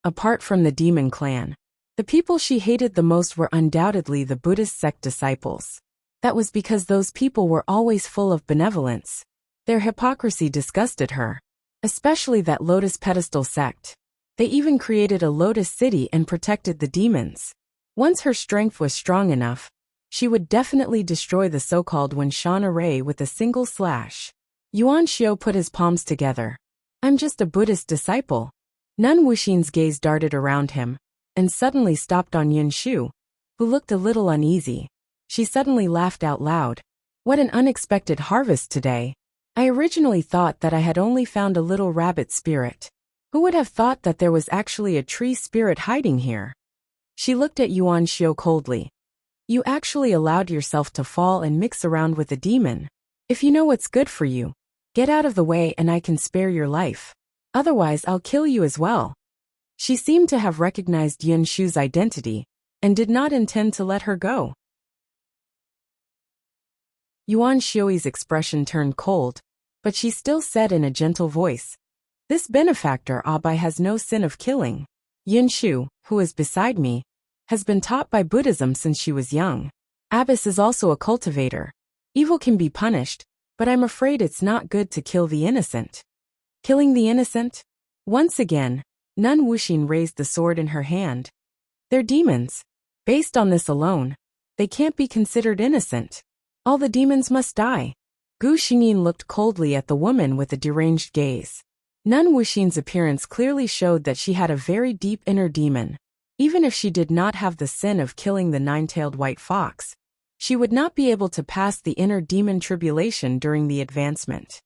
Apart from the demon clan, the people she hated the most were undoubtedly the Buddhist sect disciples. That was because those people were always full of benevolence. Their hypocrisy disgusted her, especially that lotus pedestal sect. They even created a lotus city and protected the demons. Once her strength was strong enough, she would definitely destroy the so-called Wenshan array with a single slash. Yuan Xiao put his palms together. "I'm just a Buddhist disciple." Nun Wuxing's gaze darted around him, and suddenly stopped on Yun Shu, who looked a little uneasy. She suddenly laughed out loud. "What an unexpected harvest today. I originally thought that I had only found a little rabbit spirit. Who would have thought that there was actually a tree spirit hiding here?" She looked at Yuan Xiao coldly. "You actually allowed yourself to fall and mix around with a demon. If you know what's good for you, get out of the way and I can spare your life. Otherwise I'll kill you as well." She seemed to have recognized Yun Shu's identity and did not intend to let her go. Yuan Xiui's expression turned cold, but she still said in a gentle voice, "This benefactor Abai has no sin of killing. Yin Shu, who is beside me, has been taught by Buddhism since she was young. Abbas is also a cultivator. Evil can be punished, but I'm afraid it's not good to kill the innocent." Killing the innocent? Once again, Nun Wuxin raised the sword in her hand. "They're demons. Based on this alone, they can't be considered innocent. All the demons must die." Gu Xingyin looked coldly at the woman with a deranged gaze. Nun Wuxin's appearance clearly showed that she had a very deep inner demon. Even if she did not have the sin of killing the nine-tailed white fox, she would not be able to pass the inner demon tribulation during the advancement.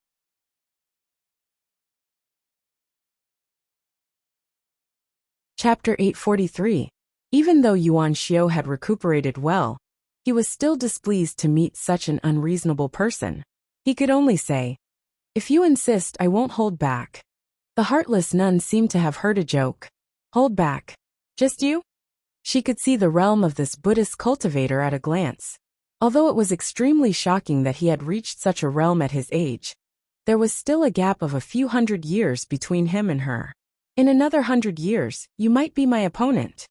Chapter 843. Even though Yuan Xiu had recuperated well, he was still displeased to meet such an unreasonable person. He could only say, "If you insist, I won't hold back." The heartless nun seemed to have heard a joke. Hold back? Just you? She could see the realm of this Buddhist cultivator at a glance. Although it was extremely shocking that he had reached such a realm at his age, there was still a gap of a few hundred years between him and her. In another 100 years, you might be my opponent.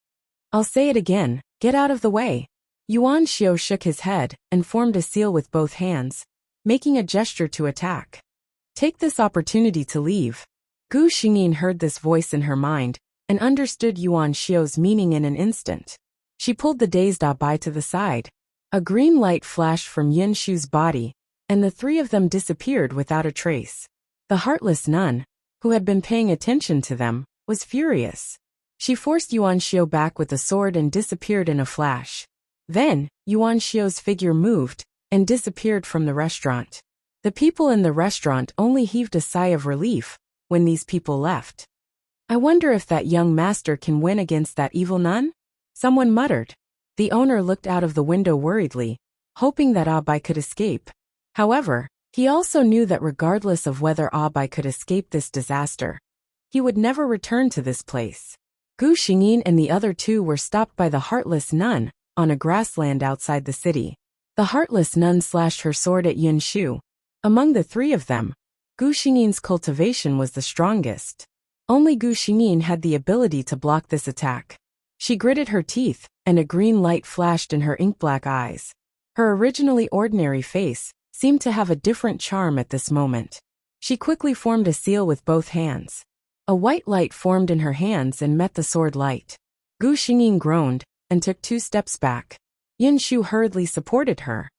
I'll say it again, get out of the way. Yuan Xiu shook his head and formed a seal with both hands, making a gesture to attack. Take this opportunity to leave. Gu Xingyin heard this voice in her mind and understood Yuan Xiu's meaning in an instant. She pulled the dazed Abai to the side. A green light flashed from Yin Shu's body, and the three of them disappeared without a trace. The heartless nun, who had been paying attention to them, was furious. She forced Yuan Xiu back with the sword and disappeared in a flash. Then, Yuan Xiu's figure moved and disappeared from the restaurant. The people in the restaurant only heaved a sigh of relief when these people left. "I wonder if that young master can win against that evil nun?" someone muttered. The owner looked out of the window worriedly, hoping that Abai could escape. However, he also knew that regardless of whether Abai could escape this disaster, he would never return to this place. Gu Xingyin and the other two were stopped by the heartless nun on a grassland outside the city. The heartless nun slashed her sword at Yin Shu. Among the three of them, Gu Xingyin's cultivation was the strongest. Only Gu Xingyin had the ability to block this attack. She gritted her teeth, and a green light flashed in her ink-black eyes. Her originally ordinary face seemed to have a different charm at this moment. She quickly formed a seal with both hands. A white light formed in her hands and met the sword light. Gu Xingyin groaned and took 2 steps back. Yin Shu hurriedly supported her.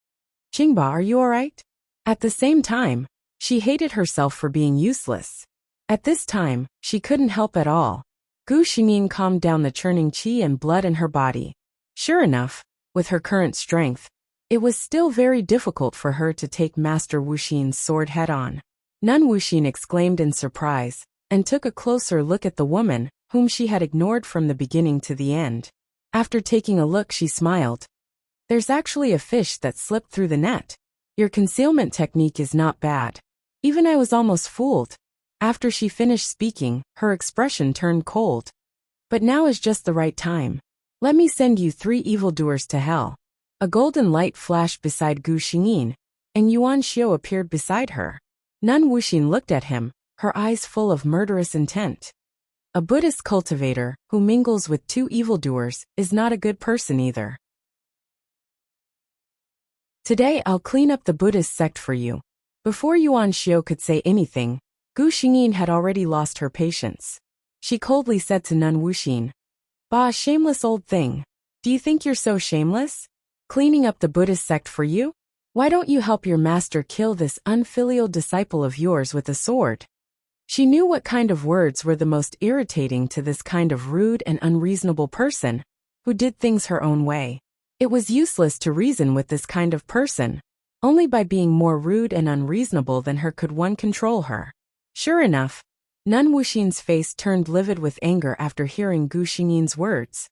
"Qingba, are you alright?" At the same time, she hated herself for being useless. At this time, she couldn't help at all. Gu Xingyin calmed down the churning qi and blood in her body. Sure enough, with her current strength, it was still very difficult for her to take Master Wuxin's sword head-on. Nun Wuxin exclaimed in surprise, and took a closer look at the woman, whom she had ignored from the beginning to the end. After taking a look, she smiled. "There's actually a fish that slipped through the net. Your concealment technique is not bad. Even I was almost fooled." After she finished speaking, her expression turned cold. "But now is just the right time. Let me send you 3 evildoers to hell." A golden light flashed beside Gu Xingyin, and Yuan Xiu appeared beside her. Nun Wuxin looked at him, her eyes full of murderous intent. A Buddhist cultivator who mingles with 2 evildoers is not a good person either. "Today I'll clean up the Buddhist sect for you." Before Yuan Xiu could say anything, Gu Xingyin had already lost her patience. She coldly said to Nun Wuxin, "Bah, shameless old thing. Do you think you're so shameless? Cleaning up the Buddhist sect for you? Why don't you help your master kill this unfilial disciple of yours with a sword?" She knew what kind of words were the most irritating to this kind of rude and unreasonable person, who did things her own way. It was useless to reason with this kind of person. Only by being more rude and unreasonable than her could one control her. Sure enough, Nun Wuxin's face turned livid with anger after hearing Gu Xingyin's words.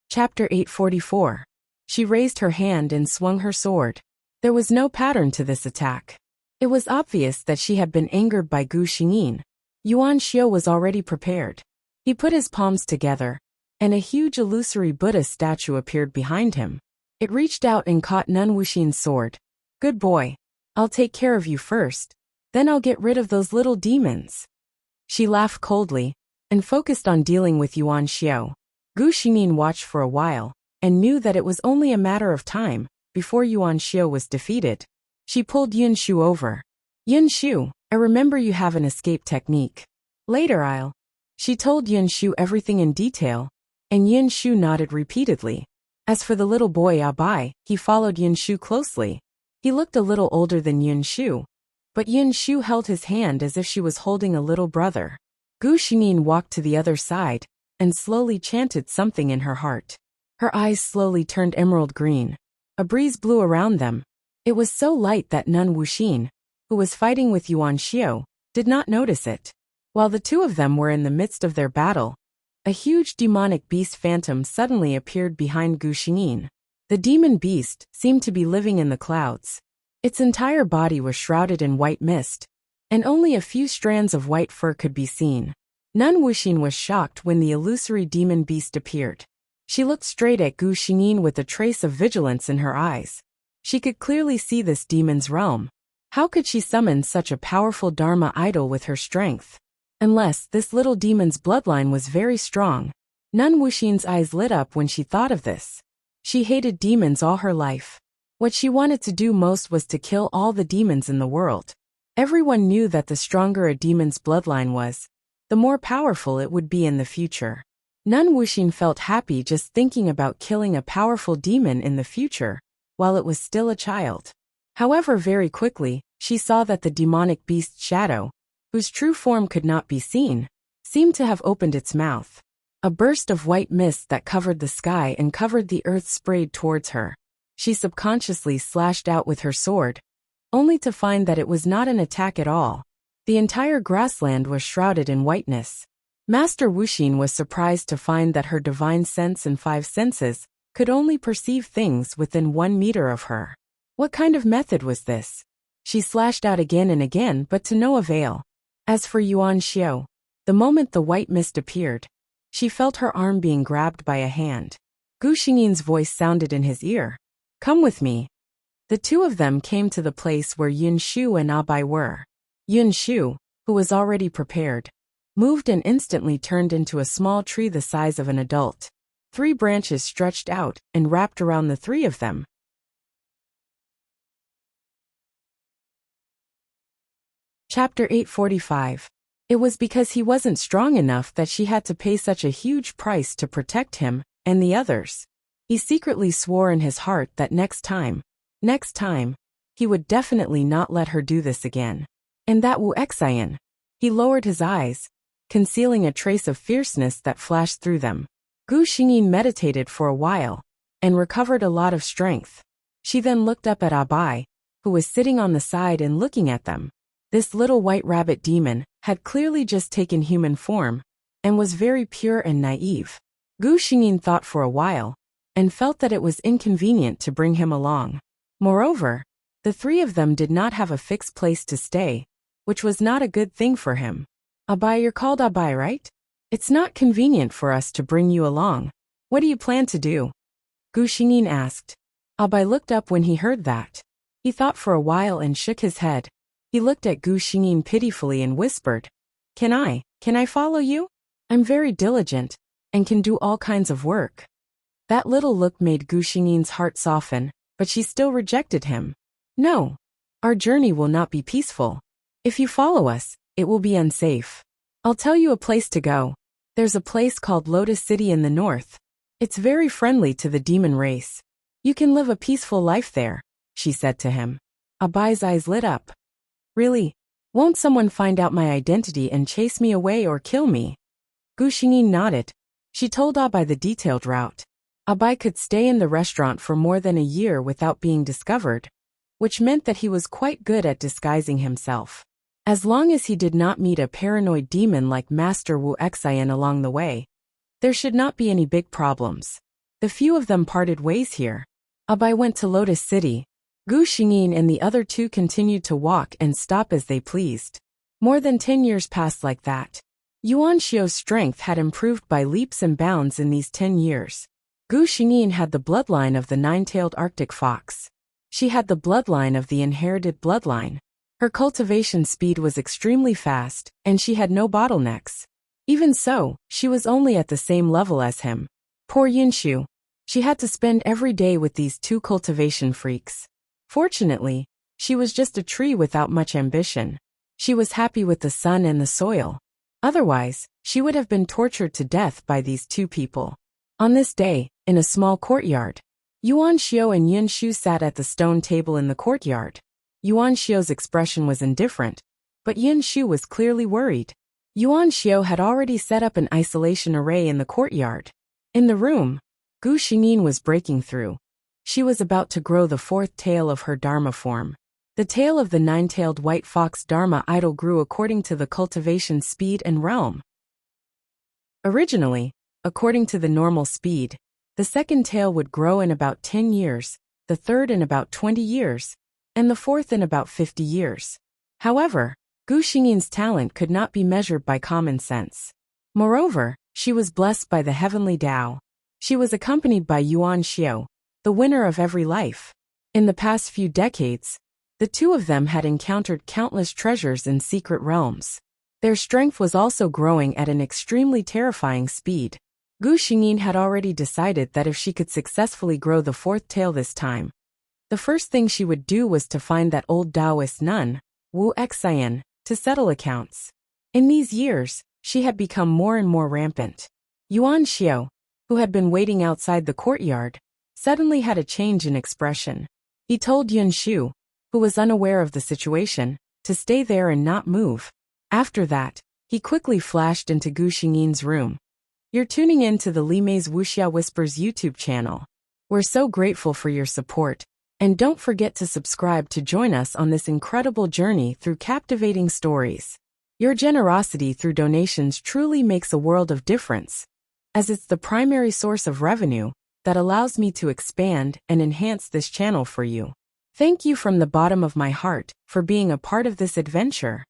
Chapter 844. She raised her hand and swung her sword. There was no pattern to this attack. It was obvious that she had been angered by Gu Xingyin. Yuan Xiu was already prepared. He put his palms together, and a huge illusory Buddha statue appeared behind him. It reached out and caught Nun Wuxin's sword. "Good boy. I'll take care of you first. Then I'll get rid of those little demons." She laughed coldly and focused on dealing with Yuan Xiao. Gu Xingyin watched for a while and knew that it was only a matter of time before Yuan Xiao was defeated. She pulled Yun Shu over. "Yun Shu, I remember you have an escape technique. Later I'll..." She told Yun Shu everything in detail, and Yun Shu nodded repeatedly. As for the little boy Abai, he followed Yun Shu closely. He looked a little older than Yun Shu, but Yun Shu held his hand as if she was holding a little brother. Gu Xingyin walked to the other side and slowly chanted something in her heart. Her eyes slowly turned emerald green. A breeze blew around them. It was so light that Nun Wuxin, who was fighting with Yuan Xiao, did not notice it. While the two of them were in the midst of their battle, a huge demonic beast phantom suddenly appeared behind Gu Xingyin. The demon beast seemed to be living in the clouds. Its entire body was shrouded in white mist, and only a few strands of white fur could be seen. Nun Wuxin was shocked when the illusory demon beast appeared. She looked straight at Gu Xingyin with a trace of vigilance in her eyes. She could clearly see this demon's realm. How could she summon such a powerful Dharma idol with her strength? Unless this little demon's bloodline was very strong. Nun Wuxin's eyes lit up when she thought of this. She hated demons all her life. What she wanted to do most was to kill all the demons in the world. Everyone knew that the stronger a demon's bloodline was, the more powerful it would be in the future. Nun Wuxin felt happy just thinking about killing a powerful demon in the future, while it was still a child. However, very quickly, she saw that the demonic beast's shadow, whose true form could not be seen, seemed to have opened its mouth. A burst of white mist that covered the sky and covered the earth sprayed towards her. She subconsciously slashed out with her sword, only to find that it was not an attack at all. The entire grassland was shrouded in whiteness. Master Wuxin was surprised to find that her divine sense and five senses could only perceive things within 1 meter of her. What kind of method was this? She slashed out again and again, but to no avail. As for Yuan Xiao, the moment the white mist appeared, she felt her arm being grabbed by a hand. Gu Xingyin's voice sounded in his ear. "Come with me." The two of them came to the place where Yun Shu and Abai were. Yun Shu, who was already prepared, moved and instantly turned into a small tree the size of an adult. 3 branches stretched out and wrapped around the 3 of them. Chapter 845. It was because he wasn't strong enough that she had to pay such a huge price to protect him and the others. He secretly swore in his heart that next time, he would definitely not let her do this again. And that Wuxia. He lowered his eyes, concealing a trace of fierceness that flashed through them. Gu Xingyin meditated for a while and recovered a lot of strength. She then looked up at Abai, who was sitting on the side and looking at them. This little white rabbit demon had clearly just taken human form and was very pure and naive. Gu Xingyin thought for a while and felt that it was inconvenient to bring him along. Moreover, the 3 of them did not have a fixed place to stay, which was not a good thing for him. "Abai, you're called Abai, right? It's not convenient for us to bring you along. What do you plan to do?" Gu Xingyin asked. Abai looked up when he heard that. He thought for a while and shook his head. He looked at Gu Xingyin pitifully and whispered, Can I follow you? I'm very diligent and can do all kinds of work." That little look made Gu Xingyin's heart soften, but she still rejected him. "No. Our journey will not be peaceful. If you follow us, it will be unsafe. I'll tell you a place to go. There's a place called Lotus City in the north. It's very friendly to the demon race. You can live a peaceful life there," she said to him. Abai's eyes lit up. "Really? Won't someone find out my identity and chase me away or kill me?" Gu Xingyin nodded. She told Abai the detailed route. Abai could stay in the restaurant for more than a year without being discovered, which meant that he was quite good at disguising himself. As long as he did not meet a paranoid demon like Master Wuxia along the way, there should not be any big problems. The few of them parted ways here. Abai went to Lotus City. Gu Xingyin and the other 2 continued to walk and stop as they pleased. More than 10 years passed like that. Yuan Xiu's strength had improved by leaps and bounds in these 10 years. Gu Xingyin had the bloodline of the nine-tailed Arctic fox. She had the bloodline of the inherited bloodline. Her cultivation speed was extremely fast, and she had no bottlenecks. Even so, she was only at the same level as him. Poor Yunxiu. She had to spend every day with these two cultivation freaks. Fortunately, she was just a tree without much ambition. She was happy with the sun and the soil. Otherwise, she would have been tortured to death by these two people. On this day, in a small courtyard, Yuan Xiu and Yun Shu sat at the stone table in the courtyard. Yuan Xiu's expression was indifferent, but Yun Shu was clearly worried. Yuan Xiu had already set up an isolation array in the courtyard. In the room, Gu Xingyin was breaking through. She was about to grow the fourth tail of her Dharma form. The tail of the nine-tailed white fox Dharma idol grew according to the cultivation speed and realm. Originally, according to the normal speed, the second tail would grow in about 10 years, the third in about 20 years, and the fourth in about 50 years. However, Gu Xingyin's talent could not be measured by common sense. Moreover, she was blessed by the heavenly Tao. She was accompanied by Yuan Xiu, the winner of every life. In the past few decades, the two of them had encountered countless treasures in secret realms. Their strength was also growing at an extremely terrifying speed. Gu Xingyin had already decided that if she could successfully grow the fourth tail this time, the first thing she would do was to find that old Taoist nun, Wu Xian, to settle accounts. In these years, she had become more and more rampant. Yuan Xiu, who had been waiting outside the courtyard, suddenly had a change in expression. He told Yun Shu, who was unaware of the situation, to stay there and not move. After that, he quickly flashed into Gu Xingyin's room. You're tuning in to the Li Mei's Wuxia Whispers YouTube channel. We're so grateful for your support, and don't forget to subscribe to join us on this incredible journey through captivating stories. Your generosity through donations truly makes a world of difference, as it's the primary source of revenue that allows me to expand and enhance this channel for you. Thank you from the bottom of my heart for being a part of this adventure.